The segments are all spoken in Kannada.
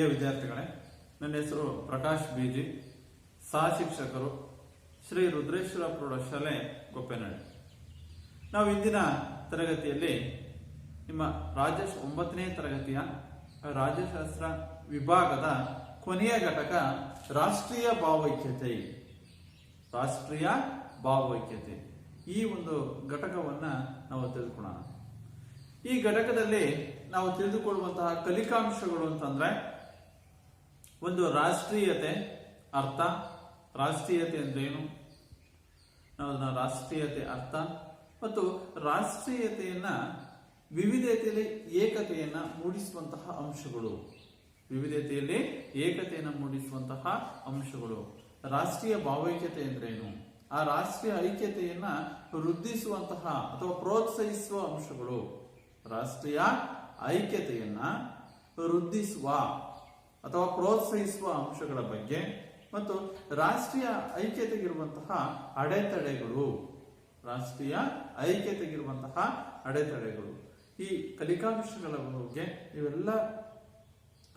ಪ್ರಿಯ ವಿದ್ಯಾರ್ಥಿಗಳೇ, ನನ್ನ ಹೆಸರು ಪ್ರಕಾಶ್ ಬಿಜಿ, ಸಹ ಶಿಕ್ಷಕರು, ಶ್ರೀ ರುದ್ರೇಶ್ವರ ಪ್ರೌಢಶಾಲೆ ಗೊಪ್ಪೇನಹಳ್ಳಿ. ನಾವು ಇಂದಿನ ತರಗತಿಯಲ್ಲಿ ನಿಮ್ಮ 9ನೇ ತರಗತಿಯ ರಾಜ್ಯಶಾಸ್ತ್ರ ವಿಭಾಗದ ಕೊನೆಯ ಘಟಕ ರಾಷ್ಟ್ರೀಯ ಭಾವೈಕ್ಯತೆ ಈ ಒಂದು ಘಟಕವನ್ನ ನಾವು ತಿಳಿದುಕೊಳ್ಳೋಣ. ಈ ಘಟಕದಲ್ಲಿ ನಾವು ತಿಳಿದುಕೊಳ್ಳುವಂತಹ ಕಲಿಕಾಂಶಗಳು ಅಂತಂದ್ರೆ, ಒಂದು ರಾಷ್ಟ್ರೀಯತೆ ಅರ್ಥ. ರಾಷ್ಟ್ರೀಯತೆ ಅಂದ್ರೆ ಏನು, ನಾವು ರಾಷ್ಟ್ರೀಯತೆ ಅರ್ಥ ಮತ್ತು ರಾಷ್ಟ್ರೀಯತೆಯನ್ನ ವಿವಿಧತೆಯಲ್ಲಿ ಏಕತೆಯನ್ನ ಮೂಡಿಸುವಂತಹ ಅಂಶಗಳು. ವಿವಿಧತೆಯಲ್ಲಿ ಏಕತೆಯನ್ನು ಮೂಡಿಸುವಂತಹ ಅಂಶಗಳು. ರಾಷ್ಟ್ರೀಯ ಭಾವೈಕ್ಯತೆ ಅಂದ್ರೇನು, ಆ ರಾಷ್ಟ್ರೀಯ ಐಕ್ಯತೆಯನ್ನ ವೃದ್ಧಿಸುವಂತಹ ಅಥವಾ ಪ್ರೋತ್ಸಾಹಿಸುವ ಅಂಶಗಳು. ರಾಷ್ಟ್ರೀಯ ಐಕ್ಯತೆಯನ್ನ ವೃದ್ಧಿಸುವ ಅಥವಾ ಪ್ರೋತ್ಸಾಹಿಸುವ ಅಂಶಗಳ ಬಗ್ಗೆ ಮತ್ತು ರಾಷ್ಟ್ರೀಯ ಐಕ್ಯತೆಗಿರುವಂತಹ ಅಡೆತಡೆಗಳು. ರಾಷ್ಟ್ರೀಯ ಐಕ್ಯತೆಗಿರುವಂತಹ ಅಡೆತಡೆಗಳು. ಈ ಕಲಿಕಾಂಶಗಳ ಬಗ್ಗೆ, ಇವೆಲ್ಲ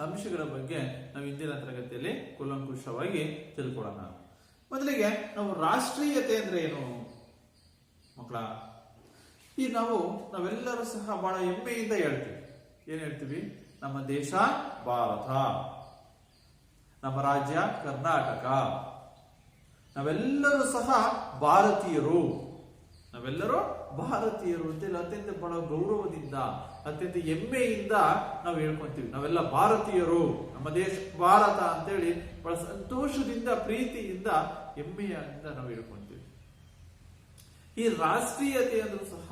ಅಂಶಗಳ ಬಗ್ಗೆ ನಾವು ಇಂದಿನ ತರಗತಿಯಲ್ಲಿ ಕೂಲಂಕುಷವಾಗಿ ತಿಳ್ಕೊಳ್ಳೋಣ. ಮೊದಲಿಗೆ ನಾವು ರಾಷ್ಟ್ರೀಯತೆ ಅಂದ್ರೆ ಏನು ಮಕ್ಕಳ? ಈ ನಾವೆಲ್ಲರೂ ಸಹ ಬಹಳ ಹೆಮ್ಮೆಯಿಂದ ಹೇಳ್ತೀವಿ. ಏನ್ ಹೇಳ್ತೀವಿ? ನಮ್ಮ ದೇಶ ಭಾರತ, ನಮ್ಮ ರಾಜ್ಯ ಕರ್ನಾಟಕ, ನಾವೆಲ್ಲರೂ ಸಹ ಭಾರತೀಯರು ಅಂತೇಳಿ ಅತ್ಯಂತ ಬಹಳ ಗೌರವದಿಂದ, ಅತ್ಯಂತ ಹೆಮ್ಮೆಯಿಂದ ನಾವು ಹೇಳ್ಕೊಂತೀವಿ. ನಾವೆಲ್ಲ ಭಾರತೀಯರು, ನಮ್ಮ ದೇಶ ಭಾರತ ಅಂತೇಳಿ ಬಹಳ ಸಂತೋಷದಿಂದ, ಪ್ರೀತಿಯಿಂದ, ಹೆಮ್ಮೆಯಿಂದ ನಾವು ಹೇಳ್ಕೊಂತೀವಿ. ಈ ರಾಷ್ಟ್ರೀಯತೆ ಅಂದ್ರೂ ಸಹ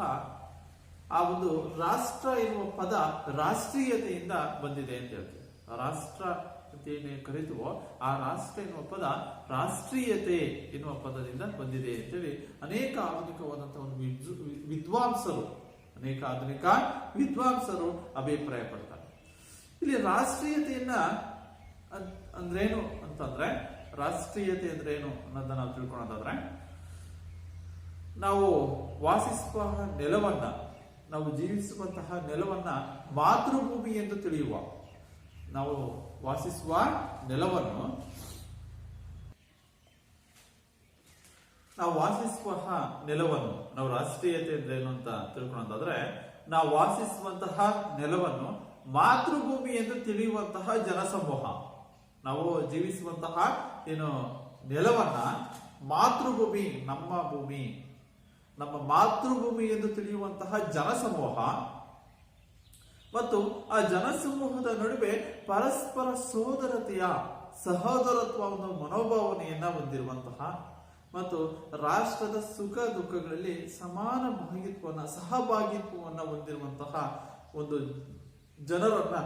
ಆ ಒಂದು ರಾಷ್ಟ್ರ ಎನ್ನುವ ಪದ ರಾಷ್ಟ್ರೀಯತೆಯಿಂದ ಬಂದಿದೆ ಅಂತ ಹೇಳ್ತೀವಿ. ರಾಷ್ಟ್ರ ಅಂತ ಏನೇ ಕರೀತೀವೋ ಆ ರಾಷ್ಟ್ರ ಎನ್ನುವ ಪದ ರಾಷ್ಟ್ರೀಯತೆ ಎನ್ನುವ ಪದದಿಂದ ಬಂದಿದೆ ಅಂತೇಳಿ ಅನೇಕ ಆಧುನಿಕವಾದಂತಹ ಒಂದು ವಿದ್ವಾಂಸರು ಅಭಿಪ್ರಾಯ ಪಡ್ತಾರೆ. ಇಲ್ಲಿ ರಾಷ್ಟ್ರೀಯತೆಯನ್ನ ಅಂದ್ರೇನು ಅಂತಂದ್ರೆ, ರಾಷ್ಟ್ರೀಯತೆ ಅಂದ್ರೆ ಏನು ಅನ್ನೋದನ್ನ ನಾವು ತಿಳ್ಕೊಳ್ಳೋದಾದ್ರೆ, ನಾವು ವಾಸಿಸುವ ನೆಲವನ್ನ, ನಾವು ಜೀವಿಸುವಂತಹ ನೆಲವನ್ನ ಮಾತೃಭೂಮಿ ಎಂದು ತಿಳಿಯುವ, ನಾವು ವಾಸಿಸುವ ನೆಲವನ್ನು, ನಾವು ರಾಷ್ಟ್ರೀಯತೆ ಅಂದ್ರೆ ಏನು ಅಂತ ತಿಳ್ಕೊಳ್ಳೋದಾದ್ರೆ, ನಾವು ವಾಸಿಸುವಂತಹ ನೆಲವನ್ನು ಮಾತೃಭೂಮಿ ಎಂದು ತಿಳಿಯುವಂತಹ ಜನಸಮೂಹ. ನಾವು ಜೀವಿಸುವಂತಹ ನೆಲವನ್ನ ಮಾತೃಭೂಮಿ, ನಮ್ಮ ಮಾತೃಭೂಮಿ ಎಂದು ತಿಳಿಯುವಂತಹ ಜನಸಮೂಹ ಮತ್ತು ಆ ಜನಸಮೂಹದ ನಡುವೆ ಪರಸ್ಪರ ಸಹೋದರತ್ವವನ್ನು ಮನೋಭಾವನೆಯನ್ನ ಹೊಂದಿರುವಂತಹ ಮತ್ತು ರಾಷ್ಟ್ರದ ಸುಖ ದುಃಖಗಳಲ್ಲಿ ಸಮಾನ ಸಹಭಾಗಿತ್ವವನ್ನ ಹೊಂದಿರುವಂತಹ ಒಂದು ಜನರನ್ನ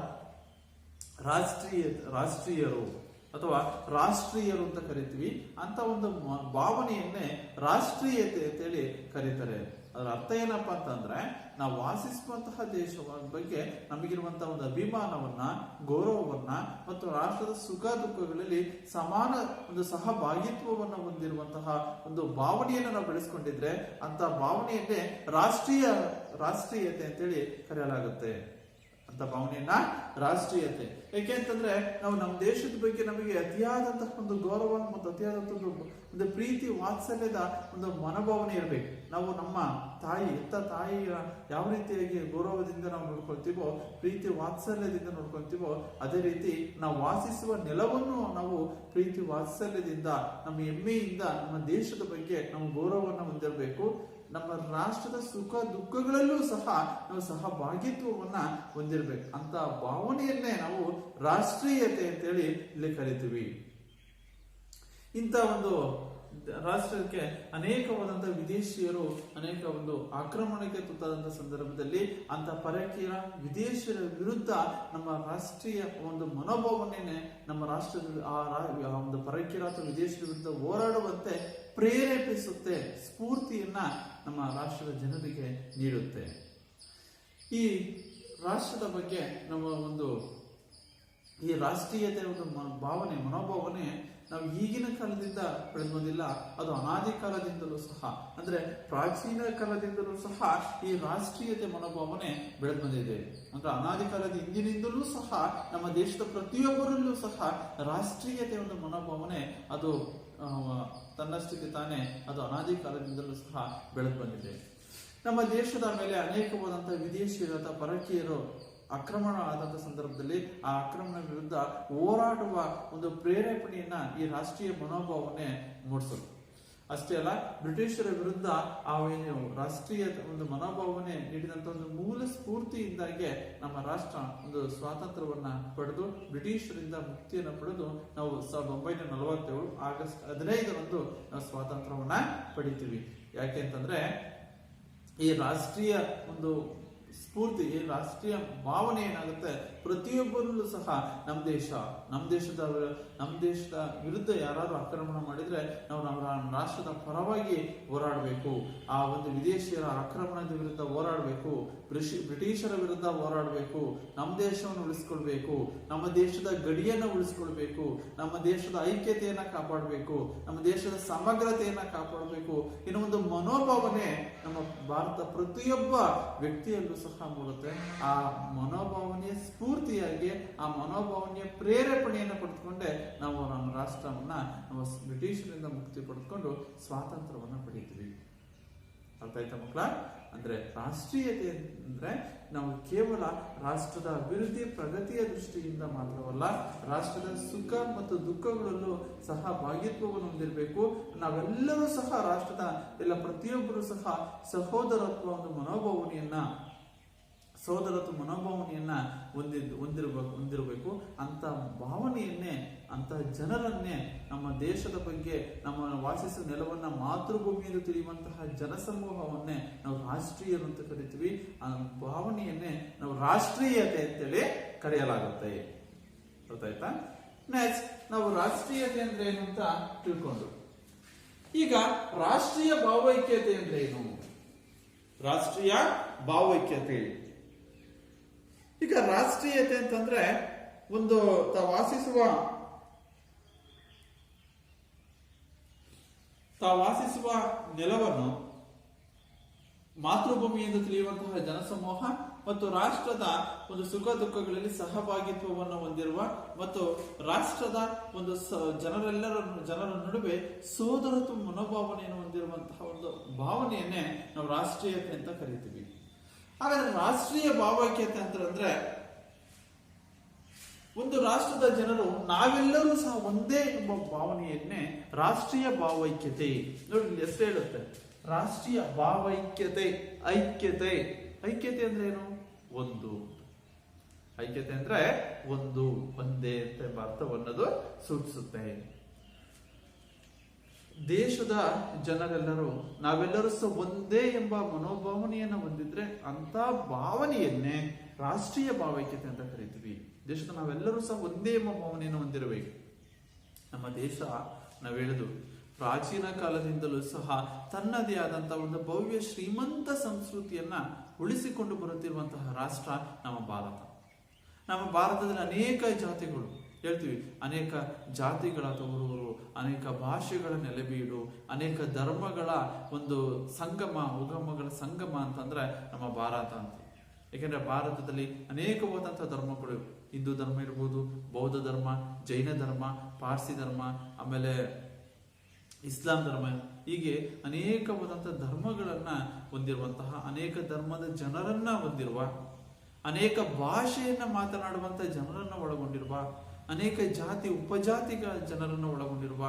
ರಾಷ್ಟ್ರೀಯರು ಅಥವಾ ರಾಷ್ಟ್ರೀಯರು ಅಂತ ಕರಿತೀವಿ. ಅಂತ ಒಂದು ಭಾವನೆಯನ್ನೇ ರಾಷ್ಟ್ರೀಯತೆ ಅಂತೇಳಿ ಕರೀತಾರೆ. ಅದರ ಅರ್ಥ ಏನಪ್ಪಾ ಅಂತಂದ್ರೆ, ನಾವು ವಾಸಿಸುವಂತಹ ದೇಶದ ಬಗ್ಗೆ ನಮಗಿರುವಂತಹ ಒಂದು ಅಭಿಮಾನವನ್ನ, ಗೌರವವನ್ನ ಮತ್ತು ರಾಷ್ಟ್ರದ ಸುಖ ದುಃಖಗಳಲ್ಲಿ ಸಮಾನ ಒಂದು ಸಹಭಾಗಿತ್ವವನ್ನು ಹೊಂದಿರುವಂತಹ ಒಂದು ಭಾವನೆಯನ್ನು ನಾವು ಬೆಳೆಸ್ಕೊಂಡಿದ್ರೆ ಅಂತ ಭಾವನೆಯನ್ನೇ ರಾಷ್ಟ್ರೀಯತೆ ಅಂತೇಳಿ ಕರೆಯಲಾಗುತ್ತೆ. ಅಂತ ಭಾವನೆಯನ್ನ ರಾಷ್ಟ್ರೀಯತೆ. ಯಾಕೆಂತಂದ್ರೆ ನಾವು ನಮ್ಮ ದೇಶದ ಬಗ್ಗೆ ನಮಗೆ ಅತಿಯಾದಂತಹ ಒಂದು ಗೌರವ ಮತ್ತು ಅತಿಯಾದಂತಹ ಒಂದು ಪ್ರೀತಿ ವಾತ್ಸಲ್ಯದ ಒಂದು ಮನೋಭಾವನೆ ಇರಬೇಕು. ನಾವು ನಮ್ಮ ತಾಯಿಯ ಯಾವ ರೀತಿಯಾಗಿ ಗೌರವದಿಂದ ನಾವು ನೋಡ್ಕೊಳ್ತೀವೋ, ಪ್ರೀತಿ ವಾತ್ಸಲ್ಯದಿಂದ ನೋಡ್ಕೊಳ್ತೀವೋ, ಅದೇ ರೀತಿ ನಾವು ವಾಸಿಸುವ ನೆಲವನ್ನು ನಾವು ಪ್ರೀತಿ ವಾತ್ಸಲ್ಯದಿಂದ, ನಮ್ಮ ಹೆಮ್ಮೆಯಿಂದ ನಮ್ಮ ದೇಶದ ಬಗ್ಗೆ ನಾವು ಗೌರವವನ್ನು ಹೊಂದಿರಬೇಕು. ನಮ್ಮ ರಾಷ್ಟ್ರದ ಸುಖ ದುಃಖಗಳಲ್ಲೂ ಸಹ ನಾವು ಸಹಭಾಗಿತ್ವವನ್ನ ಹೊಂದಿರಬೇಕು. ಅಂತ ಭಾವನೆಯನ್ನೇ ನಾವು ರಾಷ್ಟ್ರೀಯತೆ ಅಂತೇಳಿ ಇಲ್ಲಿ ಕರಿತೀವಿ. ಇಂಥ ಒಂದು ರಾಷ್ಟ್ರಕ್ಕೆ ಅನೇಕವಾದಂತಹ ವಿದೇಶಿಯರು ಅನೇಕ ಒಂದು ಆಕ್ರಮಣಕ್ಕೆ ತುತ್ತಾದಂತಹ ಸಂದರ್ಭದಲ್ಲಿ ಅಂತ ಪರಕೀಯ ವಿದೇಶಿಯರ ವಿರುದ್ಧ ನಮ್ಮ ರಾಷ್ಟ್ರೀಯ ಒಂದು ಮನೋಭಾವನೆಯನ್ನೇ ನಮ್ಮ ರಾಷ್ಟ್ರದ ಆ ಒಂದು ಪರಕೀಯ ಅಥವಾ ವಿದೇಶಿಯರ ವಿರುದ್ಧ ಹೋರಾಡುವಂತೆ ಪ್ರೇರೇಪಿಸುತ್ತೆ, ಸ್ಫೂರ್ತಿಯನ್ನ ನಮ್ಮ ರಾಷ್ಟ್ರದ ಜನರಿಗೆ ನೀಡುತ್ತೆ. ಈ ರಾಷ್ಟ್ರದ ಬಗ್ಗೆ ನಮ್ಮ ಒಂದು ಈ ರಾಷ್ಟ್ರೀಯತೆ ಒಂದು ಮನೋಭಾವನೆ ನಾವು ಈಗಿನ ಕಾಲದಿಂದ ಬೆಳೆದು ಬಂದಿಲ್ಲ, ಅದು ಅನಾದಿ ಕಾಲದಿಂದಲೂ ಸಹ, ಅಂದ್ರೆ ಪ್ರಾಚೀನ ಕಾಲದಿಂದಲೂ ಸಹ ಈ ರಾಷ್ಟ್ರೀಯತೆ ಮನೋಭಾವನೆ ಬೆಳೆದು ಬಂದಿದೆ. ಅಂದ್ರೆ ಅನಾದಿ ಕಾಲದ ಹಿಂದಿನಿಂದಲೂ ಸಹ ನಮ್ಮ ದೇಶದ ಪ್ರತಿಯೊಬ್ಬರಲ್ಲೂ ಸಹ ರಾಷ್ಟ್ರೀಯತೆ ಒಂದು ಮನೋಭಾವನೆ ಅದು ತನ್ನಷ್ಟಕ್ಕೆ ತಾನೇ ಅದು ಅನಾದಿ ಕಾಲದಿಂದಲೂ ಸಹ ಬೆಳೆದು ಬಂದಿದೆ. ನಮ್ಮ ದೇಶದ ಮೇಲೆ ಅನೇಕವಾದಂತಹ ವಿದೇಶಿಯರ ಪರಕೀಯರು ಆಕ್ರಮಣ ಆದಂತಹ ಸಂದರ್ಭದಲ್ಲಿ ಆ ಆಕ್ರಮಣ ವಿರುದ್ಧ ಹೋರಾಡುವ ಒಂದು ಪ್ರೇರೇಪಣೆಯನ್ನ ಈ ರಾಷ್ಟ್ರೀಯ ಮನೋಭಾವನೆ ಮೂಡಿಸೋದು. ಅಷ್ಟೇ ಅಲ್ಲ, ಬ್ರಿಟಿಷರ ವಿರುದ್ಧ ಆ ರಾಷ್ಟ್ರೀಯ ಒಂದು ಮನೋಭಾವನೆ ನೀಡಿದಂತ ಒಂದು ಮೂಲ ಸ್ಫೂರ್ತಿಯಿಂದಾಗಿ ನಮ್ಮ ರಾಷ್ಟ್ರ ಒಂದು ಸ್ವಾತಂತ್ರ್ಯವನ್ನ ಪಡೆದು ಬ್ರಿಟಿಷರಿಂದ ಮುಕ್ತಿಯನ್ನು ಪಡೆದು ನಾವು 1947 ಆಗಸ್ಟ್ 15ರಂದು ನಾವು ಸ್ವಾತಂತ್ರ್ಯವನ್ನ ಪಡಿತೀವಿ. ಯಾಕೆ ಅಂತಂದ್ರೆ ಈ ರಾಷ್ಟ್ರೀಯ ಒಂದು ಸ್ಫೂರ್ತಿ, ಈ ರಾಷ್ಟ್ರೀಯ ಭಾವನೆ ಏನಾಗುತ್ತೆ, ಪ್ರತಿಯೊಬ್ಬರಲ್ಲೂ ಸಹ ನಮ್ಮ ದೇಶದ ವಿರುದ್ಧ ಯಾರಾದ್ರೂ ಆಕ್ರಮಣ ಮಾಡಿದ್ರೆ ನಾವು ನಮ್ಮ ರಾಷ್ಟ್ರದ ಪರವಾಗಿ ಹೋರಾಡಬೇಕು, ಆ ಒಂದು ವಿದೇಶಿಯರ ಆಕ್ರಮಣದ ವಿರುದ್ಧ ಹೋರಾಡಬೇಕು, ಬ್ರಿಟಿಷರ ವಿರುದ್ಧ ಹೋರಾಡಬೇಕು, ನಮ್ಮ ದೇಶವನ್ನು ಉಳಿಸ್ಕೊಳ್ಬೇಕು, ನಮ್ಮ ದೇಶದ ಗಡಿಯನ್ನು ಉಳಿಸ್ಕೊಳ್ಬೇಕು, ನಮ್ಮ ದೇಶದ ಐಕ್ಯತೆಯನ್ನ ಕಾಪಾಡಬೇಕು, ನಮ್ಮ ದೇಶದ ಸಮಗ್ರತೆಯನ್ನ ಕಾಪಾಡಬೇಕು ಎನ್ನುವ ಒಂದು ಮನೋಭಾವನೆ ನಮ್ಮ ಭಾರತ ಪ್ರತಿಯೊಬ್ಬ ವ್ಯಕ್ತಿಯಲ್ಲೂ ಸಹ ಮೂಡುತ್ತೆ. ಆ ಮನೋಭಾವನೆಯ ಸ್ಫೂರ್ತಿಯಾಗಿ, ಆ ಮನೋಭಾವನೆಯ ಪ್ರೇರೇಪಣೆಯನ್ನು ಪಡೆದುಕೊಂಡೆ ನಾವು ನಮ್ಮ ರಾಷ್ಟ್ರವನ್ನ ನಾವು ಬ್ರಿಟಿಷರಿಂದ ಮುಕ್ತಿ ಪಡೆದುಕೊಂಡು ಸ್ವಾತಂತ್ರ್ಯವನ್ನ ಪಡೀತೀವಿ. ಅರ್ಥ ಆಯ್ತಾ ಮಕ್ಕಳ? ಅಂದ್ರೆ ರಾಷ್ಟ್ರೀಯತೆ ಅಂದ್ರೆ ನಾವು ಕೇವಲ ರಾಷ್ಟ್ರದ ಅಭಿವೃದ್ಧಿ ಪ್ರಗತಿಯ ದೃಷ್ಟಿಯಿಂದ ಮಾತ್ರವಲ್ಲ, ರಾಷ್ಟ್ರದ ಸುಖ ಮತ್ತು ದುಃಖಗಳಲ್ಲೂ ಸಹ ಭಾಗಿತ್ವವನ್ನು ಹೊಂದಿರಬೇಕು. ನಾವೆಲ್ಲರೂ ಸಹ ರಾಷ್ಟ್ರದ ಎಲ್ಲ ಪ್ರತಿಯೊಬ್ಬರು ಸಹ ಸಹೋದರತ್ವ ಒಂದು ಮನೋಭಾವನೆಯನ್ನ ಹೊಂದಿರಬೇಕು. ಅಂತ ಭಾವನೆಯನ್ನೇ, ಅಂತ ಜನರನ್ನೇ, ನಮ್ಮ ದೇಶದ ಬಗ್ಗೆ, ನಮ್ಮ ವಾಸಿಸುವ ನೆಲವನ್ನ ಮಾತೃಭೂಮಿ ಎಂದು ತಿಳಿಯುವಂತಹ ಜನಸಮೂಹವನ್ನೇ ನಾವು ರಾಷ್ಟ್ರೀಯರು ಅಂತ ಕರಿತೀವಿ. ಆ ಭಾವನೆಯನ್ನೇ ನಾವು ರಾಷ್ಟ್ರೀಯತೆ ಅಂತೇಳಿ ಕರೆಯಲಾಗುತ್ತೆ. ಗೊತ್ತಾಯ್ತಾ? ನೆಕ್ಸ್ಟ್ ನಾವು ರಾಷ್ಟ್ರೀಯತೆ ಅಂದ್ರೆ ಏನು ಅಂತ ತಿಳ್ಕೊಂಡು, ಈಗ ರಾಷ್ಟ್ರೀಯ ಭಾವೈಕ್ಯತೆ ಅಂದ್ರೆ ಏನು? ರಾಷ್ಟ್ರೀಯ ಭಾವೈಕ್ಯತೆ, ಈಗ ರಾಷ್ಟ್ರೀಯತೆ ಅಂತಂದ್ರೆ ಒಂದು ತಾವು ವಾಸಿಸುವ ನೆಲವನ್ನು ಮಾತೃಭೂಮಿ ಎಂದು ತಿಳಿಯುವಂತಹ ಜನಸಮೂಹ ಮತ್ತು ರಾಷ್ಟ್ರದ ಒಂದು ಸುಖ ದುಃಖಗಳಲ್ಲಿ ಸಹಭಾಗಿತ್ವವನ್ನು ಹೊಂದಿರುವ ಮತ್ತು ರಾಷ್ಟ್ರದ ಒಂದು ಜನರ ನಡುವೆ ಸೋದರತ್ವ ಮನೋಭಾವನೆಯನ್ನು ಹೊಂದಿರುವಂತಹ ಒಂದು ಭಾವನೆಯನ್ನೇ ನಾವು ರಾಷ್ಟ್ರೀಯತೆ ಅಂತ ಕರಿತೀವಿ. ಹಾಗಾದ್ರೆ ರಾಷ್ಟ್ರೀಯ ಭಾವೈಕ್ಯತೆ ಅಂತಂದ್ರೆ ಒಂದು ರಾಷ್ಟ್ರದ ಜನರು ನಾವೆಲ್ಲರೂ ಸಹ ಒಂದೇ ಎಂಬ ಭಾವನೆಯನ್ನೇ ರಾಷ್ಟ್ರೀಯ ಭಾವೈಕ್ಯತೆ. ನೋಡಿ ಎಷ್ಟು ಹೇಳುತ್ತೆ, ರಾಷ್ಟ್ರೀಯ ಭಾವೈಕ್ಯತೆ, ಐಕ್ಯತೆ ಅಂದ್ರೆ ಏನು? ಒಂದು. ಐಕ್ಯತೆ ಅಂದ್ರೆ ಒಂದೇ ಎಂಬ ಅರ್ಥವನ್ನದು ಸೂಚಿಸುತ್ತೆ. ದೇಶದ ಜನರೆಲ್ಲರೂ ನಾವೆಲ್ಲರೂ ಸಹ ಒಂದೇ ಎಂಬ ಮನೋಭಾವನೆಯನ್ನು ಹೊಂದಿದ್ರೆ ಅಂತ ಭಾವನೆಯನ್ನೇ ರಾಷ್ಟ್ರೀಯ ಭಾವೈಕ್ಯತೆ ಅಂತ ಕರಿತೀವಿ. ದೇಶದ ನಾವೆಲ್ಲರೂ ಸಹ ಒಂದೇ ಎಂಬ ಭಾವನೆಯನ್ನು ಹೊಂದಿರಬೇಕು. ನಮ್ಮ ದೇಶ ನಾವು ಹೇಳುದು ಪ್ರಾಚೀನ ಕಾಲದಿಂದಲೂ ಸಹ ತನ್ನದೇ ಆದಂತಹ ಒಂದು ಭವ್ಯ ಶ್ರೀಮಂತ ಸಂಸ್ಕೃತಿಯನ್ನ ಉಳಿಸಿಕೊಂಡು ಬರುತ್ತಿರುವಂತಹ ರಾಷ್ಟ್ರ ನಮ್ಮ ಭಾರತ. ನಮ್ಮ ಭಾರತದಲ್ಲಿ ಅನೇಕ ಜಾತಿಗಳು ಹೇಳ್ತೀವಿ, ಅನೇಕ ಜಾತಿಗಳ ತವರು, ಅನೇಕ ಭಾಷೆಗಳ ನೆಲೆಬೀಡು, ಅನೇಕ ಧರ್ಮಗಳ ಒಂದು ಉಗಮಗಳ ಸಂಗಮ ಅಂತಂದ್ರೆ ನಮ್ಮ ಭಾರತ ಅಂತ. ಯಾಕೆಂದ್ರೆ ಭಾರತದಲ್ಲಿ ಅನೇಕವಾದಂತಹ ಧರ್ಮಗಳು, ಹಿಂದೂ ಧರ್ಮ ಇರ್ಬೋದು, ಬೌದ್ಧ ಧರ್ಮ, ಜೈನ ಧರ್ಮ, ಪಾರ್ಸಿ ಧರ್ಮ, ಆಮೇಲೆ ಇಸ್ಲಾಂ ಧರ್ಮ, ಹೀಗೆ ಅನೇಕವಾದಂತಹ ಧರ್ಮಗಳನ್ನ ಹೊಂದಿರುವಂತಹ, ಅನೇಕ ಧರ್ಮದ ಜನರನ್ನ ಹೊಂದಿರುವ, ಅನೇಕ ಭಾಷೆಯನ್ನ ಮಾತನಾಡುವಂತಹ ಜನರನ್ನ ಒಳಗೊಂಡಿರುವ, ಅನೇಕ ಜಾತಿ ಉಪಜಾತಿಗಳ ಜನರನ್ನು ಒಳಗೊಂಡಿರುವ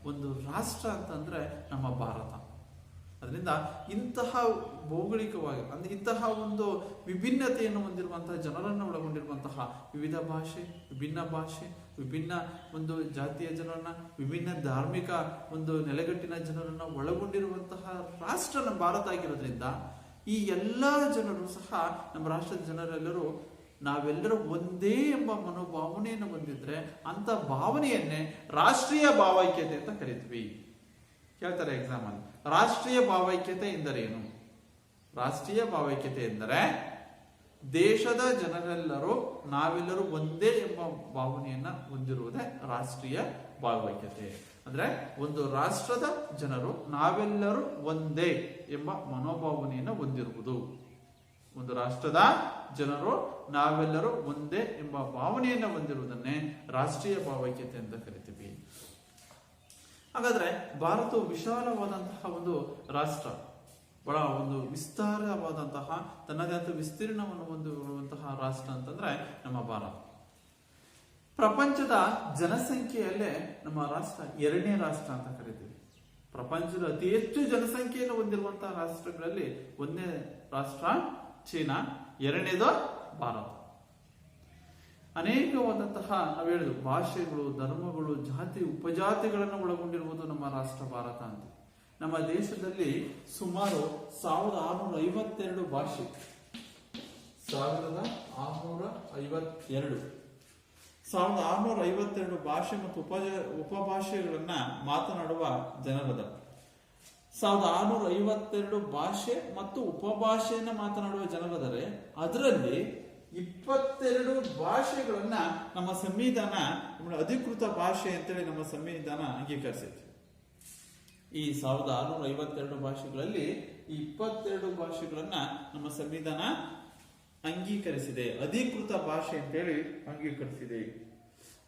ಒಂದು ರಾಷ್ಟ್ರ ಅಂತಂದ್ರೆ ನಮ್ಮ ಭಾರತ. ಅದರಿಂದ ಇಂತಹ ಭೌಗೋಳಿಕವಾಗಿ ಅಂದ್ರೆ ಇಂತಹ ಒಂದು ವಿಭಿನ್ನತೆಯನ್ನು ಹೊಂದಿರುವಂತಹ ಜನರನ್ನು ಒಳಗೊಂಡಿರುವಂತಹ ವಿಭಿನ್ನ ಭಾಷೆ, ವಿಭಿನ್ನ ಒಂದು ಜಾತಿಯ ಜನರನ್ನ, ವಿಭಿನ್ನ ಧಾರ್ಮಿಕ ಒಂದು ನೆಲೆಗಟ್ಟಿನ ಜನರನ್ನ ಒಳಗೊಂಡಿರುವಂತಹ ರಾಷ್ಟ್ರ ನಮ್ಮ ಭಾರತ ಆಗಿರೋದ್ರಿಂದ ಈ ಎಲ್ಲಾ ಜನರು ಸಹ, ನಮ್ಮ ರಾಷ್ಟ್ರದ ಜನರೆಲ್ಲರೂ ನಾವೆಲ್ಲರೂ ಒಂದೇ ಎಂಬ ಮನೋಭಾವನೆಯನ್ನು ಹೊಂದಿದ್ರೆ ಅಂತ ಭಾವನೆಯನ್ನೇ ರಾಷ್ಟ್ರೀಯ ಭಾವೈಕ್ಯತೆ ಅಂತ ಕರಿತೀವಿ. ಕೇಳ್ತಾರೆ ಎಕ್ಸಾಮ್ ಅಲ್ಲಿ, ರಾಷ್ಟ್ರೀಯ ಭಾವೈಕ್ಯತೆ ಎಂದರೇನು? ರಾಷ್ಟ್ರೀಯ ಭಾವೈಕ್ಯತೆ ಎಂದರೆ ದೇಶದ ಜನರೆಲ್ಲರೂ ನಾವೆಲ್ಲರೂ ಒಂದೇ ಎಂಬ ಭಾವನೆಯನ್ನ ಹೊಂದಿರುವುದೇ ರಾಷ್ಟ್ರೀಯ ಭಾವೈಕ್ಯತೆ. ಅಂದ್ರೆ ಒಂದು ರಾಷ್ಟ್ರದ ಜನರು ನಾವೆಲ್ಲರೂ ಒಂದೇ ಎಂಬ ಮನೋಭಾವನೆಯನ್ನು ಹೊಂದಿರುವುದು. ಒಂದು ರಾಷ್ಟ್ರದ ಜನರು ನಾವೆಲ್ಲರೂ ಒಂದೇ ಎಂಬ ಭಾವನೆಯನ್ನು ಹೊಂದಿರುವುದನ್ನೇ ರಾಷ್ಟ್ರೀಯ ಭಾವೈಕ್ಯತೆ ಅಂತ ಕರಿತೀವಿ. ಹಾಗಾದ್ರೆ ಭಾರತವು ವಿಶಾಲವಾದಂತಹ ಒಂದು ರಾಷ್ಟ್ರ, ಬಹಳ ಒಂದು ವಿಸ್ತಾರವಾದಂತಹ ತನ್ನದೇ ಆದ ವಿಸ್ತೀರ್ಣವನ್ನು ಹೊಂದಿರುವಂತಹ ರಾಷ್ಟ್ರ ಅಂತಂದ್ರೆ ನಮ್ಮ ಭಾರತ. ಪ್ರಪಂಚದ ಜನಸಂಖ್ಯೆಯಲ್ಲೇ ನಮ್ಮ ರಾಷ್ಟ್ರ 2ನೇ ರಾಷ್ಟ್ರ ಅಂತ ಕರಿತೀವಿ. ಪ್ರಪಂಚದ ಅತಿ ಹೆಚ್ಚು ಜನಸಂಖ್ಯೆಯನ್ನು ಹೊಂದಿರುವಂತಹ ರಾಷ್ಟ್ರಗಳಲ್ಲಿ 1ನೇ ರಾಷ್ಟ್ರ ಚೀನಾ, 2ನೇದು ಭಾರತ. ಅನೇಕವಾದಂತಹ ನಾವು ಹೇಳಿದ್ವು ಭಾಷೆಗಳು, ಧರ್ಮಗಳು, ಜಾತಿ ಉಪಜಾತಿಗಳನ್ನು ಒಳಗೊಂಡಿರುವುದು ನಮ್ಮ ರಾಷ್ಟ್ರ ಭಾರತ ಅಂತ. ನಮ್ಮ ದೇಶದಲ್ಲಿ ಸುಮಾರು 1652 ಭಾಷೆ, 1652 ಭಾಷೆ ಮತ್ತು ಉಪಭಾಷೆಗಳನ್ನ ಮಾತನಾಡುವ ಜನರದ 1652 ಭಾಷೆ ಮತ್ತು ಉಪಭಾಷೆಯನ್ನ ಮಾತನಾಡುವ ಜನರದರೆ ಅದರಲ್ಲಿ 22 ಭಾಷೆಗಳನ್ನ ನಮ್ಮ ಸಂವಿಧಾನ ಅಧಿಕೃತ ಭಾಷೆ ಅಂತೇಳಿ ನಮ್ಮ ಸಂವಿಧಾನ ಅಂಗೀಕರಿಸಿದೆ. ಈ 1652 ಭಾಷೆಗಳಲ್ಲಿ 22 ಭಾಷೆಗಳನ್ನ ನಮ್ಮ ಸಂವಿಧಾನ ಅಂಗೀಕರಿಸಿದೆ, ಅಧಿಕೃತ ಭಾಷೆ ಅಂತೇಳಿ ಅಂಗೀಕರಿಸಿದೆ.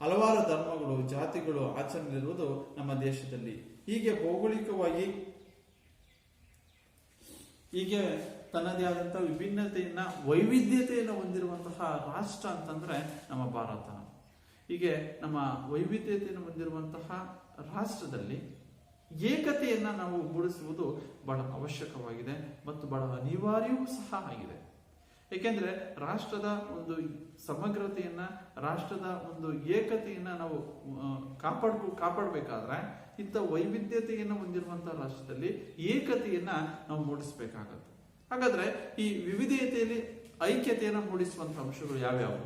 ಹಲವಾರು ಧರ್ಮಗಳು, ಜಾತಿಗಳು ಆಚರಣೆಯಿರುವುದು ನಮ್ಮ ದೇಶದಲ್ಲಿ. ಹೀಗೆ ಭೌಗೋಳಿಕವಾಗಿ ಹೀಗೆ ತನ್ನದೇ ಆದಂತಹ ವಿಭಿನ್ನತೆಯನ್ನ, ವೈವಿಧ್ಯತೆಯನ್ನು ಹೊಂದಿರುವಂತಹ ರಾಷ್ಟ್ರ ಅಂತಂದ್ರೆ ನಮ್ಮ ಭಾರತ. ಹೀಗೆ ನಮ್ಮ ವೈವಿಧ್ಯತೆಯನ್ನು ಹೊಂದಿರುವಂತಹ ರಾಷ್ಟ್ರದಲ್ಲಿ ಏಕತೆಯನ್ನ ನಾವು ಮೂಡಿಸುವುದು ಬಹಳ ಅವಶ್ಯಕವಾಗಿದೆ ಮತ್ತು ಬಹಳ ಅನಿವಾರ್ಯವೂ ಸಹ ಆಗಿದೆ. ಏಕೆಂದ್ರೆ ರಾಷ್ಟ್ರದ ಒಂದು ಸಮಗ್ರತೆಯನ್ನ, ರಾಷ್ಟ್ರದ ಒಂದು ಏಕತೆಯನ್ನ ನಾವು ಕಾಪಾಡಬೇಕಾದ್ರೆ ಇಂಥ ವೈವಿಧ್ಯತೆಯನ್ನು ಹೊಂದಿರುವಂತಹ ರಾಷ್ಟ್ರದಲ್ಲಿ ಏಕತೆಯನ್ನ ನಾವು ಮೂಡಿಸಬೇಕಾಗತ್ತೆ. ಹಾಗಾದ್ರೆ ಈ ವಿವಿಧತೆಯಲ್ಲಿ ಐಕ್ಯತೆಯನ್ನು ಮೂಡಿಸುವಂತಹ ಅಂಶಗಳು ಯಾವ್ಯಾವು?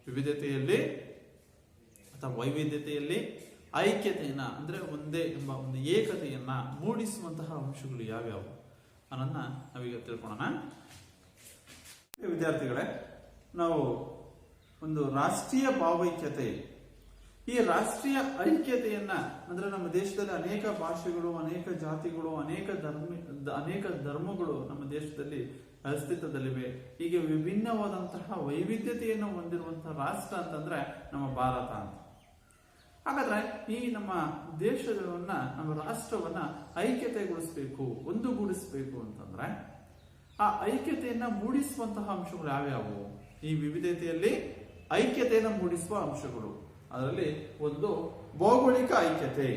ವಿವಿಧತೆಯಲ್ಲಿ ಅಥವಾ ವೈವಿಧ್ಯತೆಯಲ್ಲಿ ಐಕ್ಯತೆಯನ್ನ ಅಂದ್ರೆ ಒಂದೇ ಎಂಬ ಒಂದು ಏಕತೆಯನ್ನ ಮೂಡಿಸುವಂತಹ ಅಂಶಗಳು ಯಾವ್ಯಾವು ಅನ್ನೋದನ್ನ ನಾವೀಗ ತಿಳ್ಕೊಳ್ಳೋಣ. ವಿದ್ಯಾರ್ಥಿಗಳೇ, ನಾವು ಒಂದು ರಾಷ್ಟ್ರೀಯ ಭಾವೈಕ್ಯತೆ, ಈ ರಾಷ್ಟ್ರೀಯ ಐಕ್ಯತೆಯನ್ನ ಅಂದ್ರೆ ನಮ್ಮ ದೇಶದಲ್ಲಿ ಅನೇಕ ಭಾಷೆಗಳು, ಅನೇಕ ಜಾತಿಗಳು, ಅನೇಕ ಧರ್ಮಗಳು ನಮ್ಮ ದೇಶದಲ್ಲಿ ಅಸ್ತಿತ್ವದಲ್ಲಿವೆ. ಹೀಗೆ ವಿಭಿನ್ನವಾದಂತಹ ವೈವಿಧ್ಯತೆಯನ್ನು ಹೊಂದಿರುವಂತಹ ರಾಷ್ಟ್ರ ಅಂತಂದ್ರೆ ನಮ್ಮ ಭಾರತ ಅಂತ. ಹಾಗಾದ್ರೆ ಈ ನಮ್ಮ ದೇಶವನ್ನ, ನಮ್ಮ ರಾಷ್ಟ್ರವನ್ನ ಐಕ್ಯತೆಗೊಳಿಸಬೇಕು, ಒಂದುಗೂಡಿಸಬೇಕು ಅಂತಂದ್ರೆ ಆ ಐಕ್ಯತೆಯನ್ನ ಮೂಡಿಸುವಂತಹ ಅಂಶಗಳು ಯಾವ್ಯಾವು? ಈ ವಿವಿಧತೆಯಲ್ಲಿ ಐಕ್ಯತೆಯನ್ನು ಮೂಡಿಸುವ ಅಂಶಗಳು, ಅದರಲ್ಲಿ ಒಂದು ಭೌಗೋಳಿಕ ಐಕ್ಯತೆ.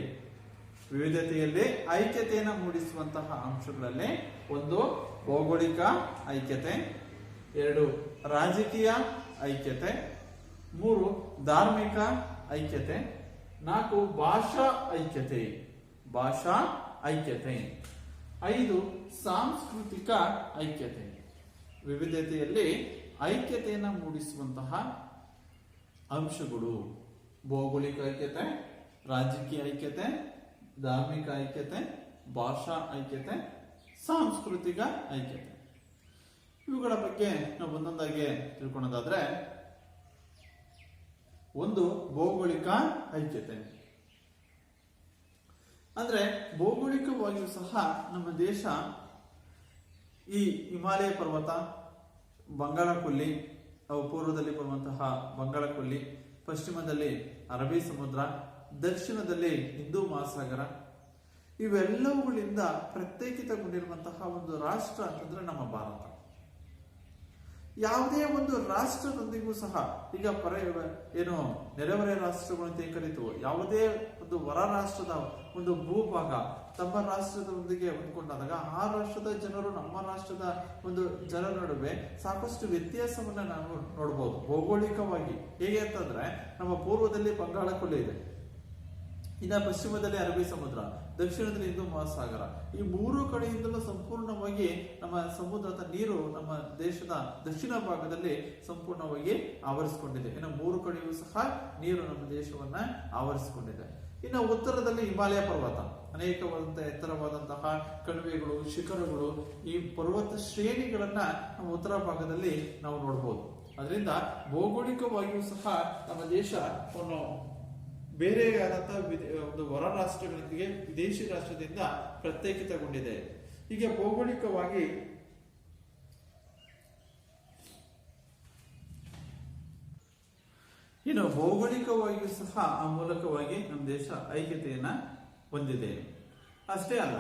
ವಿವಿಧತೆಯಲ್ಲಿ ಐಕ್ಯತೆಯನ್ನು ಮೂಡಿಸುವಂತಹ ಅಂಶಗಳಲ್ಲಿ ಒಂದು ಭೌಗೋಳಿಕ ಐಕ್ಯತೆ, 2 ರಾಜಕೀಯ ಐಕ್ಯತೆ, 3 ಧಾರ್ಮಿಕ ಐಕ್ಯತೆ, 4 ಭಾಷಾ ಐಕ್ಯತೆ, 5 ಸಾಂಸ್ಕೃತಿಕ ಐಕ್ಯತೆ. ವಿವಿಧತೆಯಲ್ಲಿ ಐಕ್ಯತೆಯನ್ನು ಮೂಡಿಸುವಂತಹ ಅಂಶಗಳು ಭೌಗೋಳಿಕ ಐಕ್ಯತೆ, ರಾಜಕೀಯ ಐಕ್ಯತೆ, ಧಾರ್ಮಿಕ ಐಕ್ಯತೆ, ಭಾಷಾ ಐಕ್ಯತೆ, ಸಾಂಸ್ಕೃತಿಕ ಐಕ್ಯತೆ. ಇವುಗಳ ಬಗ್ಗೆ ನಾವು ಒಂದೊಂದಾಗಿ ತಿಳ್ಕೊಳ್ಳೋದಾದ್ರೆ, ಒಂದು ಭೌಗೋಳಿಕ ಐಕ್ಯತೆ ಅಂದ್ರೆ ಭೌಗೋಳಿಕವಾಗಿಯೂ ಸಹ ನಮ್ಮ ದೇಶ ಈ ಹಿಮಾಲಯ ಪರ್ವತ, ಬಂಗಾಳ ಕೊಲ್ಲಿ, ಪೂರ್ವದಲ್ಲಿ ಬರುವಂತಹ ಬಂಗಾಳ ಕೊಲ್ಲಿ, ಪಶ್ಚಿಮದಲ್ಲಿ ಅರಬ್ಬಿ ಸಮುದ್ರ, ದಕ್ಷಿಣದಲ್ಲಿ ಹಿಂದೂ ಮಹಾಸಾಗರ, ಇವೆಲ್ಲವುಗಳಿಂದ ಪ್ರತ್ಯೇಕಿತಗೊಂಡಿರುವಂತಹ ಒಂದು ರಾಷ್ಟ್ರ ಅಂತಂದ್ರೆ ನಮ್ಮ ಭಾರತ. ಯಾವುದೇ ಒಂದು ರಾಷ್ಟ್ರದೊಂದಿಗೂ ಸಹ ಈಗ ನೆರೆಹೊರೆ ರಾಷ್ಟ್ರಗಳು ಅಂತ ಕರೀತು, ಯಾವುದೇ ಒಂದು ಹೊರ ರಾಷ್ಟ್ರದ ಒಂದು ಭೂಭಾಗ ತಮ್ಮ ರಾಷ್ಟ್ರದೊಂದಿಗೆ ಹೊಂದ್ಕೊಂಡಾಗ ಆ ರಾಷ್ಟ್ರದ ಜನರು ನಮ್ಮ ರಾಷ್ಟ್ರದ ಒಂದು ಜನರ ನಡುವೆ ಸಾಕಷ್ಟು ವ್ಯತ್ಯಾಸವನ್ನ ನಾವು ನೋಡಬಹುದು ಭೌಗೋಳಿಕವಾಗಿ. ಹೇಗೆ ಅಂತಂದ್ರೆ ನಮ್ಮ ಪೂರ್ವದಲ್ಲಿ ಬಂಗಾಳ ಕೊಲ್ಲಿ ಇದೆ, ಇನ್ನ ಪಶ್ಚಿಮದಲ್ಲಿ ಅರಬ್ಬಿ ಸಮುದ್ರ, ದಕ್ಷಿಣದಲ್ಲಿ ಹಿಂದೂ ಮಹಾಸಾಗರ. ಈ 3 ಕಡೆಯಿಂದಲೂ ಸಂಪೂರ್ಣವಾಗಿ ನಮ್ಮ ಸಮುದ್ರದ ನೀರು ನಮ್ಮ ದೇಶದ ದಕ್ಷಿಣ ಭಾಗದಲ್ಲಿ ಸಂಪೂರ್ಣವಾಗಿ ಆವರಿಸಿಕೊಂಡಿದೆ. ಇನ್ನು 3 ಕಡೆಯೂ ಸಹ ನೀರು ನಮ್ಮ ದೇಶವನ್ನ ಆವರಿಸಿಕೊಂಡಿದೆ. ಇನ್ನು ಉತ್ತರದಲ್ಲಿ ಹಿಮಾಲಯ ಪರ್ವತ, ಅನೇಕವಾದಂತಹ ಎತ್ತರವಾದಂತಹ ಕಣಿವೆಗಳು, ಶಿಖರಗಳು, ಈ ಪರ್ವತ ಶ್ರೇಣಿಗಳನ್ನ ನಮ್ಮ ಉತ್ತರ ಭಾಗದಲ್ಲಿ ನಾವು ನೋಡಬಹುದು. ಅದರಿಂದ ಭೌಗೋಳಿಕವಾಗಿಯೂ ಸಹ ನಮ್ಮ ದೇಶವನ್ನು ಬೇರೆಯಾದಂತಹ ಒಂದು ಹೊರ ರಾಷ್ಟ್ರಗಳಿಗೆ ವಿದೇಶಿ ರಾಷ್ಟ್ರದಿಂದ ಪ್ರತ್ಯೇಕಿತಗೊಂಡಿದೆ. ಹೀಗೆ ಭೌಗೋಳಿಕವಾಗಿ ಇನ್ನು ಭೌಗೋಳಿಕವಾಗಿಯೂ ಸಹ ಆ ಮೂಲಕವಾಗಿ ನಮ್ಮ ದೇಶ ಐಕ್ಯತೆಯನ್ನ ಹೊಂದಿದೆ. ಅಷ್ಟೇ ಅಲ್ಲ,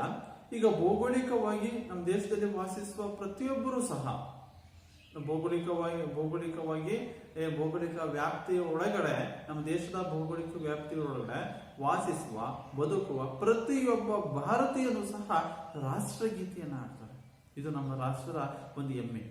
ಈಗ ಭೌಗೋಳಿಕವಾಗಿ ನಮ್ಮ ದೇಶದಲ್ಲಿ ವಾಸಿಸುವ ಪ್ರತಿಯೊಬ್ಬರೂ ಸಹ ಭೌಗೋಳಿಕ ವ್ಯಾಪ್ತಿಯ ಒಳಗಡೆ, ನಮ್ಮ ದೇಶದ ಭೌಗೋಳಿಕ ವ್ಯಾಪ್ತಿಯ ಒಳಗಡೆ ವಾಸಿಸುವ, ಬದುಕುವ ಪ್ರತಿಯೊಬ್ಬ ಭಾರತೀಯನು ಸಹ ರಾಷ್ಟ್ರಗೀತೆಯನ್ನು ಹಾಡ್ತಾರೆ. ಇದು ನಮ್ಮ ರಾಷ್ಟ್ರದ ಒಂದು ಹೆಮ್ಮೆ.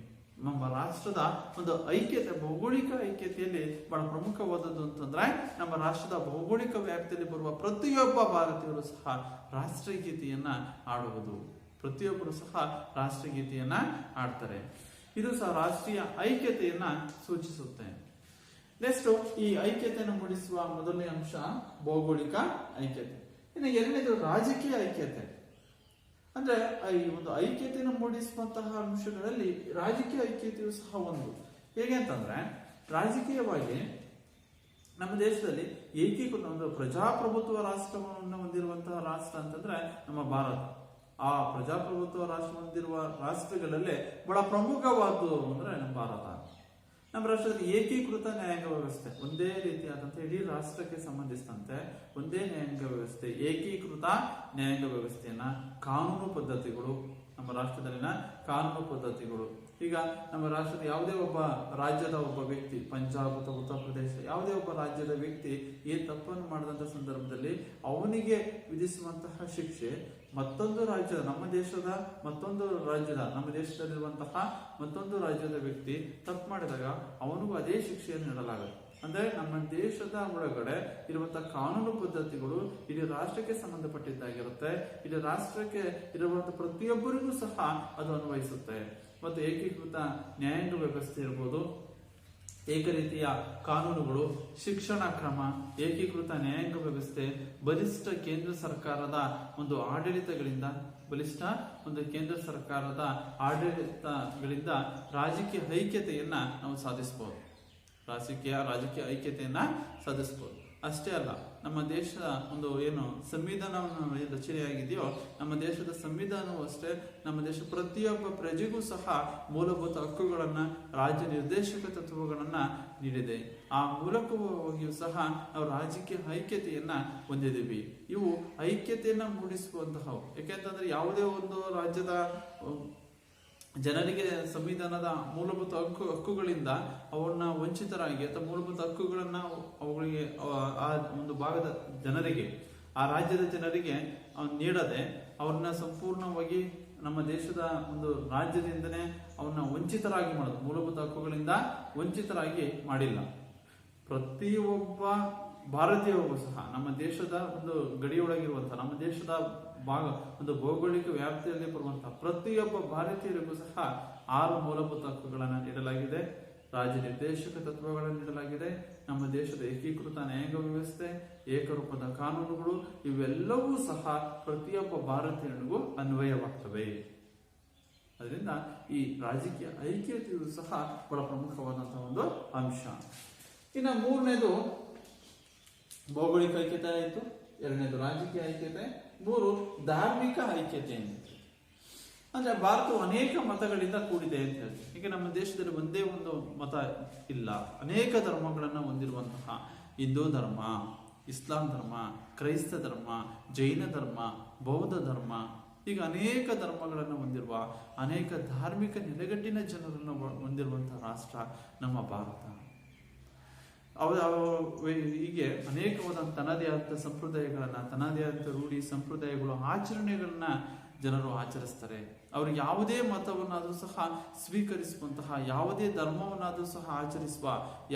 ನಮ್ಮ ರಾಷ್ಟ್ರದ ಒಂದು ಐಕ್ಯತೆ, ಭೌಗೋಳಿಕ ಐಕ್ಯತೆಯಲ್ಲಿ ಬಹಳ ಪ್ರಮುಖವಾದದ್ದು ಅಂತಂದ್ರೆ, ನಮ್ಮ ರಾಷ್ಟ್ರದ ಭೌಗೋಳಿಕ ವ್ಯಾಪ್ತಿಯಲ್ಲಿ ಬರುವ ಪ್ರತಿಯೊಬ್ಬ ಭಾರತೀಯರು ಸಹ ರಾಷ್ಟ್ರಗೀತೆಯನ್ನ ಹಾಡುವುದು. ಪ್ರತಿಯೊಬ್ಬರು ಸಹ ರಾಷ್ಟ್ರಗೀತೆಯನ್ನ ಹಾಡ್ತಾರೆ. ಇದು ಸಹ ರಾಷ್ಟ್ರೀಯ ಐಕ್ಯತೆಯನ್ನ ಸೂಚಿಸುತ್ತೆ. ನೆಕ್ಸ್ಟ್, ಈ ಐಕ್ಯತೆಯನ್ನು ಮೂಡಿಸುವ ಮೊದಲನೇ ಅಂಶ ಭೌಗೋಳಿಕ ಐಕ್ಯತೆ. ಇನ್ನು ಎರಡನೇದು ರಾಜಕೀಯ ಐಕ್ಯತೆ. ಅಂದ್ರೆ ಈ ಒಂದು ಐಕ್ಯತೆಯನ್ನು ಮೂಡಿಸುವಂತಹ ಅಂಶಗಳಲ್ಲಿ ರಾಜಕೀಯ ಐಕ್ಯತೆಯು ಸಹ ಒಂದು. ಹೇಗೆ ಅಂತಂದ್ರೆ, ರಾಜಕೀಯವಾಗಿ ನಮ್ಮ ದೇಶದಲ್ಲಿ ಏಕೀಕೃತ ಒಂದು ಪ್ರಜಾಪ್ರಭುತ್ವ ರಾಷ್ಟ್ರವನ್ನು ಹೊಂದಿರುವಂತಹ ರಾಷ್ಟ್ರ ಅಂತಂದ್ರೆ ನಮ್ಮ ಭಾರತ. ಆ ಪ್ರಜಾಪ್ರಭುತ್ವ ರಾಷ್ಟ್ರ ಹೊಂದಿರುವ ರಾಷ್ಟ್ರಗಳಲ್ಲೇ ಬಹಳ ಪ್ರಮುಖವಾದ್ದು ಅಂದ್ರೆ ನಮ್ಮ ಭಾರತ. ನಮ್ಮ ರಾಷ್ಟ್ರದಲ್ಲಿ ಏಕೀಕೃತ ನ್ಯಾಯಾಂಗ ವ್ಯವಸ್ಥೆ, ಒಂದೇ ರೀತಿಯಾದಂತಹ ಇಡೀ ರಾಷ್ಟ್ರಕ್ಕೆ ಸಂಬಂಧಿಸಿದಂತೆ ಒಂದೇ ನ್ಯಾಯಾಂಗ ವ್ಯವಸ್ಥೆ, ಏಕೀಕೃತ ನ್ಯಾಯಾಂಗ ವ್ಯವಸ್ಥೆಯನ್ನ, ಕಾನೂನು ಪದ್ಧತಿಗಳು, ನಮ್ಮ ರಾಷ್ಟ್ರದಲ್ಲಿನ ಕಾನೂನು ಪದ್ಧತಿಗಳು. ಈಗ ನಮ್ಮ ರಾಷ್ಟ್ರದ ಯಾವುದೇ ಒಬ್ಬ ರಾಜ್ಯದ ಒಬ್ಬ ವ್ಯಕ್ತಿ, ಪಂಜಾಬ್ ಅಥವಾ ಉತ್ತರ ಪ್ರದೇಶ, ಯಾವುದೇ ಒಬ್ಬ ರಾಜ್ಯದ ವ್ಯಕ್ತಿ ಏನ್ ತಪ್ಪನ್ನು ಮಾಡಿದಂತ ಸಂದರ್ಭದಲ್ಲಿ ಅವನಿಗೆ ವಿಧಿಸುವಂತಹ ಶಿಕ್ಷೆ ಮತ್ತೊಂದು ರಾಜ್ಯದ, ನಮ್ಮ ದೇಶದಲ್ಲಿರುವಂತಹ ಮತ್ತೊಂದು ರಾಜ್ಯದ ವ್ಯಕ್ತಿ ತಪ್ಪು ಮಾಡಿದಾಗ ಅವನಿಗೂ ಅದೇ ಶಿಕ್ಷೆಯನ್ನು ನೀಡಲಾಗುತ್ತೆ. ಅಂದ್ರೆ ನಮ್ಮ ದೇಶದ ಒಳಗಡೆ ಇರುವಂತಹ ಕಾನೂನು ಪದ್ಧತಿಗಳು ಇಡೀ ರಾಷ್ಟ್ರಕ್ಕೆ ಸಂಬಂಧಪಟ್ಟಿದ್ದಾಗಿರುತ್ತೆ. ಇಡೀ ರಾಷ್ಟ್ರಕ್ಕೆ ಇರುವಂತಹ ಪ್ರತಿಯೊಬ್ಬರಿಗೂ ಸಹ ಅದು ಅನ್ವಯಿಸುತ್ತೆ. ಮತ್ತು ಏಕೀಕೃತ ನ್ಯಾಯಾಂಗ ವ್ಯವಸ್ಥೆ ಇರ್ಬೋದು, ಏಕರೀತಿಯ ಕಾನೂನುಗಳು, ಶಿಕ್ಷಣ ಕ್ರಮ, ಏಕೀಕೃತ ನ್ಯಾಯಾಂಗ ವ್ಯವಸ್ಥೆ, ಬಲಿಷ್ಠ ಕೇಂದ್ರ ಸರ್ಕಾರದ ಒಂದು ಆಡಳಿತಗಳಿಂದ ರಾಜಕೀಯ ಐಕ್ಯತೆಯನ್ನ ನಾವು ಸಾಧಿಸಬಹುದು. ರಾಜಕೀಯ ಐಕ್ಯತೆಯನ್ನ ಸಾಧಿಸಬಹುದು. ಅಷ್ಟೇ ಅಲ್ಲ, ನಮ್ಮ ದೇಶದ ಒಂದು ಏನು ಸಂವಿಧಾನವನ್ನು ರಚನೆಯಾಗಿದೆಯೋ, ನಮ್ಮ ದೇಶದ ಸಂವಿಧಾನವೂ ಅಷ್ಟೇ ನಮ್ಮ ದೇಶ ಪ್ರತಿಯೊಬ್ಬ ಪ್ರಜೆಗೂ ಸಹ ಮೂಲಭೂತ ಹಕ್ಕುಗಳನ್ನ, ರಾಜ್ಯ ನಿರ್ದೇಶಕ ತತ್ವಗಳನ್ನ ನೀಡಿದೆ. ಆ ಮೂಲಕವಾಗಿಯೂ ಸಹ ನಾವು ರಾಜಕೀಯ ಐಕ್ಯತೆಯನ್ನ ಹೊಂದಿದ್ದೀವಿ. ಇವು ಐಕ್ಯತೆಯನ್ನ ಮೂಡಿಸುವಂತಹವು. ಯಾಕೆಂತಂದ್ರೆ ಯಾವುದೇ ಒಂದು ರಾಜ್ಯದ ಜನರಿಗೆ ಸಂವಿಧಾನದ ಮೂಲಭೂತ ಹಕ್ಕುಗಳಿಂದ ಅವನ್ನ ವಂಚಿತರಾಗಿ ಅಥವಾ ಮೂಲಭೂತ ಹಕ್ಕುಗಳನ್ನ ಅವುಗಳಿಗೆ ಆ ಒಂದು ಭಾಗದ ಜನರಿಗೆ, ಆ ರಾಜ್ಯದ ಜನರಿಗೆ ನೀಡದೆ ಅವ್ರನ್ನ ಸಂಪೂರ್ಣವಾಗಿ ನಮ್ಮ ದೇಶದ ಒಂದು ರಾಜ್ಯದಿಂದನೇ ಅವನ್ನ ವಂಚಿತರಾಗಿ ಮಾಡೋದು, ಮೂಲಭೂತ ಹಕ್ಕುಗಳಿಂದ ವಂಚಿತರಾಗಿ ಮಾಡಿಲ್ಲ. ಪ್ರತಿಯೊಬ್ಬ ಭಾರತೀಯರಿಗೂ ಸಹ ನಮ್ಮ ದೇಶದ ಒಂದು ಗಡಿಯೊಳಗಿರುವಂತಹ, ನಮ್ಮ ದೇಶದ ಒಂದು ಭೌಗೋಳಿಕ ವ್ಯಾಪ್ತಿಯಲ್ಲಿ ಬರುವಂತಹ ಪ್ರತಿಯೊಬ್ಬ ಭಾರತೀಯರಿಗೂ ಸಹ 6 ಮೂಲಭೂತ ಹಕ್ಕುಗಳನ್ನು ನೀಡಲಾಗಿದೆ. ರಾಜ್ಯ ನಿರ್ದೇಶಕ ತತ್ವಗಳನ್ನು ನೀಡಲಾಗಿದೆ. ನಮ್ಮ ದೇಶದ ಏಕೀಕೃತ ನ್ಯಾಯಾಂಗ ವ್ಯವಸ್ಥೆ, ಏಕರೂಪದ ಕಾನೂನುಗಳು, ಇವೆಲ್ಲವೂ ಸಹ ಪ್ರತಿಯೊಬ್ಬ ಭಾರತೀಯನಿಗೂ ಅನ್ವಯವಾಗ್ತವೆ. ಅದರಿಂದ ಈ ರಾಜಕೀಯ ಐಕ್ಯತೆಯು ಸಹ ಬಹಳ ಪ್ರಮುಖವಾದಂತಹ ಒಂದು ಅಂಶ. ಇನ್ನು ಮೂರನೇದು ಭೌಗೋಳಿಕ ಐಕ್ಯತೆ ಆಯಿತು, ಎರಡನೇದು ರಾಜಕೀಯ ಐಕ್ಯತೆ, 3 ಧಾರ್ಮಿಕ ಐಕ್ಯತೆ ಅಂತ. ಅಂದ್ರೆ ಭಾರತವು ಅನೇಕ ಮತಗಳಿಂದ ಕೂಡಿದೆ ಅಂತ ಹೇಳ್ತೀವಿ. ಈಗ ನಮ್ಮ ದೇಶದಲ್ಲಿ ಒಂದೇ ಒಂದು ಮತ ಇಲ್ಲ, ಅನೇಕ ಧರ್ಮಗಳನ್ನ ಹೊಂದಿರುವಂತಹ ಹಿಂದೂ ಧರ್ಮ, ಇಸ್ಲಾಂ ಧರ್ಮ, ಕ್ರೈಸ್ತ ಧರ್ಮ, ಜೈನ ಧರ್ಮ, ಬೌದ್ಧ ಧರ್ಮ, ಈಗ ಅನೇಕ ಧರ್ಮಗಳನ್ನು ಹೊಂದಿರುವ, ಅನೇಕ ಧಾರ್ಮಿಕ ನೆಲೆಗಟ್ಟಿನ ಜನರನ್ನು ಹೊಂದಿರುವಂತಹ ರಾಷ್ಟ್ರ ನಮ್ಮ ಭಾರತ. ಹೀಗೆ ಅನೇಕವಾದ ತನ್ನದೇ ಆದ ಸಂಪ್ರದಾಯಗಳನ್ನ, ತನ್ನದೇ ಆದ ರೂಢಿ ಸಂಪ್ರದಾಯಗಳು, ಆಚರಣೆಗಳನ್ನ ಜನರು ಆಚರಿಸ್ತಾರೆ. ಅವರು ಯಾವುದೇ ಮತವನ್ನಾದರೂ ಸಹ ಸ್ವೀಕರಿಸುವಂತಹ, ಯಾವುದೇ ಧರ್ಮವನ್ನಾದರೂ ಸಹ ಆಚರಿಸುವ,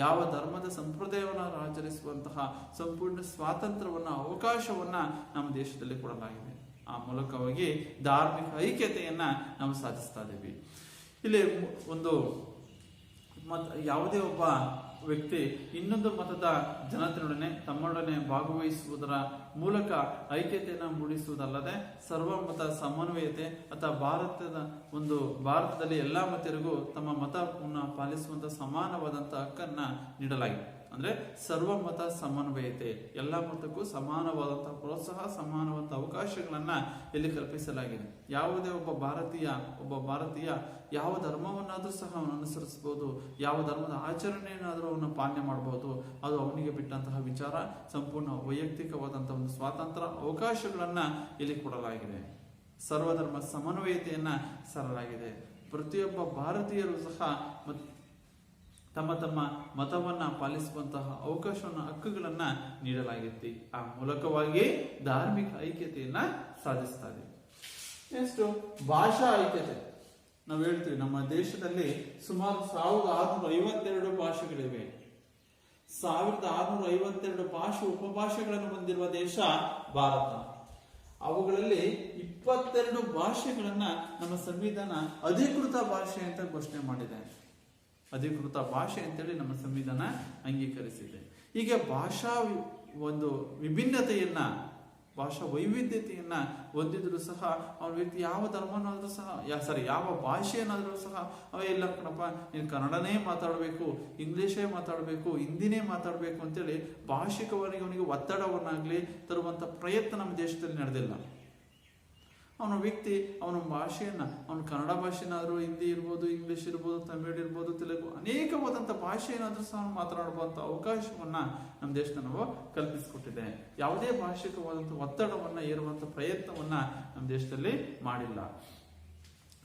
ಯಾವ ಧರ್ಮದ ಸಂಪ್ರದಾಯವನ್ನಾದರೂ ಆಚರಿಸುವಂತಹ ಸಂಪೂರ್ಣ ಸ್ವಾತಂತ್ರ್ಯವನ್ನ, ಅವಕಾಶವನ್ನ ನಮ್ಮ ದೇಶದಲ್ಲಿ ಕೊಡಲಾಗಿದೆ. ಆ ಮೂಲಕವಾಗಿ ಧಾರ್ಮಿಕ ಐಕ್ಯತೆಯನ್ನ ನಾವು ಸಾಧಿಸ್ತಾ ಇದ್ದೀವಿ. ಇಲ್ಲಿ ಒಂದು ಯಾವುದೇ ಒಬ್ಬ ವ್ಯಕ್ತಿ ಇನ್ನೊಂದು ಮತದ ಜನತೆಯೊಡನೆ ತಮ್ಮೊಡನೆ ಭಾಗವಹಿಸುವುದರ ಮೂಲಕ ಐಕ್ಯತೆಯನ್ನು ಮೂಡಿಸುವುದಲ್ಲದೆ ಸರ್ವಮತ ಸಮನ್ವಯತೆ ಅಥವಾ ಭಾರತದಲ್ಲಿ ಎಲ್ಲಾ ಮತರಿಗೂ ತಮ್ಮ ಮತವನ್ನು ಪಾಲಿಸುವಂತ ಸಮಾನವಾದಂತಹ ಹಕ್ಕನ್ನ ನೀಡಲಾಗಿದೆ. ಅಂದ್ರೆ ಸರ್ವಮತ ಸಮನ್ವಯತೆ, ಎಲ್ಲ ಮತಕ್ಕೂ ಸಮಾನವಾದಂತಹ ಪ್ರೋತ್ಸಾಹ, ಸಮಾನವಾದಂತಹ ಅವಕಾಶಗಳನ್ನ ಇಲ್ಲಿ ಕಲ್ಪಿಸಲಾಗಿದೆ. ಯಾವುದೇ ಒಬ್ಬ ಭಾರತೀಯ ಯಾವ ಧರ್ಮವನ್ನಾದ್ರೂ ಸಹ ಅವನು ಅನುಸರಿಸಬಹುದು, ಯಾವ ಧರ್ಮದ ಆಚರಣೆಯನ್ನಾದ್ರೂ ಅವನು ಪಾಲನೆ ಮಾಡಬಹುದು. ಅದು ಅವನಿಗೆ ಬಿಟ್ಟಂತಹ ವಿಚಾರ. ಸಂಪೂರ್ಣ ವೈಯಕ್ತಿಕವಾದಂತಹ ಒಂದು ಸ್ವಾತಂತ್ರ್ಯ ಅವಕಾಶಗಳನ್ನ ಇಲ್ಲಿ ಕೊಡಲಾಗಿದೆ. ಸರ್ವಧರ್ಮ ಸಮನ್ವಯತೆಯನ್ನ ಸಾರಲಾಗಿದೆ. ಪ್ರತಿಯೊಬ್ಬ ಭಾರತೀಯರು ಸಹ ತಮ್ಮ ಮತವನ್ನ ಪಾಲಿಸುವಂತಹ ಅವಕಾಶವನ್ನ, ಹಕ್ಕುಗಳನ್ನ ನೀಡಲಾಗಿತ್ತು. ಆ ಮೂಲಕವಾಗಿ ಧಾರ್ಮಿಕ ಐಕ್ಯತೆಯನ್ನ ಸಾಧಿಸ್ತಾರೆ. ನೆಕ್ಸ್ಟ್ ಭಾಷಾ ಐಕ್ಯತೆ. ನಾವು ಹೇಳ್ತೀವಿ ನಮ್ಮ ದೇಶದಲ್ಲಿ ಸುಮಾರು 1652 ಭಾಷೆಗಳಿವೆ. 1652 ಭಾಷೆ ಉಪಭಾಷೆಗಳನ್ನು ಹೊಂದಿರುವ ದೇಶ ಭಾರತ. ಅವುಗಳಲ್ಲಿ 22 ಭಾಷೆಗಳನ್ನ ನಮ್ಮ ಸಂವಿಧಾನ ಅಧಿಕೃತ ಭಾಷೆ ಅಂತ ಘೋಷಣೆ ಮಾಡಿದೆ. ಅಧಿಕೃತ ಭಾಷೆ ಅಂತೇಳಿ ನಮ್ಮ ಸಂವಿಧಾನ ಅಂಗೀಕರಿಸಿದೆ. ಹೀಗೆ ಭಾಷಾ ಒಂದು ವಿಭಿನ್ನತೆಯನ್ನ, ಭಾಷಾ ವೈವಿಧ್ಯತೆಯನ್ನ ಹೊಂದಿದ್ರು ಸಹ ಅವನ ವ್ಯಕ್ತಿ ಯಾವ ಧರ್ಮನಾದ್ರೂ ಸಹ ಯಾವ ಭಾಷೆಯನ್ನಾದ್ರೂ ಸಹ ಇಲ್ಲ ಕಣಪ್ಪ, ನೀನು ಕನ್ನಡನೇ ಮಾತಾಡಬೇಕು, ಇಂಗ್ಲಿಷೇ ಮಾತಾಡಬೇಕು, ಹಿಂದಿನೇ ಮಾತಾಡಬೇಕು ಅಂತೇಳಿ ಭಾಷಿಕವಾಗಿ ಅವನಿಗೆ ಒತ್ತಡವನ್ನಾಗ್ಲಿ ತರುವಂತ ಪ್ರಯತ್ನ ನಮ್ಮ ದೇಶದಲ್ಲಿ ನಡೆದಿಲ್ಲ. ಅವನ ವ್ಯಕ್ತಿ ಅವನ ಭಾಷೆಯನ್ನ, ಅವನ ಕನ್ನಡ ಭಾಷೆನಾದ್ರೂ ಹಿಂದಿ ಇರ್ಬೋದು, ಇಂಗ್ಲಿಷ್ ಇರ್ಬೋದು, ತಮಿಳ್ ಇರ್ಬೋದು, ತೆಲುಗು, ಅನೇಕವಾದಂಥ ಭಾಷೆಯನ್ನಾದ್ರೂ ಸಹ ಮಾತನಾಡುವಂಥ ಅವಕಾಶವನ್ನ ನಮ್ಮ ದೇಶದ ನಾವು ಕಲ್ಪಿಸಿಕೊಟ್ಟಿದೆ. ಯಾವುದೇ ಭಾಷಿಕವಾದಂಥ ಒತ್ತಡವನ್ನ ಏರುವಂತ ಪ್ರಯತ್ನವನ್ನ ನಮ್ಮ ದೇಶದಲ್ಲಿ ಮಾಡಿಲ್ಲ.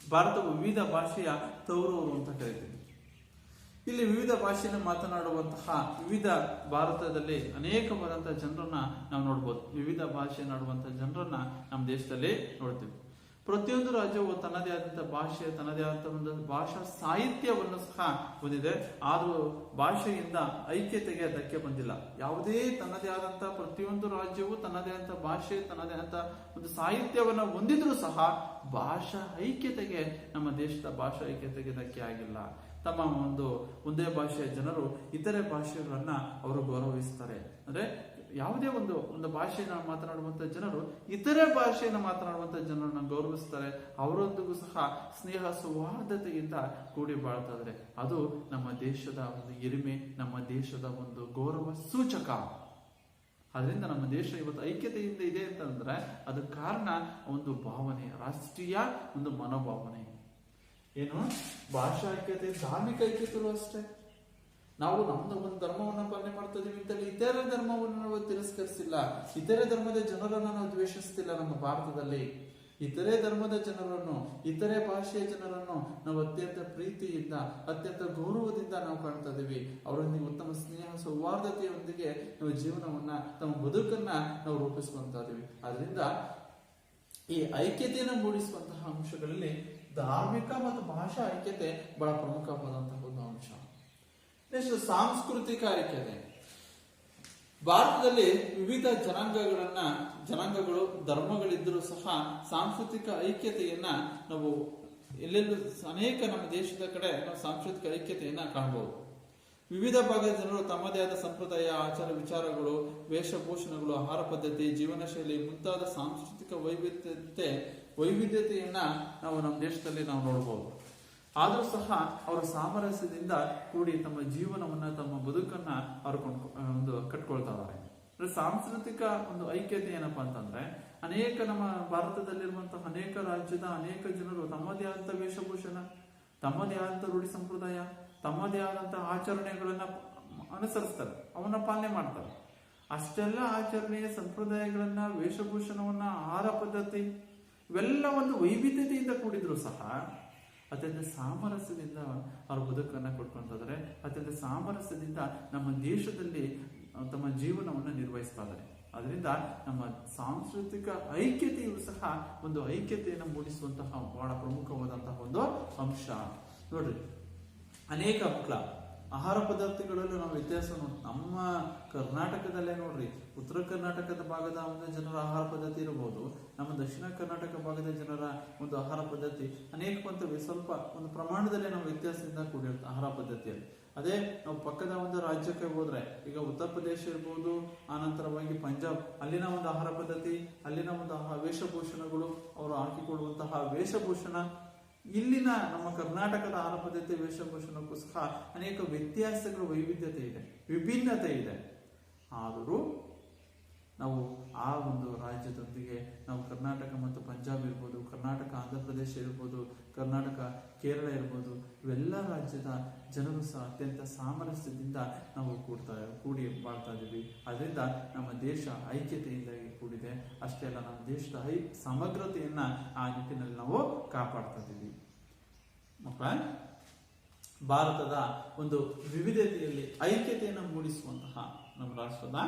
ಭಾರತವು ವಿವಿಧ ಭಾಷೆಯ ತವರೂರು ಅಂತ ಕರೀತೀವಿ. ಇಲ್ಲಿ ವಿವಿಧ ಭಾಷೆಯನ್ನು ಮಾತನಾಡುವಂತಹ ವಿವಿಧ ಭಾರತದಲ್ಲಿ ಅನೇಕವಾದಂತಹ ಜನರನ್ನ ನಾವು ನೋಡ್ಬೋದು. ವಿವಿಧ ಭಾಷೆಯನ್ನಾಡುವಂತಹ ಜನರನ್ನ ನಮ್ಮ ದೇಶದಲ್ಲಿ ನೋಡ್ತೀವಿ. ಪ್ರತಿಯೊಂದು ರಾಜ್ಯವು ತನ್ನದೇ ಆದಂತಹ ಭಾಷೆ, ತನ್ನದೇ ಆದಂತಹ ಒಂದು ಭಾಷಾ ಸಾಹಿತ್ಯವನ್ನು ಸಹ ಹೊಂದಿದೆ. ಆದರೂ ಭಾಷೆಯಿಂದ ಐಕ್ಯತೆಗೆ ಧಕ್ಕೆ ಬಂದಿಲ್ಲ. ಯಾವುದೇ ತನ್ನದೇ ಆದಂತಹ ಪ್ರತಿಯೊಂದು ರಾಜ್ಯವು ತನ್ನದೇ ಆದಂತಹ ಭಾಷೆ, ತನ್ನದೇ ಆದಂತಹ ಒಂದು ಸಾಹಿತ್ಯವನ್ನ ಹೊಂದಿದ್ರೂ ಸಹ ಭಾಷಾ ಐಕ್ಯತೆಗೆ, ನಮ್ಮ ದೇಶದ ಭಾಷಾ ಐಕ್ಯತೆಗೆ ಧಕ್ಕೆ ಆಗಿಲ್ಲ. ತಮ್ಮ ಒಂದೇ ಭಾಷೆಯ ಜನರು ಇತರೆ ಭಾಷೆಗಳನ್ನ ಅವರು ಗೌರವಿಸ್ತಾರೆ. ಅಂದ್ರೆ ಯಾವುದೇ ಒಂದು ಭಾಷೆಯನ್ನು ಮಾತನಾಡುವಂತ ಜನರು ಇತರೆ ಭಾಷೆಯನ್ನು ಮಾತನಾಡುವಂತ ಜನರನ್ನ ಗೌರವಿಸ್ತಾರೆ. ಅವರೊಂದಿಗೂ ಸಹ ಸ್ನೇಹ ಸೌಹಾರ್ದತೆಯಿಂದ ಕೂಡಿ ಬಾಳ್ತಾರೆ. ಅದು ನಮ್ಮ ದೇಶದ ಒಂದು ಹಿರಿಮೆ, ನಮ್ಮ ದೇಶದ ಒಂದು ಗೌರವ ಸೂಚಕ. ಅದರಿಂದ ನಮ್ಮ ದೇಶ ಇವತ್ತು ಐಕ್ಯತೆಯಿಂದ ಇದೆ ಅಂತಂದ್ರೆ ಅದಕ್ಕೆ ಕಾರಣ ಒಂದು ಭಾವನೆ, ರಾಷ್ಟ್ರೀಯ ಒಂದು ಮನೋಭಾವನೆ. ಏನು ಭಾಷಾ ಐಕ್ಯತೆ, ಧಾರ್ಮಿಕ ಐಕ್ಯತೆಯೂ ಅಷ್ಟೇ. ನಾವು ನಮ್ದು ಒಂದು ಧರ್ಮವನ್ನ ಪಾಲನೆ ಮಾಡ್ತಾ ಇದೀವಿ ಅಂತೇಳಿ ಇತರೆ ಧರ್ಮವನ್ನು ನಾವು ತಿರಸ್ಕರಿಸಿಲ್ಲ, ಇತರೆ ಧರ್ಮದ ಜನರನ್ನ ನಾವು ದ್ವೇಷಿಸ್ತಿಲ್ಲ. ನಮ್ಮ ಭಾರತದಲ್ಲಿ ಇತರೆ ಧರ್ಮದ ಜನರನ್ನು, ಇತರೆ ಭಾಷೆಯ ಜನರನ್ನು ನಾವು ಅತ್ಯಂತ ಪ್ರೀತಿಯಿಂದ, ಅತ್ಯಂತ ಗೌರವದಿಂದ ನಾವು ಕಾಣ್ತಾ ಇದೀವಿ. ಅವರೊಂದಿಗೆ ಉತ್ತಮ ಸ್ನೇಹ ಸೌಹಾರ್ದತೆಯೊಂದಿಗೆ ನಾವು ಜೀವನವನ್ನ, ತಮ್ಮ ಬದುಕನ್ನ ನಾವು ರೂಪಿಸ್ಕೊಂತ ಇದೀವಿ. ಆದ್ರಿಂದ ಈ ಐಕ್ಯತೆಯನ್ನು ಮೂಡಿಸುವಂತಹ ಅಂಶಗಳಲ್ಲಿ ಧಾರ್ಮಿಕ ಮತ್ತು ಭಾಷಾ ಐಕ್ಯತೆ ಬಹಳ ಪ್ರಮುಖವಾದಂತಹ ಒಂದು ಅಂಶ. ನೆಕ್ಸ್ಟ್ ಸಾಂಸ್ಕೃತಿಕ ಐಕ್ಯತೆ. ಭಾರತದಲ್ಲಿ ವಿವಿಧ ಜನಾಂಗಗಳು, ಧರ್ಮಗಳಿದ್ದರೂ ಸಹ ಸಾಂಸ್ಕೃತಿಕ ಐಕ್ಯತೆಯನ್ನ ನಾವು ಎಲ್ಲೆಲ್ಲೂ ಅನೇಕ ನಮ್ಮ ದೇಶದ ಕಡೆ ನಾವು ಸಾಂಸ್ಕೃತಿಕ ಐಕ್ಯತೆಯನ್ನ ಕಾಣಬಹುದು. ವಿವಿಧ ಭಾಗದ ಜನರು ತಮ್ಮದೇ ಆದ ಸಂಪ್ರದಾಯ, ಆಚಾರ ವಿಚಾರಗಳು, ವೇಷಭೂಷಣಗಳು, ಆಹಾರ ಪದ್ಧತಿ, ಜೀವನ ಶೈಲಿ ಮುಂತಾದ ಸಾಂಸ್ಕೃತಿಕ ವೈವಿಧ್ಯತೆಯನ್ನ ನಾವು ನಮ್ಮ ದೇಶದಲ್ಲಿ ನಾವು ನೋಡಬಹುದು. ಆದರೂ ಸಹ ಅವರು ಸಾಮರಸ್ಯದಿಂದ ಕೂಡಿ ತಮ್ಮ ಜೀವನವನ್ನ, ತಮ್ಮ ಬದುಕನ್ನ ಅವರು ಕಟ್ಕೊಳ್ತಾ ಇದ್ದಾರೆ. ಸಾಂಸ್ಕೃತಿಕ ಒಂದು ಐಕ್ಯತೆ ಏನಪ್ಪಾ ಅಂತಂದ್ರೆ, ಅನೇಕ ನಮ್ಮ ಭಾರತದಲ್ಲಿರುವಂತಹ ಅನೇಕ ರಾಜ್ಯದ ಅನೇಕ ಜನರು ತಮ್ಮದೇ ಆದಂತಹ ವೇಷಭೂಷಣ, ತಮ್ಮದೇ ಆದಂತಹ ರೂಢಿ ಸಂಪ್ರದಾಯ, ತಮ್ಮದೇ ಆದಂತಹ ಆಚರಣೆಗಳನ್ನ ಅನುಸರಿಸ್ತಾರೆ, ಅವನ್ನ ಪಾಲನೆ ಮಾಡ್ತಾರೆ. ಅಷ್ಟೆಲ್ಲ ಆಚರಣೆ, ಸಂಪ್ರದಾಯಗಳನ್ನ, ವೇಷಭೂಷಣವನ್ನ, ಆಹಾರ ಪದ್ಧತಿ ಇವೆಲ್ಲ ಒಂದು ವೈವಿಧ್ಯತೆಯಿಂದ ಕೂಡಿದ್ರು ಸಹ ಅತ್ಯಂತ ಸಾಮರಸ್ಯದಿಂದ ಅವ್ರ ಬದುಕನ್ನ ಕೊಟ್ಕೊಂತಿದ್ದಾರೆ. ಅತ್ಯಂತ ಸಾಮರಸ್ಯದಿಂದ ನಮ್ಮ ದೇಶದಲ್ಲಿ ತಮ್ಮ ಜೀವನವನ್ನು ನಿರ್ವಹಿಸ್ತಾ ಇದ್ದಾರೆ. ಅದರಿಂದ ನಮ್ಮ ಸಾಂಸ್ಕೃತಿಕ ಐಕ್ಯತೆಯು ಸಹ ಒಂದು ಐಕ್ಯತೆಯನ್ನು ಮೂಡಿಸುವಂತಹ ಬಹಳ ಪ್ರಮುಖವಾದಂತಹ ಒಂದು ಅಂಶ. ನೋಡ್ರಿ, ಅನೇಕ ಮಕ್ಕಳ ಆಹಾರ ಪದಾರ್ಥಗಳಲ್ಲೂ ನಾವು ವ್ಯತ್ಯಾಸ ನಮ್ಮ ಕರ್ನಾಟಕದಲ್ಲೇ ನೋಡ್ರಿ, ಉತ್ತರ ಕರ್ನಾಟಕದ ಭಾಗದ ಒಂದು ಜನರ ಆಹಾರ ಪದ್ಧತಿ ಇರಬಹುದು, ನಮ್ಮ ದಕ್ಷಿಣ ಕರ್ನಾಟಕ ಭಾಗದ ಜನರ ಒಂದು ಆಹಾರ ಪದ್ಧತಿ ಅನೇಕ ಸ್ವಲ್ಪ ಒಂದು ಪ್ರಮಾಣದಲ್ಲೇ ನಾವು ವ್ಯತ್ಯಾಸದಿಂದ ಕೂಡಿರುತ್ತೆ ಆಹಾರ ಪದ್ಧತಿಯಲ್ಲಿ. ಅದೇ ನಾವು ಪಕ್ಕದ ಒಂದು ರಾಜ್ಯಕ್ಕೆ ಹೋದ್ರೆ, ಈಗ ಉತ್ತರ ಪ್ರದೇಶ ಇರ್ಬೋದು, ಆನಂತರವಾಗಿ ಪಂಜಾಬ್, ಅಲ್ಲಿನ ಒಂದು ಆಹಾರ ಪದ್ಧತಿ, ಅಲ್ಲಿನ ಒಂದು ವೇಷಭೂಷಣಗಳು, ಅವರು ಹಾಕಿಕೊಳ್ಳುವಂತಹ ವೇಷಭೂಷಣ, ಇಲ್ಲಿನ ನಮ್ಮ ಕರ್ನಾಟಕದ ಆಹಾರ ಪದ್ಧತಿ ವೇಷಭೂಷಣಕ್ಕೂ ಸಹ ಅನೇಕ ವ್ಯತ್ಯಾಸಗಳು, ವೈವಿಧ್ಯತೆ ಇದೆ, ವಿಭಿನ್ನತೆ ಇದೆ. ಆದರೂ ನಾವು ಆ ಒಂದು ರಾಜ್ಯದೊಂದಿಗೆ ನಾವು ಕರ್ನಾಟಕ ಮತ್ತು ಪಂಜಾಬ್ ಇರ್ಬೋದು, ಕರ್ನಾಟಕ ಆಂಧ್ರ ಪ್ರದೇಶ ಇರ್ಬೋದು, ಕರ್ನಾಟಕ ಕೇರಳ ಇರ್ಬೋದು, ಇವೆಲ್ಲ ರಾಜ್ಯದ ಜನರು ಸಹ ಅತ್ಯಂತ ಸಾಮರಸ್ಯದಿಂದ ನಾವು ಕೂಡಿ ಬಾಳ್ತಾ ಇದ್ದೀವಿ. ಅದರಿಂದ ನಮ್ಮ ದೇಶ ಐಕ್ಯತೆಯಿಂದ ಕೂಡಿದೆ. ಅಷ್ಟೇ ಅಲ್ಲ, ನಮ್ಮ ದೇಶದ ಸಮಗ್ರತೆಯನ್ನ ಆ ನಿಟ್ಟಿನಲ್ಲಿ ನಾವು ಕಾಪಾಡ್ತಾ ಇದ್ದೀವಿ. ಮಕ್ಕಳ, ಭಾರತದ ಒಂದು ವಿವಿಧತೆಯಲ್ಲಿ ಐಕ್ಯತೆಯನ್ನು ಮೂಡಿಸುವಂತಹ ನಮ್ಮ ರಾಷ್ಟ್ರದ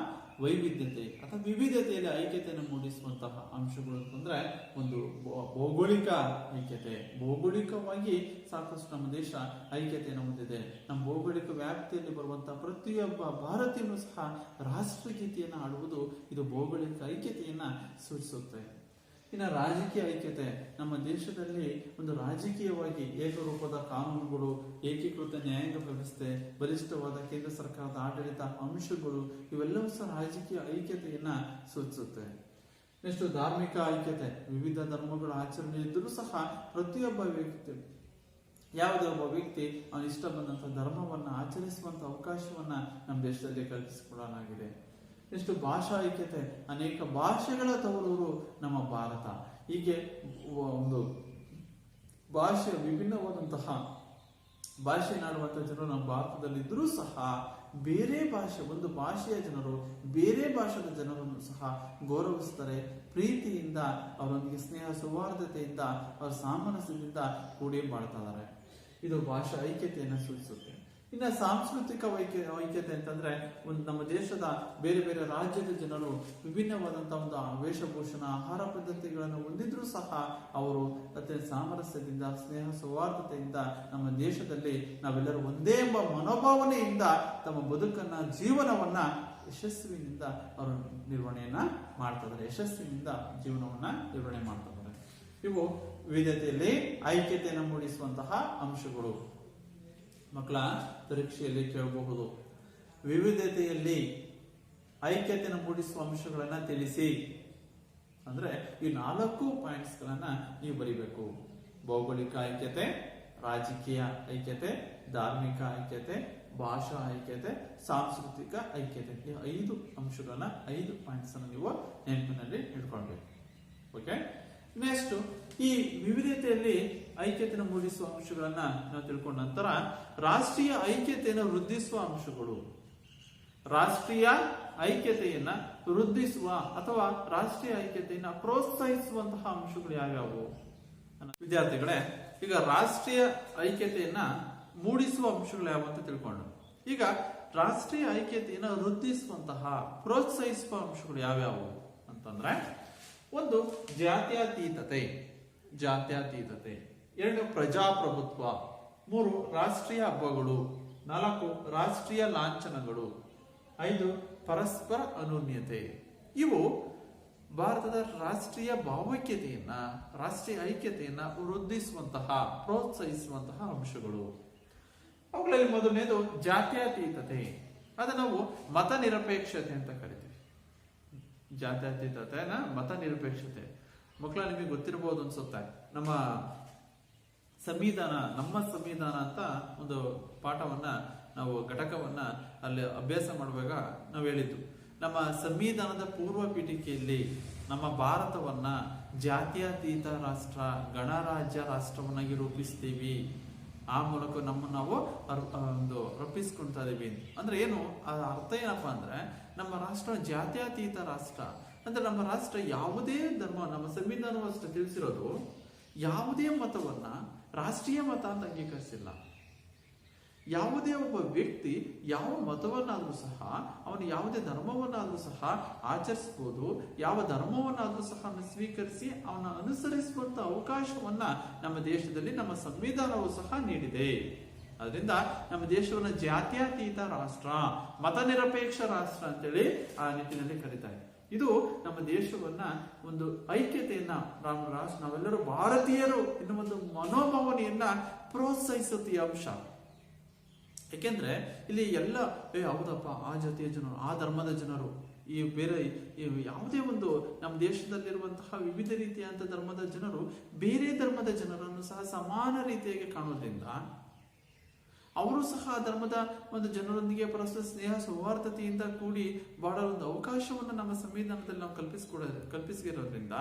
ವೈವಿಧ್ಯತೆ ಅಥವಾ ವಿವಿಧತೆಯಲ್ಲಿ ಐಕ್ಯತೆಯನ್ನು ಮೂಡಿಸುವಂತಹ ಅಂಶಗಳು ಅಂತಂದ್ರೆ ಒಂದು ಭೌಗೋಳಿಕ ಐಕ್ಯತೆ. ಭೌಗೋಳಿಕವಾಗಿ ಸಾಕಷ್ಟು ನಮ್ಮ ದೇಶ ಐಕ್ಯತೆಯನ್ನು ಹೊಂದಿದೆ. ನಮ್ಮ ಭೌಗೋಳಿಕ ವ್ಯಾಪ್ತಿಯಲ್ಲಿ ಬರುವಂತಹ ಪ್ರತಿಯೊಬ್ಬ ಭಾರತೀಯನು ಸಹ ರಾಷ್ಟ್ರಗೀತೆಯನ್ನು ಹಾಡುವುದು ಇದು ಭೌಗೋಳಿಕ ಐಕ್ಯತೆಯನ್ನ ಸೂಚಿಸುತ್ತೆ. ಇನ್ನು ರಾಜಕೀಯ ಐಕ್ಯತೆ, ನಮ್ಮ ದೇಶದಲ್ಲಿ ಒಂದು ರಾಜಕೀಯವಾಗಿ ಏಕರೂಪದ ಕಾನೂನುಗಳು, ಏಕೀಕೃತ ನ್ಯಾಯಾಂಗ ವ್ಯವಸ್ಥೆ, ಬಲಿಷ್ಠವಾದ ಕೇಂದ್ರ ಸರ್ಕಾರದ ಆಡಳಿತ ಅಂಶಗಳು, ಇವೆಲ್ಲವೂ ಸಹ ರಾಜಕೀಯ ಐಕ್ಯತೆಯನ್ನ ಸೂಚಿಸುತ್ತೆ. ನೆಕ್ಸ್ಟ್ ಧಾರ್ಮಿಕ ಐಕ್ಯತೆ, ವಿವಿಧ ಧರ್ಮಗಳ ಆಚರಣೆ ಇದ್ದರೂ ಸಹ ಪ್ರತಿಯೊಬ್ಬ ವ್ಯಕ್ತಿ, ಯಾವುದೇ ಒಬ್ಬ ವ್ಯಕ್ತಿ ಅವನು ಇಷ್ಟ ಬಂದಂತಹ ಧರ್ಮವನ್ನ ಆಚರಿಸುವಂತ ಅವಕಾಶವನ್ನ ನಮ್ಮ ದೇಶದಲ್ಲಿ ಕಲ್ಪಿಸಿಕೊಡಲಾಗಿದೆ. ಎಷ್ಟು ಭಾಷಾ ಐಕ್ಯತೆ, ಅನೇಕ ಭಾಷೆಗಳ ತವರೂರು ನಮ್ಮ ಭಾರತ. ಹೀಗೆ ಒಂದು ಭಾಷೆ, ವಿಭಿನ್ನವಾದಂತಹ ಭಾಷೆನಾಡುವಂತಹ ಜನರು ನಮ್ಮ ಭಾರತದಲ್ಲಿದ್ದರೂ ಸಹ ಬೇರೆ ಭಾಷೆ, ಒಂದು ಭಾಷೆಯ ಜನರು ಬೇರೆ ಭಾಷೆಯ ಜನರನ್ನು ಸಹ ಗೌರವಿಸ್ತಾರೆ. ಪ್ರೀತಿಯಿಂದ ಅವರೊಂದಿಗೆ ಸ್ನೇಹ ಸೌಹಾರ್ದತೆಯಿಂದ, ಅವರ ಸಾಮರಸ್ಯದಿಂದ ಕೂಡಿ ಬಾಳ್ತಾ ಇದ್ದಾರೆ. ಇದು ಭಾಷಾ ಐಕ್ಯತೆಯನ್ನು ಸೂಚಿಸುತ್ತೆ. ಇನ್ನು ಸಾಂಸ್ಕೃತಿಕ ಐಕ್ಯತೆ ಅಂತಂದ್ರೆ ಒಂದು ನಮ್ಮ ದೇಶದ ಬೇರೆ ಬೇರೆ ರಾಜ್ಯದ ಜನರು ವಿಭಿನ್ನವಾದಂತಹ ಒಂದು ವೇಷಭೂಷಣ, ಆಹಾರ ಪದ್ಧತಿಗಳನ್ನು ಹೊಂದಿದ್ರೂ ಸಹ ಅವರು ಅತ್ಯಂತ ಸಾಮರಸ್ಯದಿಂದ, ಸ್ನೇಹ ಸೌಹಾರ್ದತೆಯಿಂದ ನಮ್ಮ ದೇಶದಲ್ಲಿ ನಾವೆಲ್ಲರೂ ಒಂದೇ ಎಂಬ ಮನೋಭಾವನೆಯಿಂದ ತಮ್ಮ ಬದುಕನ್ನ, ಜೀವನವನ್ನ ಯಶಸ್ವಿನಿಂದ ಅವರು ನಿರ್ವಹಣೆಯನ್ನ ಮಾಡ್ತಾ ಇದ್ದಾರೆ. ಯಶಸ್ವಿನಿಂದ ಜೀವನವನ್ನ ನಿರ್ವಹಣೆ ಮಾಡ್ತಾ ಇದ್ದಾರೆ. ಇವು ವಿವಿಧತೆಯಲ್ಲಿ ಐಕ್ಯತೆಯನ್ನು ಮೂಡಿಸುವಂತಹ ಅಂಶಗಳು. ಮಕ್ಕಳ, ಪರೀಕ್ಷೆಯಲ್ಲಿ ಕೇಳಬಹುದು, ವಿವಿಧತೆಯಲ್ಲಿ ಐಕ್ಯತೆಯನ್ನು ಮೂಡಿಸುವ ಅಂಶಗಳನ್ನ ತಿಳಿಸಿ ಅಂದ್ರೆ ಈ 4 ಪಾಯಿಂಟ್ಸ್ ಗಳನ್ನ ನೀವು ಬರಿಬೇಕು. ಭೌಗೋಳಿಕ ಐಕ್ಯತೆ, ರಾಜಕೀಯ ಐಕ್ಯತೆ, ಧಾರ್ಮಿಕ ಐಕ್ಯತೆ, ಭಾಷಾ ಐಕ್ಯತೆ, ಸಾಂಸ್ಕೃತಿಕ ಐಕ್ಯತೆ. ಈ 5 ಅಂಶಗಳನ್ನ, 5 ಪಾಯಿಂಟ್ಸ್ ಅನ್ನು ನೀವು ನೆನಪಿನಲ್ಲಿ ಇಟ್ಕೊಳ್ಬೇಕು. ಓಕೆ. ನೆಕ್ಸ್ಟ್, ಈ ವಿವಿಧತೆಯಲ್ಲಿ ಐಕ್ಯತೆಯನ್ನು ಮೂಡಿಸುವ ಅಂಶಗಳನ್ನ ನಾವು ತಿಳ್ಕೊಂಡ ನಂತರ ರಾಷ್ಟ್ರೀಯ ಐಕ್ಯತೆಯನ್ನು ವೃದ್ಧಿಸುವ ಅಂಶಗಳು. ರಾಷ್ಟ್ರೀಯ ಐಕ್ಯತೆಯನ್ನ ವೃದ್ಧಿಸುವ ಅಥವಾ ರಾಷ್ಟ್ರೀಯ ಐಕ್ಯತೆಯನ್ನ ಪ್ರೋತ್ಸಾಹಿಸುವಂತಹ ಅಂಶಗಳು ಯಾವ್ಯಾವು? ವಿದ್ಯಾರ್ಥಿಗಳೇ, ಈಗ ರಾಷ್ಟ್ರೀಯ ಐಕ್ಯತೆಯನ್ನ ಮೂಡಿಸುವ ಅಂಶಗಳು ಯಾವ ಅಂತ ತಿಳ್ಕೊಂಡು, ಈಗ ರಾಷ್ಟ್ರೀಯ ಐಕ್ಯತೆಯನ್ನ ವೃದ್ಧಿಸುವಂತಹ, ಪ್ರೋತ್ಸಾಹಿಸುವ ಅಂಶಗಳು ಯಾವ್ಯಾವು ಅಂತಂದ್ರೆ, ಒಂದು ಜಾತ್ಯತೀತತೆ, 2 ಪ್ರಜಾಪ್ರಭುತ್ವ, 3 ರಾಷ್ಟ್ರೀಯ ಹಬ್ಬಗಳು, 4 ರಾಷ್ಟ್ರೀಯ ಲಾಂಛನಗಳು, 5 ಪರಸ್ಪರ ಅನನ್ಯತೆ. ಇವು ಭಾರತದ ರಾಷ್ಟ್ರೀಯ ಭಾವೈಕ್ಯತೆಯನ್ನ, ರಾಷ್ಟ್ರೀಯ ಐಕ್ಯತೆಯನ್ನ ವೃದ್ಧಿಸುವಂತಹ, ಪ್ರೋತ್ಸಾಹಿಸುವಂತಹ ಅಂಶಗಳು. ಅವುಗಳಲ್ಲಿ ಮೊದಲನೇದು ಜಾತ್ಯತೀತತೆ. ಅದನ್ನು ನಾವು ಮತ ನಿರಪೇಕ್ಷತೆ ಅಂತ ಕರಿತೀವಿ. ಜಾತ್ಯತೀತತೆನ ಮತ ನಿರಪೇಕ್ಷತೆ. ಮಕ್ಕಳ, ನಿಮಗೆ ಗೊತ್ತಿರಬಹುದು ಅನ್ಸುತ್ತೆ, ನಮ್ಮ ಸಂವಿಧಾನ ಅಂತ ಒಂದು ಪಾಠವನ್ನ, ನಾವು ಘಟಕವನ್ನ ಅಲ್ಲಿ ಅಭ್ಯಾಸ ಮಾಡುವಾಗ ನಾವು ಹೇಳಿದ್ದು, ನಮ್ಮ ಸಂವಿಧಾನದ ಪೂರ್ವ ಪೀಠಿಕೆಯಲ್ಲಿ ನಮ್ಮ ಭಾರತವನ್ನ ಜಾತ್ಯತೀತ ರಾಷ್ಟ್ರ, ಗಣರಾಜ್ಯ ರಾಷ್ಟ್ರವನ್ನಾಗಿ ರೂಪಿಸ್ತೀವಿ. ಆ ಮೂಲಕ ನಾವು ಒಂದು ರೂಪಿಸ್ಕೊಳ್ತಾ ಇದೀವಿ. ಅಂದ್ರೆ ಏನು ಅರ್ಥ? ಏನಪ್ಪಾ ಅಂದ್ರೆ, ನಮ್ಮ ರಾಷ್ಟ್ರ ಜಾತ್ಯತೀತ ರಾಷ್ಟ್ರ ಅಂದ್ರೆ ನಮ್ಮ ರಾಷ್ಟ್ರ ಯಾವುದೇ ಧರ್ಮ, ನಮ್ಮ ಸಂವಿಧಾನವೂ ಅಷ್ಟೇ ತಿಳಿಸಿರೋದು, ಯಾವುದೇ ಮತವನ್ನ ರಾಷ್ಟ್ರೀಯ ಮತ ಅಂತ ಅಂಗೀಕರಿಸಿಲ್ಲ. ಯಾವುದೇ ಒಬ್ಬ ವ್ಯಕ್ತಿ ಯಾವ ಮತವನ್ನಾದ್ರೂ ಸಹ, ಅವನು ಯಾವುದೇ ಧರ್ಮವನ್ನಾದ್ರೂ ಸಹ ಆಚರಿಸಬಹುದು, ಯಾವ ಧರ್ಮವನ್ನಾದ್ರೂ ಸಹ ಸ್ವೀಕರಿಸಿ ಅವನ ಅನುಸರಿಸುವಂತ ಅವಕಾಶವನ್ನ ನಮ್ಮ ದೇಶದಲ್ಲಿ ನಮ್ಮ ಸಂವಿಧಾನವೂ ಸಹ ನೀಡಿದೆ. ಅದರಿಂದ ನಮ್ಮ ದೇಶವನ್ನ ಜಾತ್ಯತೀತ ರಾಷ್ಟ್ರ, ಮತ ನಿರಪೇಕ್ಷ ರಾಷ್ಟ್ರ ಅಂತೇಳಿ ಆ ನಿಟ್ಟಿನಲ್ಲಿ ಕರೀತಾರೆ. ಇದು ನಮ್ಮ ದೇಶವನ್ನ ಒಂದು ಐಕ್ಯತೆಯನ್ನ, ನಾವೆಲ್ಲರೂ ಭಾರತೀಯರು ಎನ್ನುವ ಒಂದು ಮನೋಭಾವನೆಯನ್ನ ಪ್ರೋತ್ಸಾಹಿಸುತ್ತೆ ಈ ಅಂಶ. ಯಾಕೆಂದ್ರೆ ಇಲ್ಲಿ ಎಲ್ಲ ಹೌದಪ್ಪ, ಆ ಜಾತಿಯ ಜನರು, ಆ ಧರ್ಮದ ಜನರು, ಈ ಬೇರೆ ಯಾವುದೇ ಒಂದು ನಮ್ಮ ದೇಶದಲ್ಲಿರುವಂತಹ ವಿವಿಧ ರೀತಿಯಾದಂಥ ಧರ್ಮದ ಜನರು ಬೇರೆ ಧರ್ಮದ ಜನರನ್ನು ಸಹ ಸಮಾನ ರೀತಿಯಾಗಿ ಕಾಣೋದ್ರಿಂದ ಅವರು ಸಹ ಧರ್ಮದ ಒಂದು ಜನರೊಂದಿಗೆ ಪರಸ್ಪರ ಸ್ನೇಹ ಸೌಹಾರ್ದತೆಯಿಂದ ಕೂಡಿ ಬಾಳೋ ಒಂದು ಅವಕಾಶವನ್ನು ನಮ್ಮ ಸಂವಿಧಾನದಲ್ಲಿ ನಾವು ಕಲ್ಪಿಸಿರೋದ್ರಿಂದ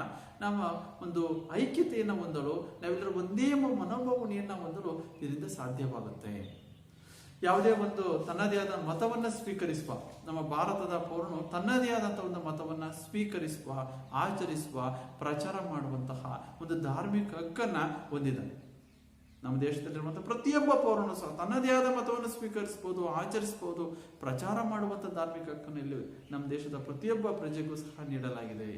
ನಮ್ಮ ಒಂದು ಐಕ್ಯತೆಯನ್ನು ಹೊಂದಲು, ನಾವೆಲ್ಲರೂ ಒಂದೇ ಮನೋಭಾವನೆಯನ್ನು ಹೊಂದಲು ಇದರಿಂದ ಸಾಧ್ಯವಾಗುತ್ತೆ. ಯಾವುದೇ ಒಂದು ತನ್ನದೇ ಆದ ಮತವನ್ನ ಸ್ವೀಕರಿಸುವ ನಮ್ಮ ಭಾರತದ ಪೌರನು ತನ್ನದೇ ಆದಂತಹ ಒಂದು ಮತವನ್ನ ಸ್ವೀಕರಿಸುವ, ಆಚರಿಸುವ, ಪ್ರಚಾರ ಮಾಡುವಂತಹ ಒಂದು ಧಾರ್ಮಿಕ ಹಕ್ಕನ್ನ ಹೊಂದಿದ್ದಾನೆ. ನಮ್ಮ ದೇಶದಲ್ಲಿರುವಂತಹ ಪ್ರತಿಯೊಬ್ಬ ಪೌರನು ಸಹ ತನ್ನದೇ ಆದ ಮತವನ್ನು ಸ್ವೀಕರಿಸಬಹುದು, ಆಚರಿಸಬಹುದು, ಪ್ರಚಾರ ಮಾಡುವಂತಹ ಧಾರ್ಮಿಕ ಹಕ್ಕನ್ನು ಇಲ್ಲಿ ನಮ್ಮ ದೇಶದ ಪ್ರತಿಯೊಬ್ಬ ಪ್ರಜೆಗೂ ಸಹ ನೀಡಲಾಗಿದೆ.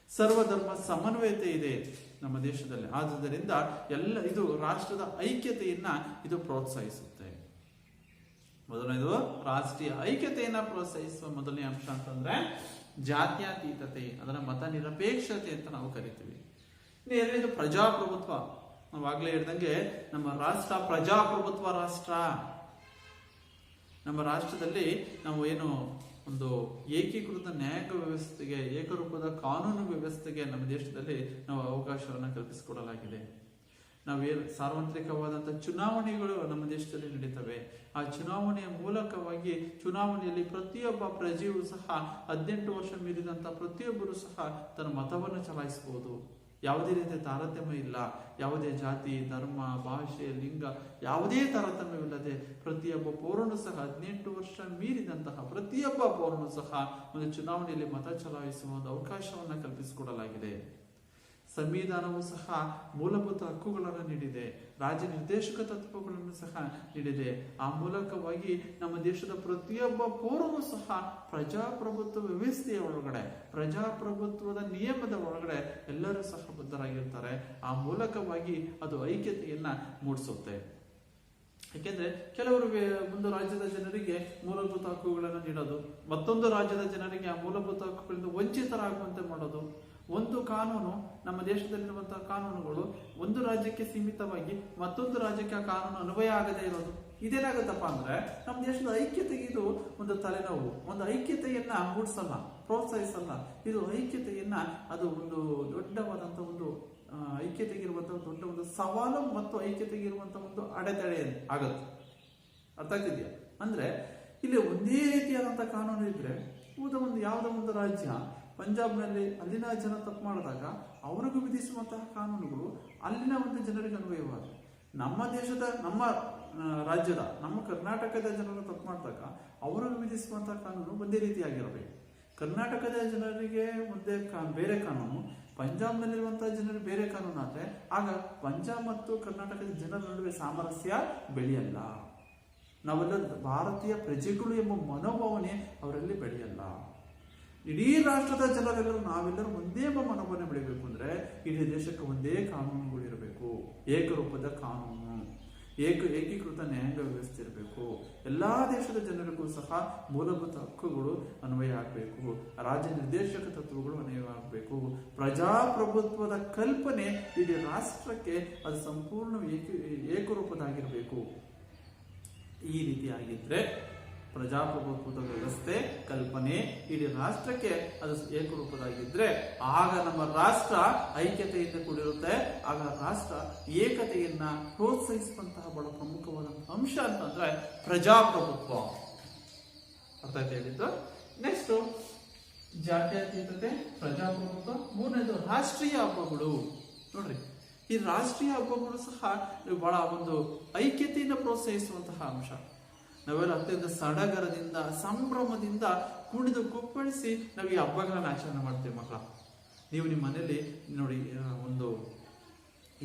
ಸರ್ವಧರ್ಮ ಸಮನ್ವಯತೆ ಇದೆ ನಮ್ಮ ದೇಶದಲ್ಲಿ. ಆದುದರಿಂದ ಇದು ರಾಷ್ಟ್ರದ ಐಕ್ಯತೆಯನ್ನ ಇದು ಪ್ರೋತ್ಸಾಹಿಸುತ್ತೆ. ಮೊದಲನೇದು ರಾಷ್ಟ್ರೀಯ ಐಕ್ಯತೆಯನ್ನ ಪ್ರೋತ್ಸಾಹಿಸುವ ಮೊದಲನೇ ಅಂಶ ಅಂತಂದ್ರೆ ಜಾತ್ಯತೀತತೆ, ಅದರ ಮತ ನಿರಪೇಕ್ಷತೆ ಅಂತ ನಾವು ಕರಿತೀವಿ. ಎರಡನೇದು ಪ್ರಜಾಪ್ರಭುತ್ವ. ನಾವಾಗ್ಲೇ ಹೇಳಿದಂಗೆ ನಮ್ಮ ರಾಷ್ಟ್ರ ಪ್ರಜಾಪ್ರಭುತ್ವ ರಾಷ್ಟ್ರ. ನಮ್ಮ ರಾಷ್ಟ್ರದಲ್ಲಿ ನಾವು ಏನು ಒಂದು ಏಕೀಕೃತ ನ್ಯಾಯಾಂಗ ವ್ಯವಸ್ಥೆಗೆ, ಏಕರೂಪದ ಕಾನೂನು ವ್ಯವಸ್ಥೆಗೆ ನಮ್ಮ ದೇಶದಲ್ಲಿ ನಾವು ಅವಕಾಶವನ್ನು ಕಲ್ಪಿಸಿಕೊಡಲಾಗಿದೆ. ನಾವೇನು ಸಾರ್ವತ್ರಿಕವಾದಂತಹ ಚುನಾವಣೆಗಳು ನಮ್ಮ ದೇಶದಲ್ಲಿ ನಡೀತವೆ. ಆ ಚುನಾವಣೆಯ ಮೂಲಕವಾಗಿ ಚುನಾವಣೆಯಲ್ಲಿ ಪ್ರತಿಯೊಬ್ಬ ಪ್ರಜೆಯೂ ಸಹ 18 ವರ್ಷ ಮೀರಿದಂತಹ ಪ್ರತಿಯೊಬ್ಬರು ಸಹ ತನ್ನ ಮತವನ್ನು ಚಲಾಯಿಸಬಹುದು. ಯಾವುದೇ ರೀತಿಯ ತಾರತಮ್ಯ ಇಲ್ಲ. ಯಾವುದೇ ಜಾತಿ, ಧರ್ಮ, ಭಾಷೆ, ಲಿಂಗ ಯಾವುದೇ ತಾರತಮ್ಯವಿಲ್ಲದೆ ಪ್ರತಿಯೊಬ್ಬ ಪೌರನು ಸಹ 18 ವರ್ಷ ಮೀರಿದಂತಹ ಪ್ರತಿಯೊಬ್ಬ ಪೌರನು ಸಹ ಒಂದು ಚುನಾವಣೆಯಲ್ಲಿ ಮತ ಚಲಾಯಿಸುವ ಒಂದು ಅವಕಾಶವನ್ನು ಕಲ್ಪಿಸಿಕೊಡಲಾಗಿದೆ. ಸಂವಿಧಾನವು ಸಹ ಮೂಲಭೂತ ಹಕ್ಕುಗಳನ್ನು ನೀಡಿದೆ, ರಾಜ್ಯ ನಿರ್ದೇಶಕ ತತ್ವಗಳನ್ನು ಸಹ ನೀಡಿದೆ. ಆ ಮೂಲಕವಾಗಿ ನಮ್ಮ ದೇಶದ ಪ್ರತಿಯೊಬ್ಬ ಪೌರನು ಸಹ ಪ್ರಜಾಪ್ರಭುತ್ವ ವ್ಯವಸ್ಥೆಯ ಒಳಗಡೆ, ಪ್ರಜಾಪ್ರಭುತ್ವದ ನಿಯಮದ ಒಳಗಡೆ ಎಲ್ಲರೂ ಸಹ ಬದ್ಧರಾಗಿರ್ತಾರೆ. ಆ ಮೂಲಕವಾಗಿ ಅದು ಐಕ್ಯತೆಯನ್ನ ಮೂಡಿಸುತ್ತೆ. ಯಾಕೆಂದ್ರೆ ಕೆಲವರು ಒಂದು ರಾಜ್ಯದ ಜನರಿಗೆ ಮೂಲಭೂತ ಹಕ್ಕುಗಳನ್ನು ನೀಡೋದು, ಮತ್ತೊಂದು ರಾಜ್ಯದ ಜನರಿಗೆ ಆ ಮೂಲಭೂತ ಹಕ್ಕುಗಳಿಂದ ವಂಚಿತರಾಗುವಂತೆ ಮಾಡೋದು. ಒಂದು ಕಾನೂನು, ನಮ್ಮ ದೇಶದಲ್ಲಿರುವಂತಹ ಕಾನೂನುಗಳು ಒಂದು ರಾಜ್ಯಕ್ಕೆ ಸೀಮಿತವಾಗಿ ಮತ್ತೊಂದು ರಾಜ್ಯಕ್ಕೆ ಆ ಕಾನೂನು ಅನ್ವಯ ಆಗದೇ ಇರೋದು. ಇದೇನಾಗುತ್ತಪ್ಪ ಅಂದ್ರೆ ನಮ್ಮ ದೇಶದ ಐಕ್ಯತೆಗೆ ಇದು ಒಂದು ತಲೆನೋವು. ಒಂದು ಐಕ್ಯತೆಯನ್ನ ಮೂಡಿಸಲ್ಲ, ಪ್ರೋತ್ಸಾಹಿಸಲ್ಲ. ಇದು ಐಕ್ಯತೆಯನ್ನ ಅದು ಒಂದು ದೊಡ್ಡವಾದಂತಹ ಒಂದು ಐಕ್ಯತೆಗಿರುವಂತಹ ದೊಡ್ಡ ಒಂದು ಸವಾಲು ಮತ್ತು ಐಕ್ಯತೆಗಿರುವಂತಹ ಒಂದು ಅಡೆತಡೆ ಆಗುತ್ತೆ. ಅರ್ಥ ಆಗ್ತಿದ್ಯಾ? ಅಂದ್ರೆ ಇಲ್ಲಿ ಒಂದೇ ರೀತಿಯಾದಂತಹ ಕಾನೂನು ಇದ್ರೆ ಯಾವುದೋ ಒಂದು ರಾಜ್ಯ ಪಂಜಾಬ್ನಲ್ಲಿ ಅಲ್ಲಿನ ಜನ ತಪ್ಪು ಮಾಡಿದಾಗ ಅವರಿಗೂ ವಿಧಿಸುವಂತಹ ಕಾನೂನುಗಳು ಅಲ್ಲಿನ ಒಂದು ಜನರಿಗೆ ಅನ್ವಯವಾದ, ನಮ್ಮ ದೇಶದ, ನಮ್ಮ ರಾಜ್ಯದ, ನಮ್ಮ ಕರ್ನಾಟಕದ ಜನರು ತಪ್ಪು ಮಾಡಿದಾಗ ಅವರಿಗೆ ವಿಧಿಸುವಂತಹ ಕಾನೂನು ಒಂದೇ ರೀತಿಯಾಗಿರಬೇಕು. ಕರ್ನಾಟಕದ ಜನರಿಗೆ ಒಂದೇ ಬೇರೆ ಕಾನೂನು, ಪಂಜಾಬ್ನಲ್ಲಿರುವಂತಹ ಜನರಿಗೆ ಬೇರೆ ಕಾನೂನು ಆದ್ರೆ ಆಗ ಪಂಜಾಬ್ ಮತ್ತು ಕರ್ನಾಟಕದ ಜನರ ನಡುವೆ ಸಾಮರಸ್ಯ ಬೆಳೆಯಲ್ಲ. ನಾವೆಲ್ಲ ಭಾರತೀಯ ಪ್ರಜೆಗಳು ಎಂಬ ಮನೋಭಾವನೆ ಅವರಲ್ಲಿ ಬೆಳೆಯಲ್ಲ. ಇಡೀ ರಾಷ್ಟ್ರದ ಜನರೆಲ್ಲರೂ ನಾವೆಲ್ಲರೂ ಒಂದೇ ಮನೋಭಾವನೆ ಬೆಳಿಬೇಕು ಅಂದ್ರೆ ಇಡೀ ದೇಶಕ್ಕೆ ಒಂದೇ ಕಾನೂನುಗಳು ಇರಬೇಕು, ಏಕರೂಪದ ಕಾನೂನು, ಏಕೀಕೃತ ನ್ಯಾಯಾಂಗ ವ್ಯವಸ್ಥೆ ಇರಬೇಕು. ಎಲ್ಲಾ ದೇಶದ ಜನರಿಗೂ ಸಹ ಮೂಲಭೂತ ಹಕ್ಕುಗಳು ಅನ್ವಯ ಆಗಬೇಕು, ರಾಜ್ಯ ನಿರ್ದೇಶಕ ತತ್ವಗಳು ಅನ್ವಯ ಆಗಬೇಕು. ಪ್ರಜಾಪ್ರಭುತ್ವದ ಕಲ್ಪನೆ ಇಡೀ ರಾಷ್ಟ್ರಕ್ಕೆ ಅದು ಸಂಪೂರ್ಣ ಏಕರೂಪದಾಗಿರಬೇಕು. ಈ ರೀತಿಯಾಗಿದ್ರೆ ಪ್ರಜಾಪ್ರಭುತ್ವದ ವ್ಯವಸ್ಥೆ ಕಲ್ಪನೆ ಇಡೀ ರಾಷ್ಟ್ರಕ್ಕೆ ಅದು ಏಕರೂಪದಾಗಿದ್ರೆ ಆಗ ನಮ್ಮ ರಾಷ್ಟ್ರ ಐಕ್ಯತೆಯಿಂದ ಕೂಡಿರುತ್ತೆ. ಆಗ ರಾಷ್ಟ್ರ ಏಕತೆಯನ್ನ ಪ್ರೋತ್ಸಾಹಿಸುವಂತಹ ಬಹಳ ಪ್ರಮುಖವಾದಂತಹ ಅಂಶ ಅಂತಂದ್ರೆ ಪ್ರಜಾಪ್ರಭುತ್ವ. ಅರ್ಥ ಆಯ್ತು ಹೇಳಿದ್ದು. ನೆಕ್ಸ್ಟ್ ಜಾತ್ಯತೀತತೆ, ಪ್ರಜಾಪ್ರಭುತ್ವ. ಮೂರನೇದು ರಾಷ್ಟ್ರೀಯ ಹಬ್ಬಗಳು. ನೋಡ್ರಿ, ಈ ರಾಷ್ಟ್ರೀಯ ಹಬ್ಬಗಳು ಸಹ ಬಹಳ ಒಂದು ಐಕ್ಯತೆಯನ್ನು ಪ್ರೋತ್ಸಾಹಿಸುವಂತಹ ಅಂಶ. ನಾವೆಲ್ಲ ಅತ್ಯಂತ ಸಡಗರದಿಂದ, ಸಂಭ್ರಮದಿಂದ ಕುಣಿದು ಕುಪ್ಪಳಿಸಿ ನಾವು ಈ ಹಬ್ಬಗಳನ್ನ ಆಚರಣೆ ಮಾಡ್ತೇವೆ. ಮಕ್ಕಳ, ನೀವು ನಿಮ್ಮ ಮನೆಯಲ್ಲಿ ನೋಡಿ, ಒಂದು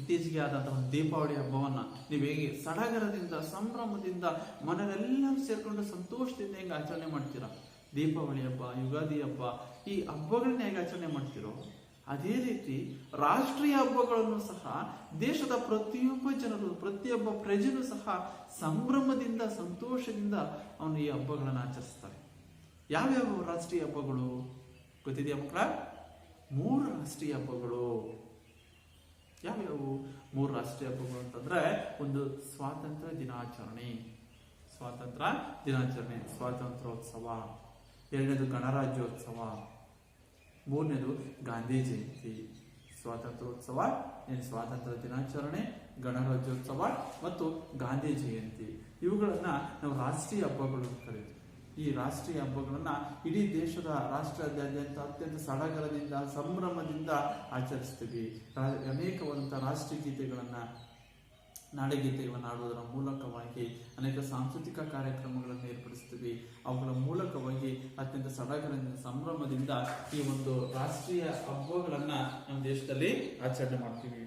ಇತ್ತೀಚೆಗೆ ಆದಂತಹ ಒಂದು ದೀಪಾವಳಿ ಹಬ್ಬವನ್ನ ನೀವು ಹೇಗೆ ಸಡಗರದಿಂದ, ಸಂಭ್ರಮದಿಂದ ಮನೆಯಲ್ಲೆಲ್ಲರೂ ಸೇರ್ಕೊಂಡು ಸಂತೋಷದಿಂದ ಹೆಂಗೆ ಆಚರಣೆ ಮಾಡ್ತೀರಾ? ದೀಪಾವಳಿ ಹಬ್ಬ, ಯುಗಾದಿ ಹಬ್ಬ, ಈ ಹಬ್ಬಗಳನ್ನ ಹೇಗೆ ಆಚರಣೆ ಮಾಡ್ತಿರೋ ಅದೇ ರೀತಿ ರಾಷ್ಟ್ರೀಯ ಹಬ್ಬಗಳನ್ನು ಸಹ ದೇಶದ ಪ್ರತಿಯೊಬ್ಬ ಜನರು, ಪ್ರತಿಯೊಬ್ಬ ಪ್ರಜೆನೂ ಸಹ ಸಂಭ್ರಮದಿಂದ, ಸಂತೋಷದಿಂದ ಅವನು ಈ ಹಬ್ಬಗಳನ್ನು ಆಚರಿಸ್ತಾರೆ. ಯಾವ್ಯಾವ ರಾಷ್ಟ್ರೀಯ ಹಬ್ಬಗಳು ಗೊತ್ತಿದೆಯಾ ಮಕ್ಕಳ? 3 ರಾಷ್ಟ್ರೀಯ ಹಬ್ಬಗಳು. ಯಾವ್ಯಾವು 3 ರಾಷ್ಟ್ರೀಯ ಹಬ್ಬಗಳು ಅಂತಂದ್ರೆ, ಒಂದು ಸ್ವಾತಂತ್ರ್ಯ ದಿನಾಚರಣೆ. ಸ್ವಾತಂತ್ರ್ಯ ದಿನಾಚರಣೆ, ಸ್ವಾತಂತ್ರ್ಯೋತ್ಸವ. ಎರಡನೇದು ಗಣರಾಜ್ಯೋತ್ಸವ. ಮೂರನೇದು ಗಾಂಧಿ ಜಯಂತಿ. ಸ್ವಾತಂತ್ರ್ಯೋತ್ಸವ, ಸ್ವಾತಂತ್ರ್ಯ ದಿನಾಚರಣೆ, ಗಣರಾಜ್ಯೋತ್ಸವ ಮತ್ತು ಗಾಂಧಿ ಜಯಂತಿ. ಇವುಗಳನ್ನ ನಾವು ರಾಷ್ಟ್ರೀಯ ಹಬ್ಬಗಳು ಕರೀತೀವಿ. ಈ ರಾಷ್ಟ್ರೀಯ ಹಬ್ಬಗಳನ್ನ ಇಡೀ ದೇಶದ ರಾಷ್ಟ್ರಾದ್ಯಂತ ಅತ್ಯಂತ ಸಡಗರದಿಂದ ಸಂಭ್ರಮದಿಂದ ಆಚರಿಸ್ತೀವಿ. ಅನೇಕವಾದಂತಹ ರಾಷ್ಟ್ರೀಯ ಗೀತೆಗಳನ್ನ, ನಾಡಗೀತೆಗಳನ್ನು ಆಡುವುದರ ಮೂಲಕವಾಗಿ ಅನೇಕ ಸಾಂಸ್ಕೃತಿಕ ಕಾರ್ಯಕ್ರಮಗಳನ್ನು ಏರ್ಪಡಿಸ್ತೀವಿ. ಅವುಗಳ ಮೂಲಕವಾಗಿ ಅತ್ಯಂತ ಸಡಗರದಿಂದ ಸಂಭ್ರಮದಿಂದ ಈ ಒಂದು ರಾಷ್ಟ್ರೀಯ ಹಬ್ಬಗಳನ್ನ ನಮ್ಮ ದೇಶದಲ್ಲಿ ಆಚರಣೆ ಮಾಡ್ತೀವಿ.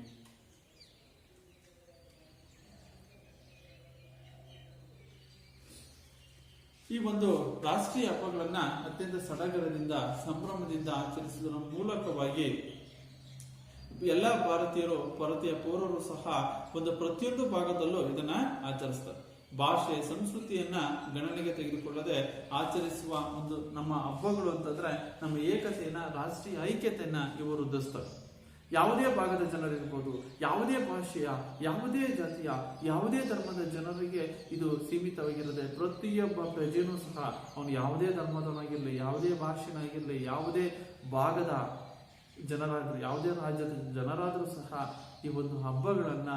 ಈ ಒಂದು ರಾಷ್ಟ್ರೀಯ ಹಬ್ಬಗಳನ್ನ ಅತ್ಯಂತ ಸಡಗರದಿಂದ ಸಂಭ್ರಮದಿಂದ ಆಚರಿಸುವುದರ ಮೂಲಕವಾಗಿ ಎಲ್ಲ ಭಾರತೀಯ ಪೌರರು ಸಹ ಒಂದು ಪ್ರತಿಯೊಂದು ಭಾಗದಲ್ಲೂ ಇದನ್ನ ಆಚರಿಸ್ತಾರೆ. ಭಾಷೆ ಸಂಸ್ಕೃತಿಯನ್ನ ಗಣನೆಗೆ ತೆಗೆದುಕೊಳ್ಳದೆ ಆಚರಿಸುವ ಒಂದು ನಮ್ಮ ಹಬ್ಬಗಳು ಅಂತಂದ್ರೆ ನಮ್ಮ ಏಕತೆಯನ್ನ, ರಾಷ್ಟ್ರೀಯ ಐಕ್ಯತೆಯನ್ನ ಇವರು ವೃದ್ಧಿಸ್ತಾರೆ. ಯಾವುದೇ ಭಾಗದ ಜನರಿರ್ಬೋದು, ಯಾವುದೇ ಭಾಷೆಯ, ಯಾವುದೇ ಜಾತಿಯ, ಯಾವುದೇ ಧರ್ಮದ ಜನರಿಗೆ ಇದು ಸೀಮಿತವಾಗಿರದೆ ಪ್ರತಿಯೊಬ್ಬ ಪ್ರಜೆನೂ ಸಹ ಅವನು ಯಾವುದೇ ಧರ್ಮದವನಾಗಿರ್ಲಿ, ಯಾವುದೇ ಭಾಷೆನಾಗಿರ್ಲಿ, ಯಾವುದೇ ಭಾಗದ ಜನರಾದ್ರು, ಯಾವುದೇ ರಾಜ್ಯದ ಜನರಾದರೂ ಸಹ ಈ ಒಂದು ಹಬ್ಬಗಳನ್ನ,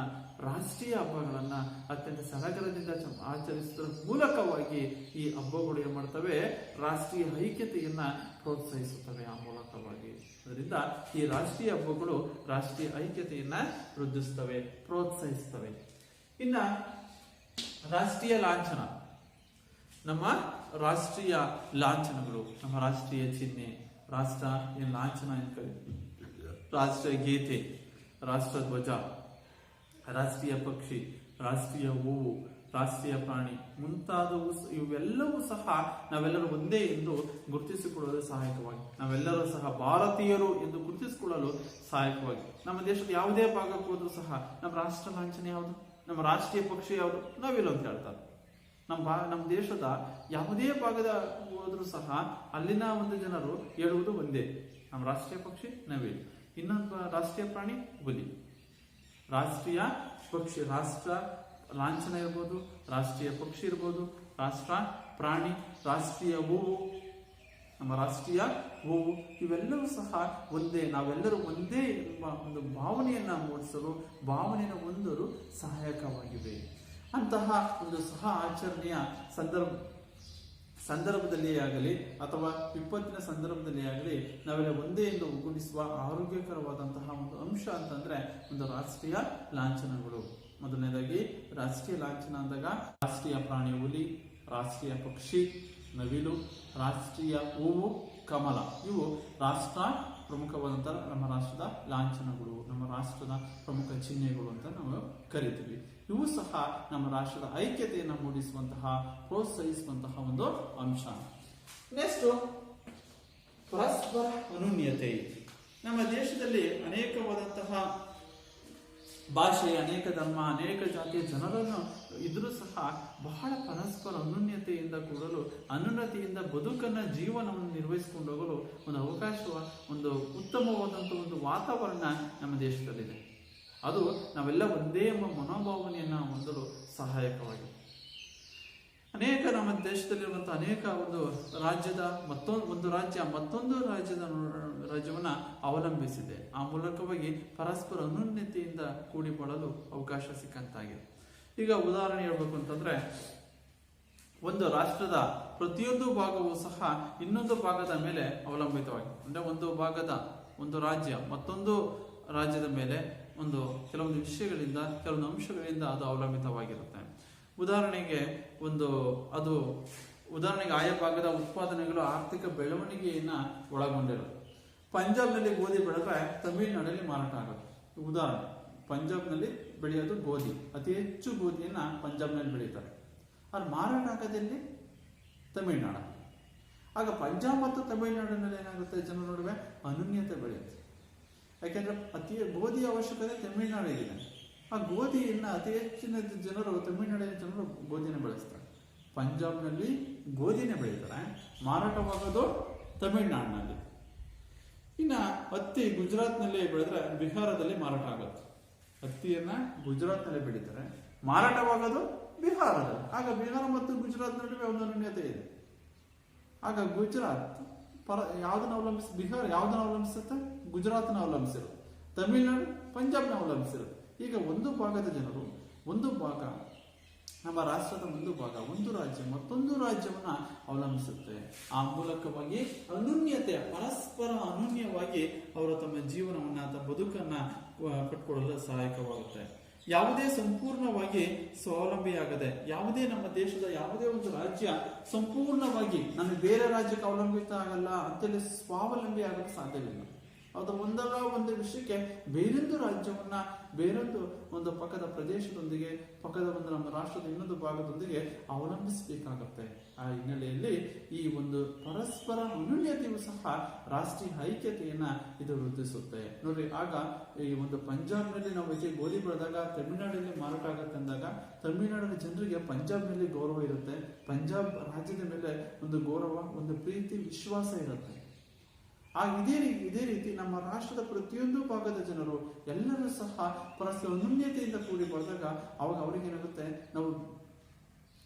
ರಾಷ್ಟ್ರೀಯ ಹಬ್ಬಗಳನ್ನ ಅತ್ಯಂತ ಸಡಗರದಿಂದ ಆಚರಿಸುವುದರ ಮೂಲಕವಾಗಿ ಈ ಹಬ್ಬಗಳು ಏನ್ ಮಾಡ್ತವೆ, ರಾಷ್ಟ್ರೀಯ ಐಕ್ಯತೆಯನ್ನ ಪ್ರೋತ್ಸಾಹಿಸುತ್ತವೆ. ಆ ಮೂಲಕವಾಗಿ ಅದರಿಂದ ಈ ರಾಷ್ಟ್ರೀಯ ಹಬ್ಬಗಳು ರಾಷ್ಟ್ರೀಯ ಐಕ್ಯತೆಯನ್ನ ವೃದ್ಧಿಸ್ತವೆ, ಪ್ರೋತ್ಸಾಹಿಸ್ತವೆ. ಇನ್ನ ರಾಷ್ಟ್ರೀಯ ಲಾಂಛನ, ನಮ್ಮ ರಾಷ್ಟ್ರೀಯ ಲಾಂಛನಗಳು, ನಮ್ಮ ರಾಷ್ಟ್ರೀಯ ಚಿಹ್ನೆ, ರಾಷ್ಟ್ರ ಏನ್ ಲಾಂಛನ ಅಂತ ಕರೀತೀವಿ, ರಾಷ್ಟ್ರೀಯ ಗೀತೆ, ರಾಷ್ಟ್ರ ಧ್ವಜ, ರಾಷ್ಟ್ರೀಯ ಪಕ್ಷಿ, ರಾಷ್ಟ್ರೀಯ ಹೂವು, ರಾಷ್ಟ್ರೀಯ ಪ್ರಾಣಿ ಮುಂತಾದವು ಇವೆಲ್ಲವೂ ಸಹ ನಾವೆಲ್ಲರೂ ಒಂದೇ ಎಂದು ಗುರುತಿಸಿಕೊಳ್ಳಲು ಸಹಾಯಕವಾಗಿ, ನಾವೆಲ್ಲರೂ ಸಹ ಭಾರತೀಯರು ಎಂದು ಗುರುತಿಸಿಕೊಳ್ಳಲು ಸಹಾಯಕವಾಗಿ, ನಮ್ಮ ದೇಶದ ಯಾವುದೇ ಭಾಗಕ್ಕೆ ಹೋದ್ರೂ ಸಹ ನಮ್ಮ ರಾಷ್ಟ್ರ ಲಾಂಛನ ಯಾವುದು, ನಮ್ಮ ರಾಷ್ಟ್ರೀಯ ಪಕ್ಷಿ ಯಾವುದು, ನಾವಿಲ್ಲ ಅಂತ ಹೇಳ್ತಾರೆ. ನಮ್ಮ ದೇಶದ ಯಾವುದೇ ಭಾಗದ ಹೋದ್ರೂ ಸಹ ಅಲ್ಲಿನ ಒಂದು ಜನರು ಹೇಳುವುದು ಒಂದೇ, ನಮ್ಮ ರಾಷ್ಟ್ರೀಯ ಪಕ್ಷಿ ನವಿಲು, ಇನ್ನೊಂದು ರಾಷ್ಟ್ರೀಯ ಪ್ರಾಣಿ ಹುಲಿ. ರಾಷ್ಟ್ರೀಯ ಪಕ್ಷಿ, ರಾಷ್ಟ್ರ ಲಾಂಛನ ಇರ್ಬೋದು, ರಾಷ್ಟ್ರೀಯ ಪಕ್ಷಿ ಇರ್ಬೋದು, ರಾಷ್ಟ್ರ ಪ್ರಾಣಿ, ರಾಷ್ಟ್ರೀಯ ಹೂವು, ನಮ್ಮ ರಾಷ್ಟ್ರೀಯ ಹೂವು, ಇವೆಲ್ಲವೂ ಸಹ ಒಂದೇ, ನಾವೆಲ್ಲರೂ ಒಂದೇ ಎಂಬ ಒಂದು ಭಾವನೆಯನ್ನ ಮೂಡಿಸಲು, ಭಾವನೆಯನ್ನು ಹೊಂದಲು ಸಹಾಯಕವಾಗಿವೆ. ಅಂತಹ ಒಂದು ಸಹ ಆಚರಣೆಯ ಸಂದರ್ಭದಲ್ಲಿ ಆಗಲಿ ಅಥವಾ ವಿಪತ್ತಿನ ಸಂದರ್ಭದಲ್ಲಿ ಆಗಲಿ ನಾವೆಲ್ಲ ಒಂದೇ ಎಂದು ಒಗ್ಗೂಡಿಸುವ ಆರೋಗ್ಯಕರವಾದಂತಹ ಒಂದು ಅಂಶ ಅಂತಂದ್ರೆ ಒಂದು ರಾಷ್ಟ್ರೀಯ ಲಾಂಛನಗಳು. ಮೊದಲನೇದಾಗಿ ರಾಷ್ಟ್ರೀಯ ಲಾಂಛನ ಅಂದಾಗ ರಾಷ್ಟ್ರೀಯ ಪ್ರಾಣಿ ಹುಲಿ, ರಾಷ್ಟ್ರೀಯ ಪಕ್ಷಿ ನವಿಲು, ರಾಷ್ಟ್ರೀಯ ಹೂವು ಕಮಲ, ಇವು ರಾಷ್ಟ್ರ ಪ್ರಮುಖವಾದಂತಹ ನಮ್ಮ ರಾಷ್ಟ್ರದ ಲಾಂಛನಗಳು, ನಮ್ಮ ರಾಷ್ಟ್ರದ ಪ್ರಮುಖ ಚಿಹ್ನೆಗಳು ಅಂತ ನಾವು ಕರಿತೀವಿ. ಇವು ಸಹ ನಮ್ಮ ರಾಷ್ಟ್ರದ ಐಕ್ಯತೆಯನ್ನು ಮೂಡಿಸುವಂತಹ, ಪ್ರೋತ್ಸಾಹಿಸುವಂತಹ ಒಂದು ಅಂಶ. ನೆಕ್ಸ್ಟ್ ಪರಸ್ಪರ ಅನುನ್ಯತೆ. ನಮ್ಮ ದೇಶದಲ್ಲಿ ಅನೇಕವಾದಂತಹ ಭಾಷೆ, ಅನೇಕ ಧರ್ಮ, ಅನೇಕ ಜಾತಿಯ ಜನರನ್ನು ಇದ್ರೂ ಸಹ ಬಹಳ ಪರಸ್ಪರ ಅನುನ್ಯತೆಯಿಂದ ಕೂಡಲು, ಅನುನ್ನತಿಯಿಂದ ಬದುಕನ್ನ, ಜೀವನವನ್ನು ನಿರ್ವಹಿಸಿಕೊಂಡು ಹೋಗಲು ಒಂದು ಅವಕಾಶ, ಒಂದು ಉತ್ತಮವಾದಂತಹ ಒಂದು ವಾತಾವರಣ ನಮ್ಮ ದೇಶದಲ್ಲಿದೆ. ಅದು ನಾವೆಲ್ಲ ಒಂದೇ ಎಂಬ ಮನೋಭಾವನೆಯನ್ನ ಹೊಂದಲು ಸಹಾಯಕವಾಗಿದೆ. ಅನೇಕ ನಮ್ಮ ದೇಶದಲ್ಲಿರುವಂತಹ ಅನೇಕ ಒಂದು ರಾಜ್ಯದ ಒಂದು ರಾಜ್ಯ ಮತ್ತೊಂದು ರಾಜ್ಯವನ್ನ ಅವಲಂಬಿಸಿದೆ. ಆ ಮೂಲಕವಾಗಿ ಪರಸ್ಪರ ಅನುನ್ನತಿಯಿಂದ ಕೂಡಿ ಬಾಳಲು ಅವಕಾಶ ಸಿಕ್ಕಂತಾಗಿದೆ. ಈಗ ಉದಾಹರಣೆ ಹೇಳ್ಬೇಕು ಅಂತಂದ್ರೆ, ಒಂದು ರಾಷ್ಟ್ರದ ಪ್ರತಿಯೊಂದು ಭಾಗವೂ ಸಹ ಇನ್ನೊಂದು ಭಾಗದ ಮೇಲೆ ಅವಲಂಬಿತವಾಗಿದೆ. ಅಂದ್ರೆ ಒಂದು ರಾಜ್ಯ ಮತ್ತೊಂದು ರಾಜ್ಯದ ಮೇಲೆ ಕೆಲವೊಂದು ವಿಷಯಗಳಿಂದ, ಕೆಲವೊಂದು ಅಂಶಗಳಿಂದ ಅದು ಅವಲಂಬಿತವಾಗಿರುತ್ತೆ. ಉದಾಹರಣೆಗೆ ಆಯಾ ಭಾಗದ ಉತ್ಪಾದನೆಗಳು ಆರ್ಥಿಕ ಬೆಳವಣಿಗೆಯನ್ನ ಒಳಗೊಂಡಿರುತ್ತೆ. ಪಂಜಾಬ್ನಲ್ಲಿ ಗೋಧಿ ಬೆಳೆದ್ರೆ ತಮಿಳುನಾಡಲ್ಲಿ ಮಾರಾಟ ಆಗುತ್ತೆ. ಉದಾಹರಣೆ, ಪಂಜಾಬ್ನಲ್ಲಿ ಬೆಳೆಯೋದು ಗೋಧಿ, ಅತಿ ಹೆಚ್ಚು ಗೋಧಿಯನ್ನ ಪಂಜಾಬ್ನಲ್ಲಿ ಬೆಳೀತಾರೆ. ಅದು ಮಾರಾಟ ಆಗೋದಲ್ಲಿ ತಮಿಳುನಾಡು. ಆಗ ಪಂಜಾಬ್ ಮತ್ತು ತಮಿಳುನಾಡಿನಲ್ಲಿ ಏನಾಗುತ್ತೆ, ಜನರ ನಡುವೆ ಅನುನ್ಯತೆ ಬೆಳೆಯುತ್ತೆ. ಯಾಕೆಂದ್ರೆ ಗೋಧಿಯ ಅವಶ್ಯಕತೆ ತಮಿಳುನಾಡಿಗಿದೆ. ಆ ಗೋಧಿಯನ್ನ ಅತಿ ಹೆಚ್ಚಿನ ಜನರು, ತಮಿಳುನಾಡಿನ ಜನರು ಗೋಧಿನ ಬೆಳೆಸ್ತಾರೆ. ಪಂಜಾಬ್ನಲ್ಲಿ ಗೋಧಿನೇ ಬೆಳೀತಾರೆ, ಮಾರಾಟವಾಗೋದು ತಮಿಳುನಾಡಿನಲ್ಲಿ. ಇನ್ನ ಹತ್ತಿ ಗುಜರಾತ್ನಲ್ಲಿ ಬೆಳೆದ್ರೆ ಬಿಹಾರದಲ್ಲಿ ಮಾರಾಟ ಆಗುತ್ತೆ. ಹತ್ತಿಯನ್ನ ಗುಜರಾತ್ನಲ್ಲಿ ಬೆಳೀತಾರೆ, ಮಾರಾಟವಾಗೋದು ಬಿಹಾರದಲ್ಲಿ. ಆಗ ಬಿಹಾರ ಮತ್ತು ಗುಜರಾತ್ ನಡುವೆ ಒಂದು ಅನನ್ಯತೆ ಇದೆ. ಆಗ ಗುಜರಾತ್ ಯಾವ್ದನ್ನ ಬಿಹಾರ ಯಾವ್ದನ್ನ ಅವಲಂಬಿಸುತ್ತೆ? ಗುಜರಾತ್ನ ಅವಲಂಬಿಸಿರೋದು. ತಮಿಳುನಾಡು ಪಂಜಾಬ್ನ ಅವಲಂಬಿಸಿರೋದು. ಈಗ ಒಂದು ಭಾಗದ ಜನರು, ಒಂದು ಭಾಗ ನಮ್ಮ ರಾಷ್ಟ್ರದ ಒಂದು ಭಾಗ, ಒಂದು ರಾಜ್ಯ ಮತ್ತೊಂದು ರಾಜ್ಯವನ್ನ ಅವಲಂಬಿಸುತ್ತೆ. ಆ ಮೂಲಕವಾಗಿ ಅನನ್ಯತೆ, ಪರಸ್ಪರ ಅನನ್ಯವಾಗಿ ಅವರು ತಮ್ಮ ಜೀವನವನ್ನ, ತಮ್ಮ ಬದುಕನ್ನ ಕಟ್ಕೊಳ್ಳಲು ಸಹಾಯಕವಾಗುತ್ತೆ. ಯಾವುದೇ ಸಂಪೂರ್ಣವಾಗಿ ಸ್ವಾವಲಂಬಿಯಾಗದೆ, ಯಾವುದೇ ನಮ್ಮ ದೇಶದ ಯಾವುದೇ ಒಂದು ರಾಜ್ಯ ಸಂಪೂರ್ಣವಾಗಿ ನಾನು ಬೇರೆ ರಾಜ್ಯಕ್ಕೆ ಅವಲಂಬಿತ ಆಗಲ್ಲ ಅಂತೇಳಿ ಸ್ವಾವಲಂಬಿ ಆಗಲು ಸಾಧ್ಯವಿಲ್ಲ. ಅದು ಒಂದಲ್ಲ ಒಂದು ವಿಷಯಕ್ಕೆ ಬೇರೊಂದು ರಾಜ್ಯವನ್ನ, ಬೇರೊಂದು ಒಂದು ಪಕ್ಕದ ಪ್ರದೇಶದೊಂದಿಗೆ, ಪಕ್ಕದ ಒಂದು ನಮ್ಮ ರಾಷ್ಟ್ರದ ಇನ್ನೊಂದು ಭಾಗದೊಂದಿಗೆ ಅವಲಂಬಿಸಬೇಕಾಗುತ್ತೆ. ಆ ಹಿನ್ನೆಲೆಯಲ್ಲಿ ಈ ಒಂದು ಪರಸ್ಪರ ಅನನ್ಯತೆಯು ಸಹ ರಾಷ್ಟ್ರೀಯ ಐಕ್ಯತೆಯನ್ನ ಇದು ವೃದ್ಧಿಸುತ್ತೆ. ನೋಡ್ರಿ, ಆಗ ಈ ಒಂದು ಪಂಜಾಬ್ನಲ್ಲಿ ನಾವು ಗೋಧಿ ಬೆಳೆದಾಗ ತಮಿಳುನಾಡಿನಲ್ಲಿ ಮಾರಾಟ ಆಗತ್ತೆ ಅಂದಾಗ ತಮಿಳುನಾಡಿನ ಜನರಿಗೆ ಪಂಜಾಬ್ನಲ್ಲಿ ಗೌರವ ಇರುತ್ತೆ, ಪಂಜಾಬ್ ರಾಜ್ಯದ ಮೇಲೆ ಒಂದು ಗೌರವ, ಒಂದು ಪ್ರೀತಿ, ವಿಶ್ವಾಸ ಇರುತ್ತೆ. ಇದೇ ರೀತಿ ನಮ್ಮ ರಾಷ್ಟ್ರದ ಪ್ರತಿಯೊಂದು ಭಾಗದ ಜನರು ಎಲ್ಲರೂ ಸಹ ಪರಸ್ಪರ ಅನನ್ಯತೆಯಿಂದ ಕೂಡಿ ಬೆಳೆದಾಗ ಅವಾಗ ಅವ್ರಿಗೆ ಏನಾಗುತ್ತೆ, ನಾವು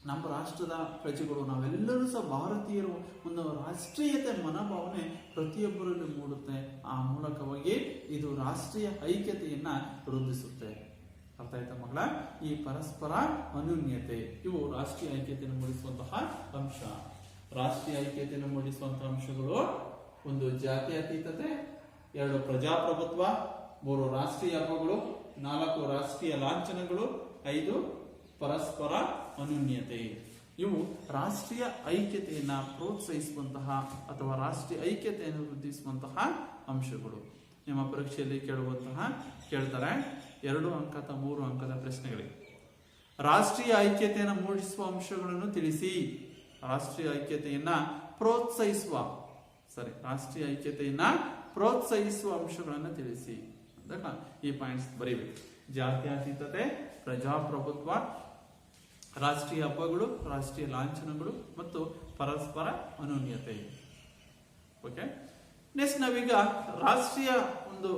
ನಮ್ಮ ರಾಷ್ಟ್ರದ ಪ್ರಜೆಗಳು, ನಾವೆಲ್ಲರೂ ಸಹ ಭಾರತೀಯರು, ಒಂದು ರಾಷ್ಟ್ರೀಯತೆ ಮನೋಭಾವನೆ ಪ್ರತಿಯೊಬ್ಬರಲ್ಲೂ ಮೂಡುತ್ತೆ. ಆ ಮೂಲಕವಾಗಿ ಇದು ರಾಷ್ಟ್ರೀಯ ಐಕ್ಯತೆಯನ್ನ ವೃದ್ಧಿಸುತ್ತೆ. ಅರ್ಥ ಆಯ್ತಾ ಮಕ್ಕಳ? ಈ ಪರಸ್ಪರ ಅನನ್ಯತೆ ಇವು ರಾಷ್ಟ್ರೀಯ ಐಕ್ಯತೆಯನ್ನು ಮೂಡಿಸುವಂತಹ ಅಂಶ. ರಾಷ್ಟ್ರೀಯ ಐಕ್ಯತೆಯನ್ನು ಮೂಡಿಸುವಂತಹ ಅಂಶಗಳು: 1 ಜಾತ್ಯತೀತತೆ, 2 ಪ್ರಜಾಪ್ರಭುತ್ವ, 3 ರಾಷ್ಟ್ರೀಯ ಹಬ್ಬಗಳು, 4 ರಾಷ್ಟ್ರೀಯ ಲಾಂಛನಗಳು, 5 ಪರಸ್ಪರ ಅನನ್ಯತೆ. ಇವು ರಾಷ್ಟ್ರೀಯ ಐಕ್ಯತೆಯನ್ನ ಪ್ರೋತ್ಸಾಹಿಸುವಂತಹ ಅಥವಾ ರಾಷ್ಟ್ರೀಯ ಐಕ್ಯತೆಯನ್ನು ವೃದ್ಧಿಸುವಂತಹ ಅಂಶಗಳು. ನಿಮ್ಮ ಪರೀಕ್ಷೆಯಲ್ಲಿ ಕೇಳ್ತಾರೆ 2 ಅಂಕದ 3 ಅಂಕದ ಪ್ರಶ್ನೆಗಳಿಗೆ ರಾಷ್ಟ್ರೀಯ ಐಕ್ಯತೆಯನ್ನು ಮೂಡಿಸುವ ಅಂಶಗಳನ್ನು ತಿಳಿಸಿ. ರಾಷ್ಟ್ರೀಯ ಐಕ್ಯತೆಯನ್ನ ಪ್ರೋತ್ಸಾಹಿಸುವ ಅಂಶಗಳನ್ನು ತಿಳಿಸಿ ಅಂತ ಈ ಪಾಯಿಂಟ್ಸ್ ಬರೀಬೇಕು. ಜಾತ್ಯತೀತತೆ, ಪ್ರಜಾಪ್ರಭುತ್ವ, ರಾಷ್ಟ್ರೀಯ ಹಬ್ಬಗಳು, ರಾಷ್ಟ್ರೀಯ ಲಾಂಛನಗಳು ಮತ್ತು ಪರಸ್ಪರ ಅನನ್ಯತೆ. ಓಕೆ, ನೆಕ್ಸ್ಟ್ ನಾವೀಗ ರಾಷ್ಟ್ರೀಯ ಒಂದು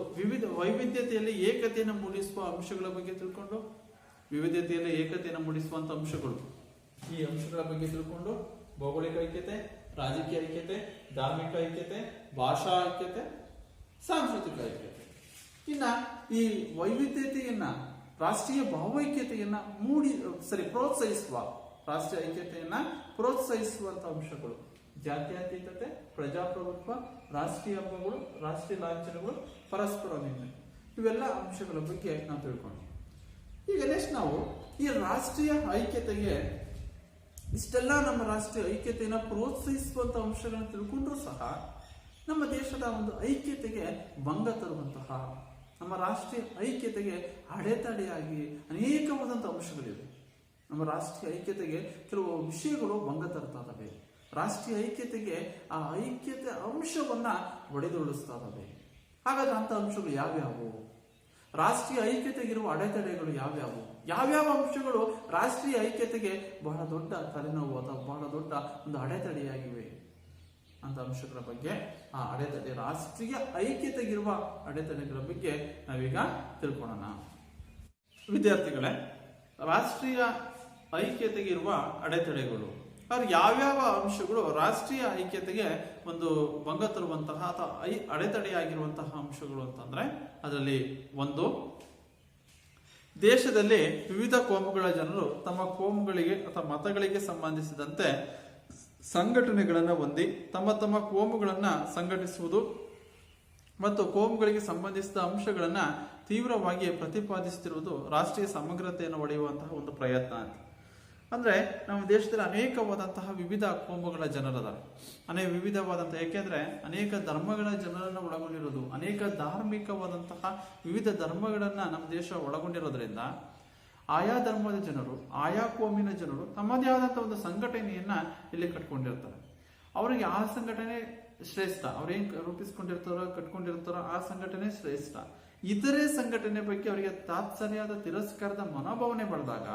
ವೈವಿಧ್ಯತೆಯಲ್ಲಿ ಏಕತೆಯನ್ನು ಮೂಡಿಸುವ ಅಂಶಗಳ ಬಗ್ಗೆ ತಿಳ್ಕೊಂಡು, ವಿವಿಧತೆಯಲ್ಲಿ ಏಕತೆಯನ್ನು ಮೂಡಿಸುವಂತ ಅಂಶಗಳು, ಈ ಅಂಶಗಳ ಬಗ್ಗೆ ತಿಳ್ಕೊಂಡು ಭೌಗೋಳಿಕ ಐಕ್ಯತೆ, ರಾಜಕೀಯ ಐಕ್ಯತೆ, ಧಾರ್ಮಿಕ ಐಕ್ಯತೆ, ಭಾಷಾ ಐಕ್ಯತೆ, ಸಾಂಸ್ಕೃತಿಕ ಐಕ್ಯತೆ. ಇನ್ನ ಈ ವೈವಿಧ್ಯತೆಯನ್ನ, ರಾಷ್ಟ್ರೀಯ ಭಾವೈಕ್ಯತೆಯನ್ನ ಪ್ರೋತ್ಸಾಹಿಸುವ, ರಾಷ್ಟ್ರೀಯ ಐಕ್ಯತೆಯನ್ನ ಪ್ರೋತ್ಸಾಹಿಸುವಂತ ಅಂಶಗಳು ಜಾತ್ಯತೀತತೆ, ಪ್ರಜಾಪ್ರಭುತ್ವ, ರಾಷ್ಟ್ರೀಯ ಹಬ್ಬಗಳು, ರಾಷ್ಟ್ರೀಯ ಲಾಂಛನಗಳು, ಪರಸ್ಪರ ಅನನ್ಯತೆ. ಇವೆಲ್ಲ ಅಂಶಗಳ ಬಗ್ಗೆ ನಾವು ತಿಳ್ಕೊಂಡು ಈಗ ನೆಕ್ಸ್ಟ್ ನಾವು ಈ ರಾಷ್ಟ್ರೀಯ ಐಕ್ಯತೆಗೆ ಇಷ್ಟೆಲ್ಲ ನಮ್ಮ ರಾಷ್ಟ್ರೀಯ ಐಕ್ಯತೆಯನ್ನು ಪ್ರೋತ್ಸಾಹಿಸುವಂತ ಅಂಶಗಳನ್ನು ತಿಳ್ಕೊಂಡ್ರೂ ಸಹ ನಮ್ಮ ದೇಶದ ಒಂದು ಐಕ್ಯತೆಗೆ ಭಂಗ ತರುವಂತಹ, ನಮ್ಮ ರಾಷ್ಟ್ರೀಯ ಐಕ್ಯತೆಗೆ ಅಡೆತಡೆಯಾಗಿ ಅನೇಕವಾದಂಥ ಅಂಶಗಳಿವೆ. ನಮ್ಮ ರಾಷ್ಟ್ರೀಯ ಐಕ್ಯತೆಗೆ ಕೆಲವು ವಿಷಯಗಳು ಭಂಗ ತರ್ತಾ ಇದ್ದಾವೆ. ರಾಷ್ಟ್ರೀಯ ಐಕ್ಯತೆಗೆ ಆ ಐಕ್ಯತೆ ಅಂಶವನ್ನ ಒಡೆದುರುಳಿಸ್ತಾ ಇದ್ದಾವೆ. ಹಾಗಾದ್ರೆ ಅಂತ ಅಂಶಗಳು ಯಾವ್ಯಾವು? ರಾಷ್ಟ್ರೀಯ ಐಕ್ಯತೆಗಿರುವ ಅಡೆತಡೆಗಳು ಯಾವ್ಯಾವು? ಯಾವ್ಯಾವ ಅಂಶಗಳು ರಾಷ್ಟ್ರೀಯ ಐಕ್ಯತೆಗೆ ಬಹಳ ದೊಡ್ಡ ತಲೆನೋವು ಅಥವಾ ಬಹಳ ದೊಡ್ಡ ಒಂದು ಅಡೆತಡೆಯಾಗಿವೆ ಅಂತ ಅಂಶಗಳ ಬಗ್ಗೆ, ಆ ಅಡೆತಡೆ, ರಾಷ್ಟ್ರೀಯ ಐಕ್ಯತೆಗಿರುವ ಅಡೆತಡೆಗಳ ಬಗ್ಗೆ ನಾವೀಗ ತಿಳ್ಕೊಳ್ಳೋಣ. ವಿದ್ಯಾರ್ಥಿಗಳೇ, ರಾಷ್ಟ್ರೀಯ ಐಕ್ಯತೆಗಿರುವ ಅಡೆತಡೆಗಳು ಅವ್ರು ಯಾವ್ಯಾವ ಅಂಶಗಳು ರಾಷ್ಟ್ರೀಯ ಐಕ್ಯತೆಗೆ ಒಂದು ಭಂಗ ತರುವಂತಹ ಅಥವಾ ಅಡೆತಡೆಯಾಗಿರುವಂತಹ ಅಂಶಗಳು ಅಂತಂದ್ರೆ, ಅದರಲ್ಲಿ 1, ದೇಶದಲ್ಲಿ ವಿವಿಧ ಕೋಮುಗಳ ಜನರು ತಮ್ಮ ಕೋಮುಗಳಿಗೆ ಅಥವಾ ಮತಗಳಿಗೆ ಸಂಬಂಧಿಸಿದಂತೆ ಸಂಘಟನೆಗಳನ್ನು ಹೊಂದಿ ತಮ್ಮ ಕೋಮುಗಳನ್ನ ಸಂಘಟಿಸುವುದು ಮತ್ತು ಕೋಮುಗಳಿಗೆ ಸಂಬಂಧಿಸಿದ ಅಂಶಗಳನ್ನ ತೀವ್ರವಾಗಿ ಪ್ರತಿಪಾದಿಸುತ್ತಿರುವುದು ರಾಷ್ಟ್ರೀಯ ಸಮಗ್ರತೆಯನ್ನು ಒಡೆಯುವಂತಹ ಒಂದು ಪ್ರಯತ್ನ ಅಂತ. ಅಂದ್ರೆ ನಮ್ಮ ದೇಶದಲ್ಲಿ ಅನೇಕವಾದಂತಹ ವಿವಿಧ ಕೋಮುಗಳ ಜನರದಾರೆ, ವಿವಿಧವಾದಂತಹ, ಯಾಕೆಂದ್ರೆ ಅನೇಕ ಧರ್ಮಗಳ ಜನರನ್ನ ಒಳಗೊಂಡಿರೋದು, ಅನೇಕ ಧಾರ್ಮಿಕವಾದಂತಹ ವಿವಿಧ ಧರ್ಮಗಳನ್ನ ನಮ್ಮ ದೇಶ ಒಳಗೊಂಡಿರೋದ್ರಿಂದ ಆಯಾ ಧರ್ಮದ ಜನರು, ಆಯಾ ಕೋಮಿನ ಜನರು ತಮ್ಮದೇ ಆದಂತಹ ಒಂದು ಸಂಘಟನೆಯನ್ನ ಇಲ್ಲಿ ಕಟ್ಕೊಂಡಿರ್ತಾರೆ. ಅವರಿಗೆ ಆ ಸಂಘಟನೆ ಶ್ರೇಷ್ಠ, ಅವ್ರೇನ್ ರೂಪಿಸ್ಕೊಂಡಿರ್ತಾರೋ ಕಟ್ಕೊಂಡಿರ್ತಾರೋ ಆ ಸಂಘಟನೆ ಶ್ರೇಷ್ಠ. ಇತರೆ ಸಂಘಟನೆ ಬಗ್ಗೆ ಅವರಿಗೆ ತಾತ್ಸಾರ್ಯದ ತಿರಸ್ಕಾರದ ಮನೋಭಾವನೆ ಬೆಳೆದಾಗ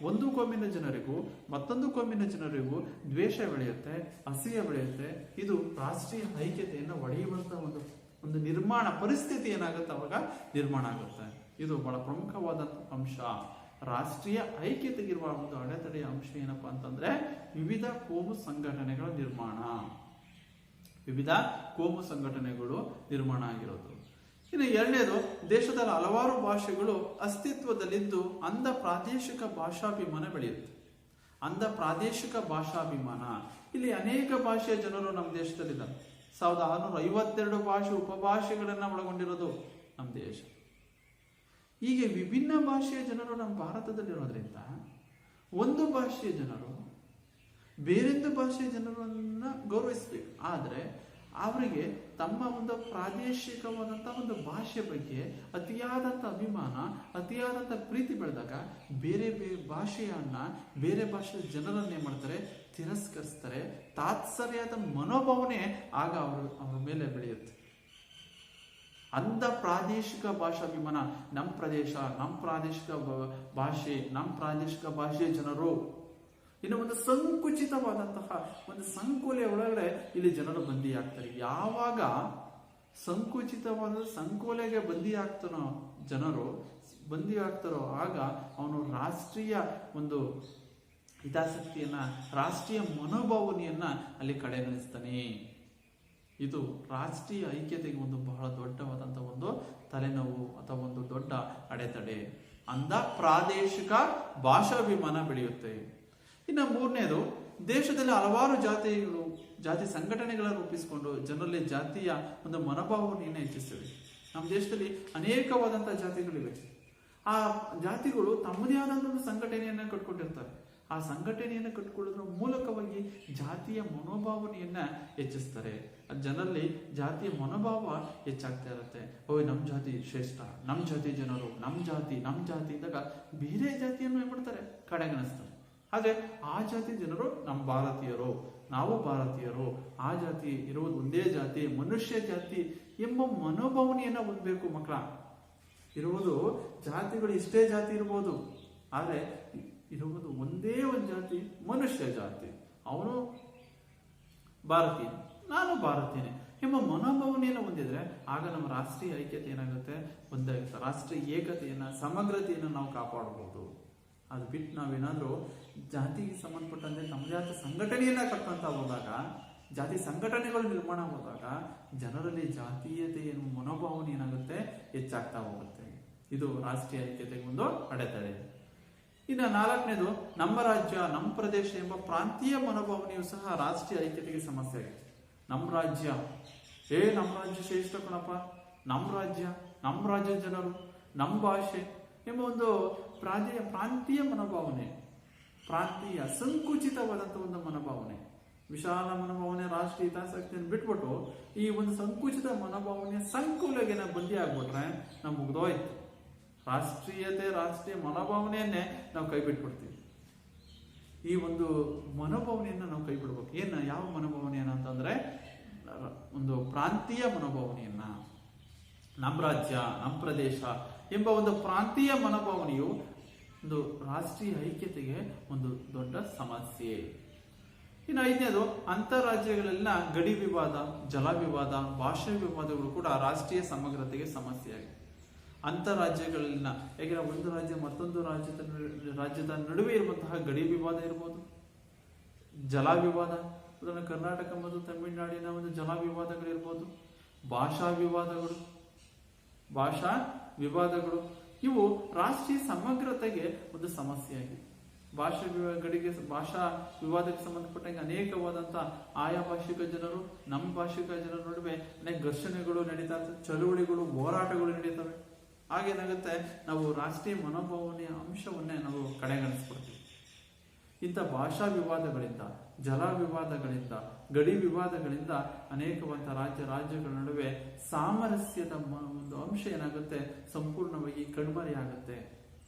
ಒಂದು ಕೋಮಿನ ಜನರಿಗೂ ಮತ್ತೊಂದು ಕೋಮಿನ ಜನರಿಗೂ ದ್ವೇಷ ಬೆಳೆಯುತ್ತೆ, ಅಸೂಯೆ ಬೆಳೆಯುತ್ತೆ. ಇದು ರಾಷ್ಟ್ರೀಯ ಐಕ್ಯತೆಯನ್ನು ಒಡೆಯುವಂತಹ ಒಂದು ನಿರ್ಮಾಣ ಪರಿಸ್ಥಿತಿ ಏನಾಗುತ್ತೆ, ಅವಾಗ ನಿರ್ಮಾಣ ಆಗುತ್ತೆ. ಇದು ಬಹಳ ಪ್ರಮುಖವಾದಂತಹ ಅಂಶ. ರಾಷ್ಟ್ರೀಯ ಐಕ್ಯತೆಗಿರುವ ಒಂದು ಅಡೆತಡೆಯ ಅಂಶ ಏನಪ್ಪಾ ಅಂತಂದ್ರೆ ವಿವಿಧ ಕೋಮು ಸಂಘಟನೆಗಳ ನಿರ್ಮಾಣ. ವಿವಿಧ ಕೋಮು ಸಂಘಟನೆಗಳು ನಿರ್ಮಾಣ ಆಗಿರೋದು. ಇನ್ನು ಎರಡನೇದು, ದೇಶದಲ್ಲಿ ಹಲವಾರು ಭಾಷೆಗಳು ಅಸ್ತಿತ್ವದಲ್ಲಿದ್ದು ಅಂಧ ಪ್ರಾದೇಶಿಕ ಭಾಷಾಭಿಮಾನ ಬೆಳೆಯುತ್ತೆ. ಅಂಧ ಪ್ರಾದೇಶಿಕ ಭಾಷಾಭಿಮಾನ, ಇಲ್ಲಿ ಅನೇಕ ಭಾಷೆಯ ಜನರು ನಮ್ಮ ದೇಶದಲ್ಲಿದ್ದಾರೆ. 1652 ಭಾಷೆ ಉಪಭಾಷೆಗಳನ್ನ ಒಳಗೊಂಡಿರೋದು ನಮ್ಮ ದೇಶ. ಹೀಗೆ ವಿಭಿನ್ನ ಭಾಷೆಯ ಜನರು ನಮ್ಮ ಭಾರತದಲ್ಲಿರೋದ್ರಿಂದ ಒಂದು ಭಾಷೆಯ ಜನರು ಬೇರೊಂದು ಭಾಷೆಯ ಜನರನ್ನ ಗೌರವಿಸಬೇಕು. ಆದರೆ ಅವರಿಗೆ ತಮ್ಮ ಒಂದು ಪ್ರಾದೇಶಿಕವಾದಂಥ ಒಂದು ಭಾಷೆ ಬಗ್ಗೆ ಅತಿಯಾದಂಥ ಅಭಿಮಾನ, ಅತಿಯಾದಂಥ ಪ್ರೀತಿ ಬೆಳೆದಾಗ ಬೇರೆ ಭಾಷೆಯನ್ನ, ಬೇರೆ ಭಾಷೆಯ ಜನರನ್ನೇ ಮಾಡ್ತಾರೆ, ತಿರಸ್ಕರಿಸ್ತಾರೆ. ತಾತ್ಸರ್ಯದ ಮನೋಭಾವನೆ ಆಗ ಅವ್ರ ಮೇಲೆ ಬೆಳೆಯುತ್ತೆ. ಅಂಧ ಪ್ರಾದೇಶಿಕ ಭಾಷಾಭಿಮಾನ, ನಮ್ಮ ಪ್ರದೇಶ, ನಮ್ಮ ಪ್ರಾದೇಶಿಕ ಭಾಷೆ, ನಮ್ಮ ಪ್ರಾದೇಶಿಕ ಭಾಷೆಯ ಜನರು, ಇನ್ನು ಒಂದು ಸಂಕುಚಿತವಾದಂತಹ ಒಂದು ಸಂಕೋಲೆ ಒಳಗಡೆ ಇಲ್ಲಿ ಜನರು ಬಂದಿಯಾಗ್ತಾರೆ. ಯಾವಾಗ ಸಂಕುಚಿತವಾದ ಸಂಕೋಲೆಗೆ ಬಂದಿ ಆಗ್ತಾರೋ ಆಗ ಅವನು ರಾಷ್ಟ್ರೀಯ ಒಂದು ಹಿತಾಸಕ್ತಿಯನ್ನ, ರಾಷ್ಟ್ರೀಯ ಮನೋಭಾವನೆಯನ್ನ ಅಲ್ಲಿ ಕಡೆಗಣಿಸ್ತಾನೆ. ಇದು ರಾಷ್ಟ್ರೀಯ ಐಕ್ಯತೆಗೆ ಒಂದು ಬಹಳ ದೊಡ್ಡವಾದಂತಹ ಒಂದು ತಲೆನೋವು ಅಥವಾ ಒಂದು ದೊಡ್ಡ ಅಡೆತಡೆ. ಅಂಧ ಪ್ರಾದೇಶಿಕ ಭಾಷಾಭಿಮಾನ ಬೆಳೆಯುತ್ತೆ. ಇನ್ನು ಮೂರನೇದು, ದೇಶದಲ್ಲಿ ಹಲವಾರು ಜಾತಿ ಸಂಘಟನೆಗಳನ್ನು ರೂಪಿಸಿಕೊಂಡು ಜನರಲ್ಲಿ ಜಾತಿಯ ಒಂದು ಮನೋಭಾವನೆಯನ್ನು ಹೆಚ್ಚಿಸ್ತವೆ. ನಮ್ಮ ದೇಶದಲ್ಲಿ ಅನೇಕವಾದಂತಹ ಜಾತಿಗಳಿವೆ. ಆ ಜಾತಿಗಳು ತಮ್ಮದೇ ಆದಂತಹ ಒಂದು ಸಂಘಟನೆಯನ್ನ ಕಟ್ಕೊಂಡಿರ್ತಾರೆ. ಆ ಸಂಘಟನೆಯನ್ನು ಕಟ್ಕೊಳ್ಳೋದ್ರ ಮೂಲಕವಾಗಿ ಜಾತಿಯ ಮನೋಭಾವನೆಯನ್ನ ಹೆಚ್ಚಿಸ್ತಾರೆ. ಜನರಲ್ಲಿ ಜಾತಿಯ ಮನೋಭಾವ ಹೆಚ್ಚಾಗ್ತಾ ಇರುತ್ತೆ. ನಮ್ಮ ಜಾತಿ ಶ್ರೇಷ್ಠ, ನಮ್ಮ ಜಾತಿ ಜನರು, ನಮ್ಮ ಜಾತಿ ಇದ್ದಾಗ ಬೇರೆ ಜಾತಿಯನ್ನು ಏನ್ ಮಾಡ್ತಾರೆ, ಕಡೆಗಣಿಸ್ತಾರೆ. ಹಾಗೆ ಆ ಜಾತಿ ಜನರು ನಮ್ಮ ಭಾರತೀಯರು, ನಾವು ಭಾರತೀಯರು, ಆ ಜಾತಿ ಇರುವುದು ಒಂದೇ ಜಾತಿ, ಮನುಷ್ಯ ಜಾತಿ ಎಂಬ ಮನೋಭಾವನೆಯನ್ನ ಹೊಂದಬೇಕು ಮಕ್ಕಳ. ಇರುವುದು ಜಾತಿಗಳು ಇಷ್ಟೇ ಜಾತಿ ಇರ್ಬೋದು, ಆದರೆ ಇರುವುದು ಒಂದೇ ಒಂದು ಜಾತಿ, ಮನುಷ್ಯ ಜಾತಿ. ಅವನು ಭಾರತೀಯ, ನಾನು ಭಾರತೀಯನೇ ಎಂಬ ಮನೋಭಾವನೆಯನ್ನು ಹೊಂದಿದ್ರೆ ಆಗ ನಮ್ಮ ರಾಷ್ಟ್ರೀಯ ಐಕ್ಯತೆ ಏನಾಗುತ್ತೆ, ಒಂದಾಗುತ್ತೆ. ರಾಷ್ಟ್ರೀಯ ಏಕತೆಯನ್ನ, ಸಮಗ್ರತೆಯನ್ನು ನಾವು ಕಾಪಾಡಬಹುದು. ಅದು ಬಿಟ್ಟು ನಾವೇನಾದ್ರೂ ಜಾತಿಗೆ ಸಂಬಂಧಪಟ್ಟಂತೆ ತಮ್ಮದೇ ಆದ ಸಂಘಟನೆಯನ್ನ ಕಟ್ಟಂತ ಹೋದಾಗ, ಜಾತಿ ಸಂಘಟನೆಗಳು ನಿರ್ಮಾಣ ಹೋದಾಗ ಜನರಲ್ಲಿ ಜಾತೀಯತೆಯ ಮನೋಭಾವನೆ ಏನಾಗುತ್ತೆ, ಹೆಚ್ಚಾಗ್ತಾ ಹೋಗುತ್ತೆ. ಇದು ರಾಷ್ಟ್ರೀಯ ಐಕ್ಯತೆಗೆ ಒಂದು ಅಡೆತಡೆ. ಇನ್ನು ನಾಲ್ಕನೇದು, ನಮ್ಮ ರಾಜ್ಯ, ನಮ್ಮ ಪ್ರದೇಶ ಎಂಬ ಪ್ರಾಂತೀಯ ಮನೋಭಾವನೆಯು ಸಹ ರಾಷ್ಟ್ರೀಯ ಐಕ್ಯತೆಗೆ ಸಮಸ್ಯೆ ಆಗಿದೆ. ನಮ್ಮ ರಾಜ್ಯ ಶ್ರೇಷ್ಠ ಕಣಪ್ಪ, ನಮ್ಮ ರಾಜ್ಯದ ಜನರು, ನಮ್ಮ ಭಾಷೆ ಎಂಬ ಒಂದು ಪ್ರಾಂತೀಯ ಮನೋಭಾವನೆ, ಪ್ರಾಂತೀಯ ಸಂಕುಚಿತವಾದಂತಹ ಒಂದು ಮನೋಭಾವನೆ, ವಿಶಾಲ ಮನೋಭಾವನೆ, ರಾಷ್ಟ್ರೀಯ ಹಿತಾಸಕ್ತಿಯನ್ನು ಬಿಟ್ಬಿಟ್ಟು ಈ ಒಂದು ಸಂಕುಚಿತ ಮನೋಭಾವನೆಯ ಸಂಕುಲೆಗೆ ನಾವು ಬಂದಿ ಆಗ್ಬಿಟ್ರೆ ನಾವು ಮುಗ್ದೋಯ್ತು. ರಾಷ್ಟ್ರೀಯ ಮನೋಭಾವನೆಯನ್ನೇ ನಾವು ಕೈ ಬಿಟ್ಬಿಡ್ತೀವಿ. ಈ ಒಂದು ಮನೋಭಾವನೆಯನ್ನ ನಾವು ಕೈ ಬಿಡ್ಬೇಕು. ಯಾವ ಮನೋಭಾವನೆಯನ್ನ ಅಂತಂದ್ರೆ ಒಂದು ಪ್ರಾಂತೀಯ ಮನೋಭಾವನೆಯನ್ನ, ನಮ್ಮ ರಾಜ್ಯ, ನಮ್ಮ ಪ್ರದೇಶ ಎಂಬ ಒಂದು ಪ್ರಾಂತೀಯ ಮನೋಭಾವನೆಯು ಒಂದು ರಾಷ್ಟ್ರೀಯ ಐಕ್ಯತೆಗೆ ಒಂದು ದೊಡ್ಡ ಸಮಸ್ಯೆ. ಇನ್ನು ಐದನೇದು, ಅಂತಾರಾಜ್ಯಗಳಲ್ಲಿನ ಗಡಿ ವಿವಾದ, ಜಲ ವಿವಾದ, ಭಾಷಾ ವಿವಾದಗಳು ಕೂಡ ರಾಷ್ಟ್ರೀಯ ಸಮಗ್ರತೆಗೆ ಸಮಸ್ಯೆಯಾಗಿದೆ. ಅಂತಾರಾಜ್ಯಗಳಲ್ಲಿನ, ಯಾಕೆಂದ್ರೆ ಒಂದು ರಾಜ್ಯ ಮತ್ತೊಂದು ರಾಜ್ಯದ ನಡುವೆ ಇರುವಂತಹ ಗಡಿ ವಿವಾದ ಇರ್ಬೋದು, ಜಲ ವಿವಾದ, ಉದಾಹರಣೆ ಕರ್ನಾಟಕ ಮತ್ತು ತಮಿಳುನಾಡಿನ ಒಂದು ಜಲ ವಿವಾದಗಳಿರ್ಬೋದು, ಭಾಷಾ ವಿವಾದಗಳು ಇವು ರಾಷ್ಟ್ರೀಯ ಸಮಗ್ರತೆಗೆ ಒಂದು ಸಮಸ್ಯೆಯಾಗಿದೆ. ಭಾಷಾ ವಿವಾದಕ್ಕೆ ಸಂಬಂಧಪಟ್ಟಂಗೆ ಅನೇಕವಾದಂತಹ ಆಯಾ ಭಾಷಿಕ ಜನರು, ನಮ್ಮ ಭಾಷಿಕ ಜನರ ನಡುವೆ ಅನೇಕ ಘರ್ಷಣೆಗಳು ನಡೀತಾ ಇರ್ತವೆ, ಚಳುವಳಿಗಳು, ಹೋರಾಟಗಳು ನಡೀತವೆ. ಹಾಗೇನಾಗುತ್ತೆ, ನಾವು ರಾಷ್ಟ್ರೀಯ ಮನೋಭಾವನೆಯ ಅಂಶವನ್ನೇ ನಾವು ಕಡೆಗಣಿಸ್ಬಿಡ್ತೀವಿ. ಇಂಥ ಭಾಷಾ ವಿವಾದಗಳಿಂದ, ಜಲ ವಿವಾದಗಳಿಂದ, ಗಡಿ ವಿವಾದಗಳಿಂದ ಅನೇಕವಾದ ರಾಜ್ಯಗಳ ನಡುವೆ ಸಾಮರಸ್ಯದ ಒಂದು ಅಂಶ ಏನಾಗುತ್ತೆ, ಸಂಪೂರ್ಣವಾಗಿ ಕಣ್ಮರೆಯಾಗುತ್ತೆ.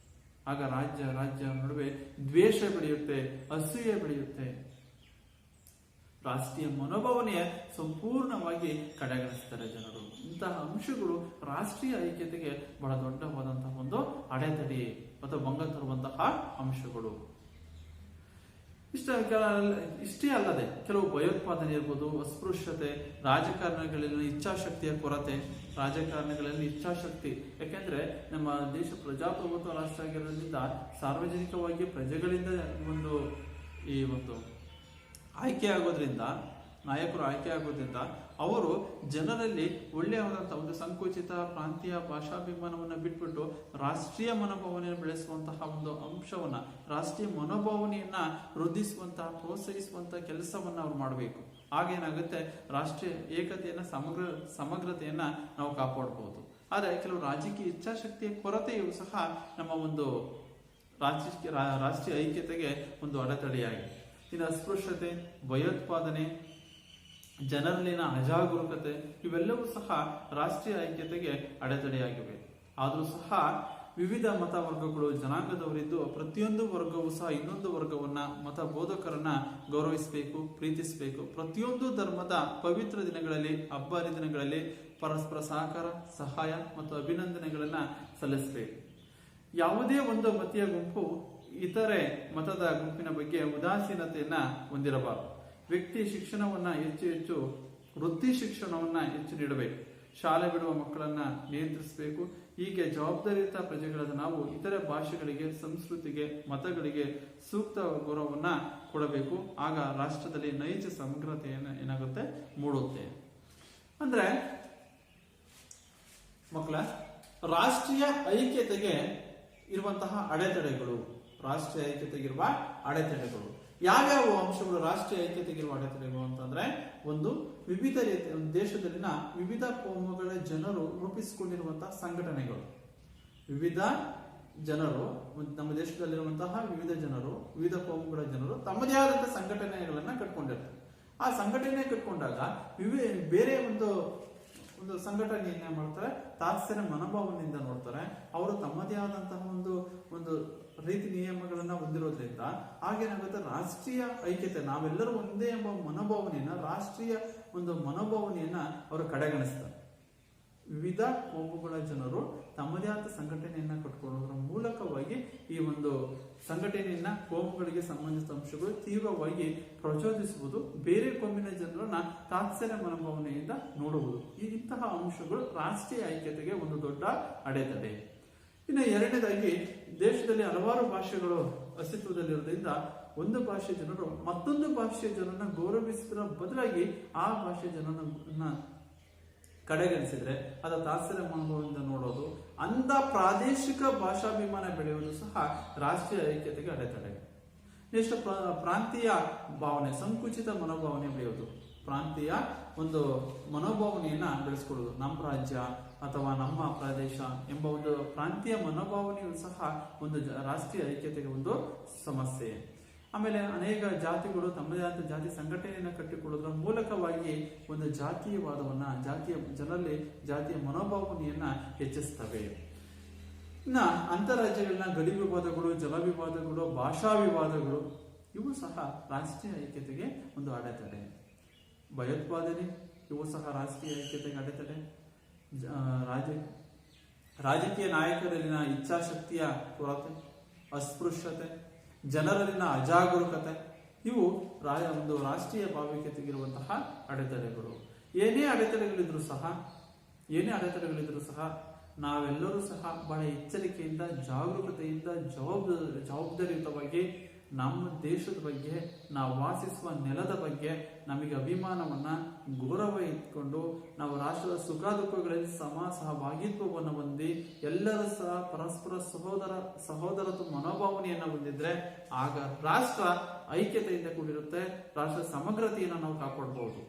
ಆಗ ರಾಜ್ಯ ನಡುವೆ ದ್ವೇಷ ಬೆಳೆಯುತ್ತೆ, ಅಸೂಯೆ ಬೆಳೆಯುತ್ತೆ. ರಾಷ್ಟ್ರೀಯ ಮನೋಭಾವನೆಯ ಸಂಪೂರ್ಣವಾಗಿ ಕಡೆಗಣಿಸ್ತಾರೆ ಜನರು. ಇಂತಹ ಅಂಶಗಳು ರಾಷ್ಟ್ರೀಯ ಐಕ್ಯತೆಗೆ ಬಹಳ ದೊಡ್ಡವಾದಂತಹ ಒಂದು ಅಡೆತಡೆ ಅಥವಾ ಭಂಗ ತರುವಂತಹ ಅಂಶಗಳು. ಇಷ್ಟೇ ಅಲ್ಲದೆ ಕೆಲವು ಭಯೋತ್ಪಾದನೆ ಇರ್ಬೋದು, ಅಸ್ಪೃಶ್ಯತೆ, ರಾಜಕಾರಣಿಗಳಲ್ಲಿ ಇಚ್ಛಾಶಕ್ತಿಯ ಕೊರತೆ, ರಾಜಕಾರಣಿಗಳಲ್ಲಿ ಇಚ್ಛಾಶಕ್ತಿ. ಯಾಕೆಂದ್ರೆ ನಮ್ಮ ದೇಶ ಪ್ರಜಾಪ್ರಭುತ್ವ ರಾಷ್ಟ್ರ ಆಗಿರೋದ್ರಿಂದ ಸಾರ್ವಜನಿಕವಾಗಿ ಪ್ರಜೆಗಳಿಂದ ಈ ಒಂದು ಆಯ್ಕೆ ಆಗೋದ್ರಿಂದ, ನಾಯಕರು ಆಯ್ಕೆ ಆಗೋದ್ರಿಂದ ಅವರು ಜನರಲ್ಲಿ ಒಳ್ಳೆಯವಾದಂತಹ ಒಂದು ಸಂಕುಚಿತ ಪ್ರಾಂತೀಯ ಭಾಷಾಭಿಮಾನವನ್ನು ಬಿಟ್ಬಿಟ್ಟು ರಾಷ್ಟ್ರೀಯ ಮನೋಭಾವನೆಯನ್ನು ಬೆಳೆಸುವಂತಹ ಒಂದು ಅಂಶವನ್ನ, ರಾಷ್ಟ್ರೀಯ ಮನೋಭಾವನೆಯನ್ನ ವೃದ್ಧಿಸುವಂತಹ, ಪ್ರೋತ್ಸಾಹಿಸುವಂತಹ ಕೆಲಸವನ್ನ ಅವ್ರು ಮಾಡಬೇಕು. ಆಗೇನಾಗುತ್ತೆ, ರಾಷ್ಟ್ರೀಯ ಏಕತೆಯನ್ನ, ಸಮಗ್ರತೆಯನ್ನ ನಾವು ಕಾಪಾಡಬಹುದು. ಆದರೆ ಕೆಲವು ರಾಜಕೀಯ ಇಚ್ಛಾಶಕ್ತಿಯ ಕೊರತೆಯು ಸಹ ನಮ್ಮ ಒಂದು ರಾಷ್ಟ್ರೀಯ ಐಕ್ಯತೆಗೆ ಒಂದು ಅಡೆತಡೆಯಾಗಿದೆ. ಇನ್ನು ಅಸ್ಪೃಶ್ಯತೆ, ಭಯೋತ್ಪಾದನೆ, ಜನರಲ್ಲಿನ ಅಜಾಗರೂಕತೆ ಇವೆಲ್ಲವೂ ಸಹ ರಾಷ್ಟ್ರೀಯ ಐಕ್ಯತೆಗೆ ಅಡೆತಡೆಯಾಗಿವೆ. ಆದರೂ ಸಹ ವಿವಿಧ ಮತ ವರ್ಗಗಳು, ಜನಾಂಗದವರಿದ್ದು ಪ್ರತಿಯೊಂದು ವರ್ಗವೂ ಸಹ ಇನ್ನೊಂದು ವರ್ಗವನ್ನ, ಮತ ಬೋಧಕರನ್ನ ಗೌರವಿಸಬೇಕು, ಪ್ರೀತಿಸಬೇಕು. ಪ್ರತಿಯೊಂದು ಧರ್ಮದ ಪವಿತ್ರ ದಿನಗಳಲ್ಲಿ, ಹಬ್ಬ ಹರಿದಿನಗಳಲ್ಲಿ ಪರಸ್ಪರ ಸಹಕಾರ, ಸಹಾಯ ಮತ್ತು ಅಭಿನಂದನೆಗಳನ್ನ ಸಲ್ಲಿಸಬೇಕು. ಯಾವುದೇ ಒಂದು ಮತೀಯ ಗುಂಪು ಇತರೆ ಮತದ ಗುಂಪಿನ ಬಗ್ಗೆ ಉದಾಸೀನತೆಯನ್ನ ಹೊಂದಿರಬಾರದು. ವ್ಯಕ್ತಿ ಶಿಕ್ಷಣವನ್ನ ಹೆಚ್ಚು ವೃತ್ತಿ ಶಿಕ್ಷಣವನ್ನ ಹೆಚ್ಚು ನೀಡಬೇಕು. ಶಾಲೆ ಬಿಡುವ ಮಕ್ಕಳನ್ನ ನಿಯಂತ್ರಿಸಬೇಕು. ಹೀಗೆ ಜವಾಬ್ದಾರಿಯುತ ಪ್ರಜೆಗಳಾದ ನಾವು ಇತರೆ ಭಾಷೆಗಳಿಗೆ, ಸಂಸ್ಕೃತಿಗೆ, ಮತಗಳಿಗೆ ಸೂಕ್ತ ಗೌರವವನ್ನ ಕೊಡಬೇಕು. ಆಗ ರಾಷ್ಟ್ರದಲ್ಲಿ ನೈಜ ಸಮಗ್ರತೆಯನ್ನು ಏನಾಗುತ್ತೆ, ಮೂಡುತ್ತೆ. ಅಂದ್ರೆ ಮಕ್ಕಳ ರಾಷ್ಟ್ರೀಯ ಐಕ್ಯತೆಗೆ ಇರುವಂತಹ ಅಡೆತಡೆಗಳು, ರಾಷ್ಟ್ರೀಯ ಐಕ್ಯತೆಗಿರುವ ಅಡೆತಡೆಗಳು ಯಾವ್ಯಾವ ಅಂಶಗಳು? ರಾಷ್ಟ್ರೀಯ ಐಕ್ಯತೆಗಿರುವ ಅಡೆತಡೆಗಳು ಅಂತಂದ್ರೆ, ಒಂದು ವಿವಿಧ ರೀತಿಯ ದೇಶದಲ್ಲಿನ ವಿವಿಧ ಕೋಮುಗಳ ಜನರು ರೂಪಿಸಿಕೊಂಡಿರುವಂತಹ ಸಂಘಟನೆಗಳು. ವಿವಿಧ ಜನರು, ನಮ್ಮ ದೇಶದಲ್ಲಿರುವಂತಹ ವಿವಿಧ ಜನರು, ವಿವಿಧ ಕೋಮುಗಳ ಜನರು ತಮ್ಮದೇ ಆದಂತಹ ಸಂಘಟನೆಗಳನ್ನ ಕಟ್ಕೊಂಡಿರ್ತಾರೆ. ಆ ಸಂಘಟನೆ ಕಟ್ಕೊಂಡಾಗ ಬೇರೆ ಒಂದು ಸಂಘಟನೆಯನ್ನ ಮಾಡ್ತಾರೆ, ತಾತ್ಸರ್ಯ ಮನೋಭಾವನೆಯಿಂದ ನೋಡ್ತಾರೆ. ಅವರು ತಮ್ಮದೇ ಆದಂತಹ ಒಂದು ರೀತಿ ನಿಯಮಗಳನ್ನ ಹೊಂದಿರೋದ್ರಿಂದ ಆಗೇನಾಗುತ್ತೆ, ರಾಷ್ಟ್ರೀಯ ಐಕ್ಯತೆ, ನಾವೆಲ್ಲರೂ ಒಂದೇ ಎಂಬ ಮನೋಭಾವನೆಯನ್ನ, ರಾಷ್ಟ್ರೀಯ ಒಂದು ಮನೋಭಾವನೆಯನ್ನ ಅವರು ಕಡೆಗಣಿಸ್ತಾರೆ. ವಿವಿಧ ಕೋಮುಗಳ ಜನರು ತಮ್ಮದೇ ಆದ ಸಂಘಟನೆಯನ್ನ ಕಟ್ಕೊಳ್ಳೋದ್ರ ಮೂಲಕವಾಗಿ ಈ ಒಂದು ಸಂಘಟನೆಯನ್ನ ಕೋಮುಗಳಿಗೆ ಸಂಬಂಧಿಸಿದ ಅಂಶಗಳು ತೀವ್ರವಾಗಿ ಪ್ರಚೋದಿಸುವುದು, ಬೇರೆ ಕೋಮಿನ ಜನರನ್ನ ತಾತ್ಸರ್ಯ ಮನೋಭಾವನೆಯಿಂದ ನೋಡುವುದು, ಇಂತಹ ಅಂಶಗಳು ರಾಷ್ಟ್ರೀಯ ಐಕ್ಯತೆಗೆ ಒಂದು ದೊಡ್ಡ ಅಡೆತಡೆ. ಇನ್ನು ಎರಡನೇದಾಗಿ, ದೇಶದಲ್ಲಿ ಹಲವಾರು ಭಾಷೆಗಳು ಅಸ್ತಿತ್ವದಲ್ಲಿರೋದ್ರಿಂದ ಒಂದು ಭಾಷೆಯ ಜನರು ಮತ್ತೊಂದು ಭಾಷೆಯ ಜನರನ್ನ ಗೌರವಿಸಿದ್ರ ಬದಲಾಗಿ ಆ ಭಾಷೆಯ ಜನರನ್ನ ಕಡೆಗಣಿಸಿದ್ರೆ ಅದ ತಾತ್ಸರ್ಯ ಮನೋಭಾವದಿಂದ ನೋಡೋದು, ಅಂಥ ಪ್ರಾದೇಶಿಕ ಭಾಷಾಭಿಮಾನ ಬೆಳೆಯುವುದು ಸಹ ರಾಷ್ಟ್ರೀಯ ಐಕ್ಯತೆಗೆ ಅಡೆತಡೆ. ನೆಕ್ಸ್ಟ್ ಪ್ರಾಂತೀಯ ಭಾವನೆ, ಸಂಕುಚಿತ ಮನೋಭಾವನೆ ಬೆಳೆಯೋದು, ಪ್ರಾಂತೀಯ ಒಂದು ಮನೋಭಾವನೆಯನ್ನ ಬೆಳೆಸ್ಕೊಳ್ಳೋದು, ನಮ್ಮ ರಾಜ್ಯ ಅಥವಾ ನಮ್ಮ ಪ್ರದೇಶ ಎಂಬ ಒಂದು ಪ್ರಾಂತೀಯ ಮನೋಭಾವನೆಯು ಸಹ ಒಂದು ರಾಷ್ಟ್ರೀಯ ಐಕ್ಯತೆಗೆ ಒಂದು ಸಮಸ್ಯೆ. ಆಮೇಲೆ ಅನೇಕ ಜಾತಿಗಳು ತಮ್ಮದೇ ಆದ ಜಾತಿ ಸಂಘಟನೆಯನ್ನು ಕಟ್ಟಿಕೊಳ್ಳೋದ್ರ ಮೂಲಕವಾಗಿ ಒಂದು ಜಾತೀಯವಾದವನ್ನ, ಜನರಲ್ಲಿ ಜಾತಿಯ ಮನೋಭಾವನೆಯನ್ನ ಹೆಚ್ಚಿಸ್ತವೆ. ಇನ್ನ ಅಂತಾರಾಜ್ಯಗಳನ್ನ ಗಡಿ ವಿವಾದಗಳು, ಜಲ ವಿವಾದಗಳು, ಭಾಷಾ ವಿವಾದಗಳು ಇವು ಸಹ ರಾಷ್ಟ್ರೀಯ ಐಕ್ಯತೆಗೆ ಒಂದು ಅಡೆತಡೆ. ಭಯೋತ್ಪಾದನೆ ಇವು ಸಹ ರಾಷ್ಟ್ರೀಯ ಐಕ್ಯತೆಗೆ ಅಡೆತಡೆ. ರಾಜಕೀಯ ನಾಯಕರಲ್ಲಿನ ಇಚ್ಛಾಶಕ್ತಿಯ ಕೊರತೆ, ಅಸ್ಪೃಶ್ಯತೆ, ಜನರಲ್ಲಿನ ಅಜಾಗರೂಕತೆ ಇವು ಒಂದು ರಾಷ್ಟ್ರೀಯ ಭಾವೈಕ್ಯತೆಗಿರುವಂತಹ ಅಡೆತಡೆಗಳು. ಏನೇ ಅಡೆತಡೆಗಳಿದ್ರು ಸಹ ನಾವೆಲ್ಲರೂ ಸಹ ಬಹಳ ಎಚ್ಚರಿಕೆಯಿಂದ, ಜಾಗರೂಕತೆಯಿಂದ, ಜವಾಬ್ದಾರಿಯುತವಾಗಿ ನಮ್ಮ ದೇಶದ ಬಗ್ಗೆ, ನಾವು ವಾಸಿಸುವ ನೆಲದ ಬಗ್ಗೆ ನಮಗೆ ಅಭಿಮಾನವನ್ನ, ಗೌರವ ಇಟ್ಕೊಂಡು ನಾವು ರಾಷ್ಟ್ರದ ಸುಖ ದುಃಖಗಳಲ್ಲಿ ಸಹಭಾಗಿತ್ವವನ್ನು ಹೊಂದಿ ಎಲ್ಲರೂ ಸಹ ಪರಸ್ಪರ ಸಹೋದರತ್ವ ಮನೋಭಾವನೆಯನ್ನ ಹೊಂದಿದ್ರೆ ಆಗ ರಾಷ್ಟ್ರ ಐಕ್ಯತೆಯಿಂದ ಕೂಡಿರುತ್ತೆ. ರಾಷ್ಟ್ರದ ಸಮಗ್ರತೆಯನ್ನು ನಾವು ಕಾಪಾಡಬಹುದು.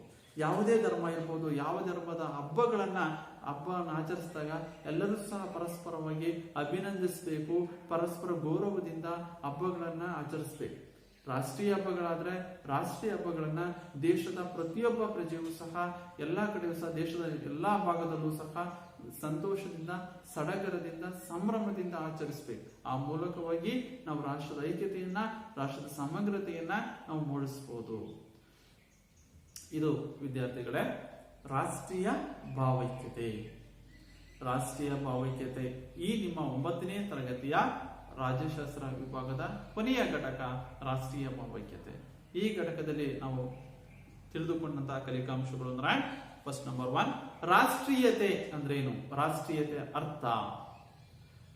ಯಾವುದೇ ಧರ್ಮ ಇರ್ಬೋದು, ಯಾವ ಧರ್ಮದ ಹಬ್ಬವನ್ನ ಆಚರಿಸಿದಾಗ ಎಲ್ಲರೂ ಸಹ ಪರಸ್ಪರವಾಗಿ ಅಭಿನಂದಿಸಬೇಕು, ಪರಸ್ಪರ ಗೌರವದಿಂದ ಹಬ್ಬಗಳನ್ನ ಆಚರಿಸಬೇಕು. ರಾಷ್ಟ್ರೀಯ ಹಬ್ಬಗಳಾದ್ರೆ ರಾಷ್ಟ್ರೀಯ ಹಬ್ಬಗಳನ್ನ ದೇಶದ ಪ್ರತಿಯೊಬ್ಬ ಪ್ರಜೆಯೂ ಸಹ ಎಲ್ಲಾ ಕಡೆಯೂ ಸಹ, ದೇಶದ ಎಲ್ಲಾ ಭಾಗದಲ್ಲೂ ಸಹ ಸಂತೋಷದಿಂದ, ಸಡಗರದಿಂದ, ಸಂಭ್ರಮದಿಂದ ಆಚರಿಸಬೇಕು. ಆ ಮೂಲಕವಾಗಿ ನಾವು ರಾಷ್ಟ್ರದ ಐಕ್ಯತೆಯನ್ನ, ರಾಷ್ಟ್ರದ ಸಮಗ್ರತೆಯನ್ನ ನಾವು ಮೂಡಿಸಬಹುದು. ಇದು ವಿದ್ಯಾರ್ಥಿಗಳೇ ರಾಷ್ಟ್ರೀಯ ಭಾವೈಕ್ಯತೆ. ಈ ನಿಮ್ಮ 9ನೇ ತರಗತಿಯ ರಾಜ್ಯಶಾಸ್ತ್ರ ವಿಭಾಗದ ಕೊನೆಯ ಘಟಕ ರಾಷ್ಟ್ರೀಯ ಭಾವೈಕ್ಯತೆ. ಈ ಘಟಕದಲ್ಲಿ ನಾವು ತಿಳಿದುಕೊಂಡಂತಹ ಕಲಿಕಾಂಶಗಳು ಅಂದ್ರೆ ಫಸ್ಟ್ ನಂಬರ್ 1, ರಾಷ್ಟ್ರೀಯತೆ ಅಂದ್ರೆ ಏನು? ರಾಷ್ಟ್ರೀಯತೆ ಅರ್ಥ.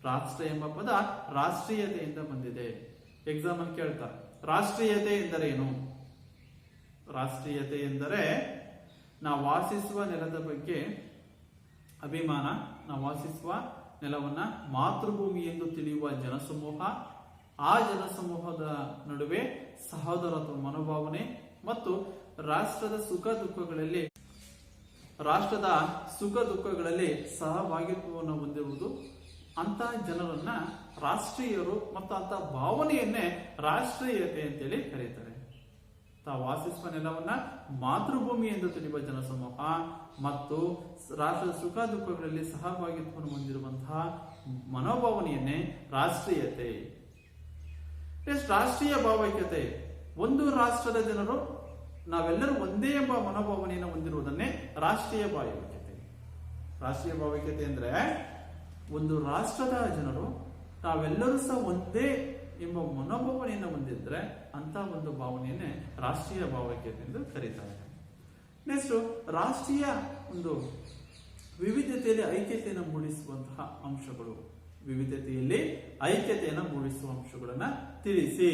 ರಾಷ್ಟ್ರ ಎಂಬ ಪದ ರಾಷ್ಟ್ರೀಯತೆಯಿಂದ ಬಂದಿದೆ. ಎಕ್ಸಾಮ್ ಅಲ್ಲಿ ಕೇಳ್ತಾರೆ ರಾಷ್ಟ್ರೀಯತೆ ಎಂದರೇನು? ರಾಷ್ಟ್ರೀಯತೆ ಎಂದರೆ ನಾವು ವಾಸಿಸುವ ನೆಲದ ಬಗ್ಗೆ ಅಭಿಮಾನ, ನಾವು ವಾಸಿಸುವ ನೆಲವನ್ನ ಮಾತೃಭೂಮಿ ಎಂದು ತಿಳಿಯುವ ಜನಸಮೂಹ, ಆ ಜನಸಮೂಹದ ನಡುವೆ ಸಹೋದರತ್ವ ಮನೋಭಾವನೆ ಮತ್ತು ರಾಷ್ಟ್ರದ ಸುಖ ದುಃಖಗಳಲ್ಲಿ ಸಹಭಾಗಿತ್ವವನ್ನು ಹೊಂದಿರುವುದು. ಅಂತಹ ಜನರನ್ನ ರಾಷ್ಟ್ರೀಯರು ಮತ್ತು ಅಂತ ಭಾವನೆಯನ್ನೇ ರಾಷ್ಟ್ರೀಯತೆ ಅಂತೇಳಿ ಕರೀತಾರೆ. ತಾವು ವಾಸಿಸುವ ನೆಲವನ್ನ ಮಾತೃಭೂಮಿ ಎಂದು ತಿಳಿಯುವ ಜನಸಮೂಹ ಮತ್ತು ರಾಷ್ಟ್ರದ ಸುಖ ದುಃಖಗಳಲ್ಲಿ ಸಹಭಾಗಿತ್ವವನ್ನು ಹೊಂದಿರುವಂತಹ ಮನೋಭಾವನೆಯನ್ನೇ ರಾಷ್ಟ್ರೀಯತೆ. ರಾಷ್ಟ್ರೀಯ ಭಾವೈಕ್ಯತೆ, ಒಂದು ರಾಷ್ಟ್ರದ ಜನರು ನಾವೆಲ್ಲರೂ ಒಂದೇ ಎಂಬ ಮನೋಭಾವನೆಯನ್ನು ಹೊಂದಿರುವುದನ್ನೇ ರಾಷ್ಟ್ರೀಯ ಭಾವೈಕ್ಯತೆ. ರಾಷ್ಟ್ರೀಯ ಭಾವೈಕ್ಯತೆ ಅಂದ್ರೆ ಒಂದು ರಾಷ್ಟ್ರದ ಜನರು ತಾವೆಲ್ಲರೂ ಸಹ ಒಂದೇ ಎಂಬ ಮನೋಭಾವನೆಯನ್ನು ಹೊಂದಿದ್ರೆ ಅಂತ ಒಂದು ಭಾವನೆಯನ್ನೇ ರಾಷ್ಟ್ರೀಯ ಭಾವೈಕ್ಯತೆ ಎಂದು ಕರೀತಾರೆ. ನೆಕ್ಸ್ಟ್, ರಾಷ್ಟ್ರೀಯ ಒಂದು ವಿವಿಧತೆಯಲ್ಲಿ ಐಕ್ಯತೆಯನ್ನು ಮೂಡಿಸುವಂತಹ ಅಂಶಗಳು. ವಿವಿಧತೆಯಲ್ಲಿ ಐಕ್ಯತೆಯನ್ನು ಮೂಡಿಸುವ ಅಂಶಗಳನ್ನ ತಿಳಿಸಿ.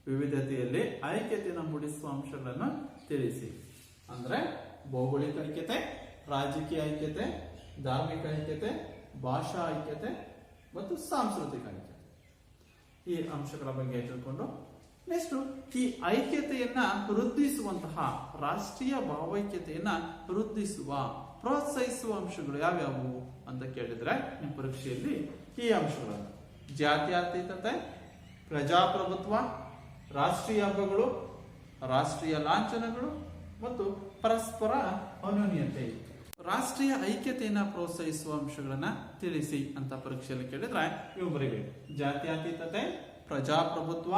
ವಿವಿಧತೆಯಲ್ಲಿ ಐಕ್ಯತೆಯನ್ನು ಮೂಡಿಸುವ ಅಂಶಗಳನ್ನು ತಿಳಿಸಿ ಅಂದ್ರೆ ಭೌಗೋಳಿಕ ಐಕ್ಯತೆ, ರಾಜಕೀಯ ಐಕ್ಯತೆ, ಧಾರ್ಮಿಕ ಐಕ್ಯತೆ, ಭಾಷಾ ಐಕ್ಯತೆ ಮತ್ತು ಸಾಂಸ್ಕೃತಿಕ ಐಕ್ಯತೆ. ಈ ಅಂಶಗಳ ಬಗ್ಗೆ ತಿಳ್ಕೊಂಡು ನೆಕ್ಸ್ಟ್, ಈ ಐಕ್ಯತೆಯನ್ನ ವೃದ್ಧಿಸುವಂತಹ ರಾಷ್ಟ್ರೀಯ ಭಾವೈಕ್ಯತೆಯನ್ನ ವೃದ್ಧಿಸುವ ಪ್ರೋತ್ಸಾಹಿಸುವ ಅಂಶಗಳು ಯಾವ್ಯಾವು ಅಂತ ಕೇಳಿದ್ರೆ ನಿಮ್ಮ ಪರೀಕ್ಷೆಯಲ್ಲಿ ಈ ಅಂಶಗಳನ್ನು ಜಾತ್ಯತೀತತೆ, ಪ್ರಜಾಪ್ರಭುತ್ವ, ರಾಷ್ಟ್ರೀಯ ಹಬ್ಬಗಳು, ರಾಷ್ಟ್ರೀಯ ಲಾಂಛನಗಳು ಮತ್ತು ಪರಸ್ಪರ ಅನ್ಯೋನ್ಯತೆ. ರಾಷ್ಟ್ರೀಯ ಐಕ್ಯತೆಯನ್ನ ಪ್ರೋತ್ಸಾಹಿಸುವ ಅಂಶಗಳನ್ನ ತಿಳಿಸಿ ಅಂತ ಪರೀಕ್ಷೆಯಲ್ಲಿ ಕೇಳಿದ್ರೆ ಇವು ಬರೀಬೇಕು. ಜಾತ್ಯತೀತತೆ, ಪ್ರಜಾಪ್ರಭುತ್ವ,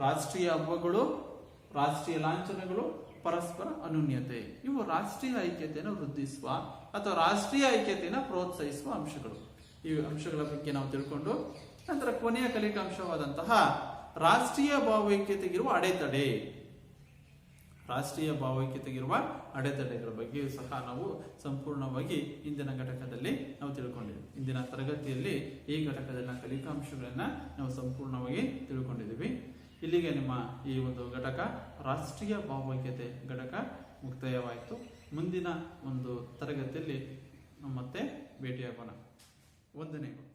ರಾಷ್ಟ್ರೀಯ ಹಬ್ಬಗಳು, ರಾಷ್ಟ್ರೀಯ ಲಾಂಛನಗಳು, ಪರಸ್ಪರ ಅನ್ಯೋನ್ಯತೆ. ಇವು ರಾಷ್ಟ್ರೀಯ ಐಕ್ಯತೆಯನ್ನು ವೃದ್ಧಿಸುವ ಅಥವಾ ರಾಷ್ಟ್ರೀಯ ಐಕ್ಯತೆಯನ್ನು ಪ್ರೋತ್ಸಾಹಿಸುವ ಅಂಶಗಳು. ಈ ಅಂಶಗಳ ಬಗ್ಗೆ ನಾವು ತಿಳ್ಕೊಂಡು ನಂತರ ಕೊನೆಯ ಕಲಿಕಾಂಶವಾದಂತಹ ರಾಷ್ಟ್ರೀಯ ಭಾವೈಕ್ಯತೆಗಿರುವ ಅಡೆತಡೆ, ರಾಷ್ಟ್ರೀಯ ಭಾವೈಕ್ಯತೆಗಿರುವ ಅಡೆತಡೆಗಳ ಬಗ್ಗೆಯೂ ಸಹ ನಾವು ಸಂಪೂರ್ಣವಾಗಿ ಇಂದಿನ ಘಟಕದಲ್ಲಿ ನಾವು ತಿಳ್ಕೊಂಡಿದ್ದೀವಿ. ಇಂದಿನ ತರಗತಿಯಲ್ಲಿ ಈ ಘಟಕದ ಕಲಿಕಾಂಶಗಳನ್ನ ನಾವು ಸಂಪೂರ್ಣವಾಗಿ ತಿಳ್ಕೊಂಡಿದ್ದೀವಿ. ಇಲ್ಲಿಗೆ ನಿಮ್ಮ ಈ ಒಂದು ಘಟಕ ರಾಷ್ಟ್ರೀಯ ಭಾವೈಕ್ಯತೆ ಘಟಕ ಮುಕ್ತಾಯವಾಯಿತು. ಮುಂದಿನ ಒಂದು ತರಗತಿಯಲ್ಲಿ ಮತ್ತೆ ಭೇಟಿಯಾಗೋಣ. ವಂದನೆಗಳು.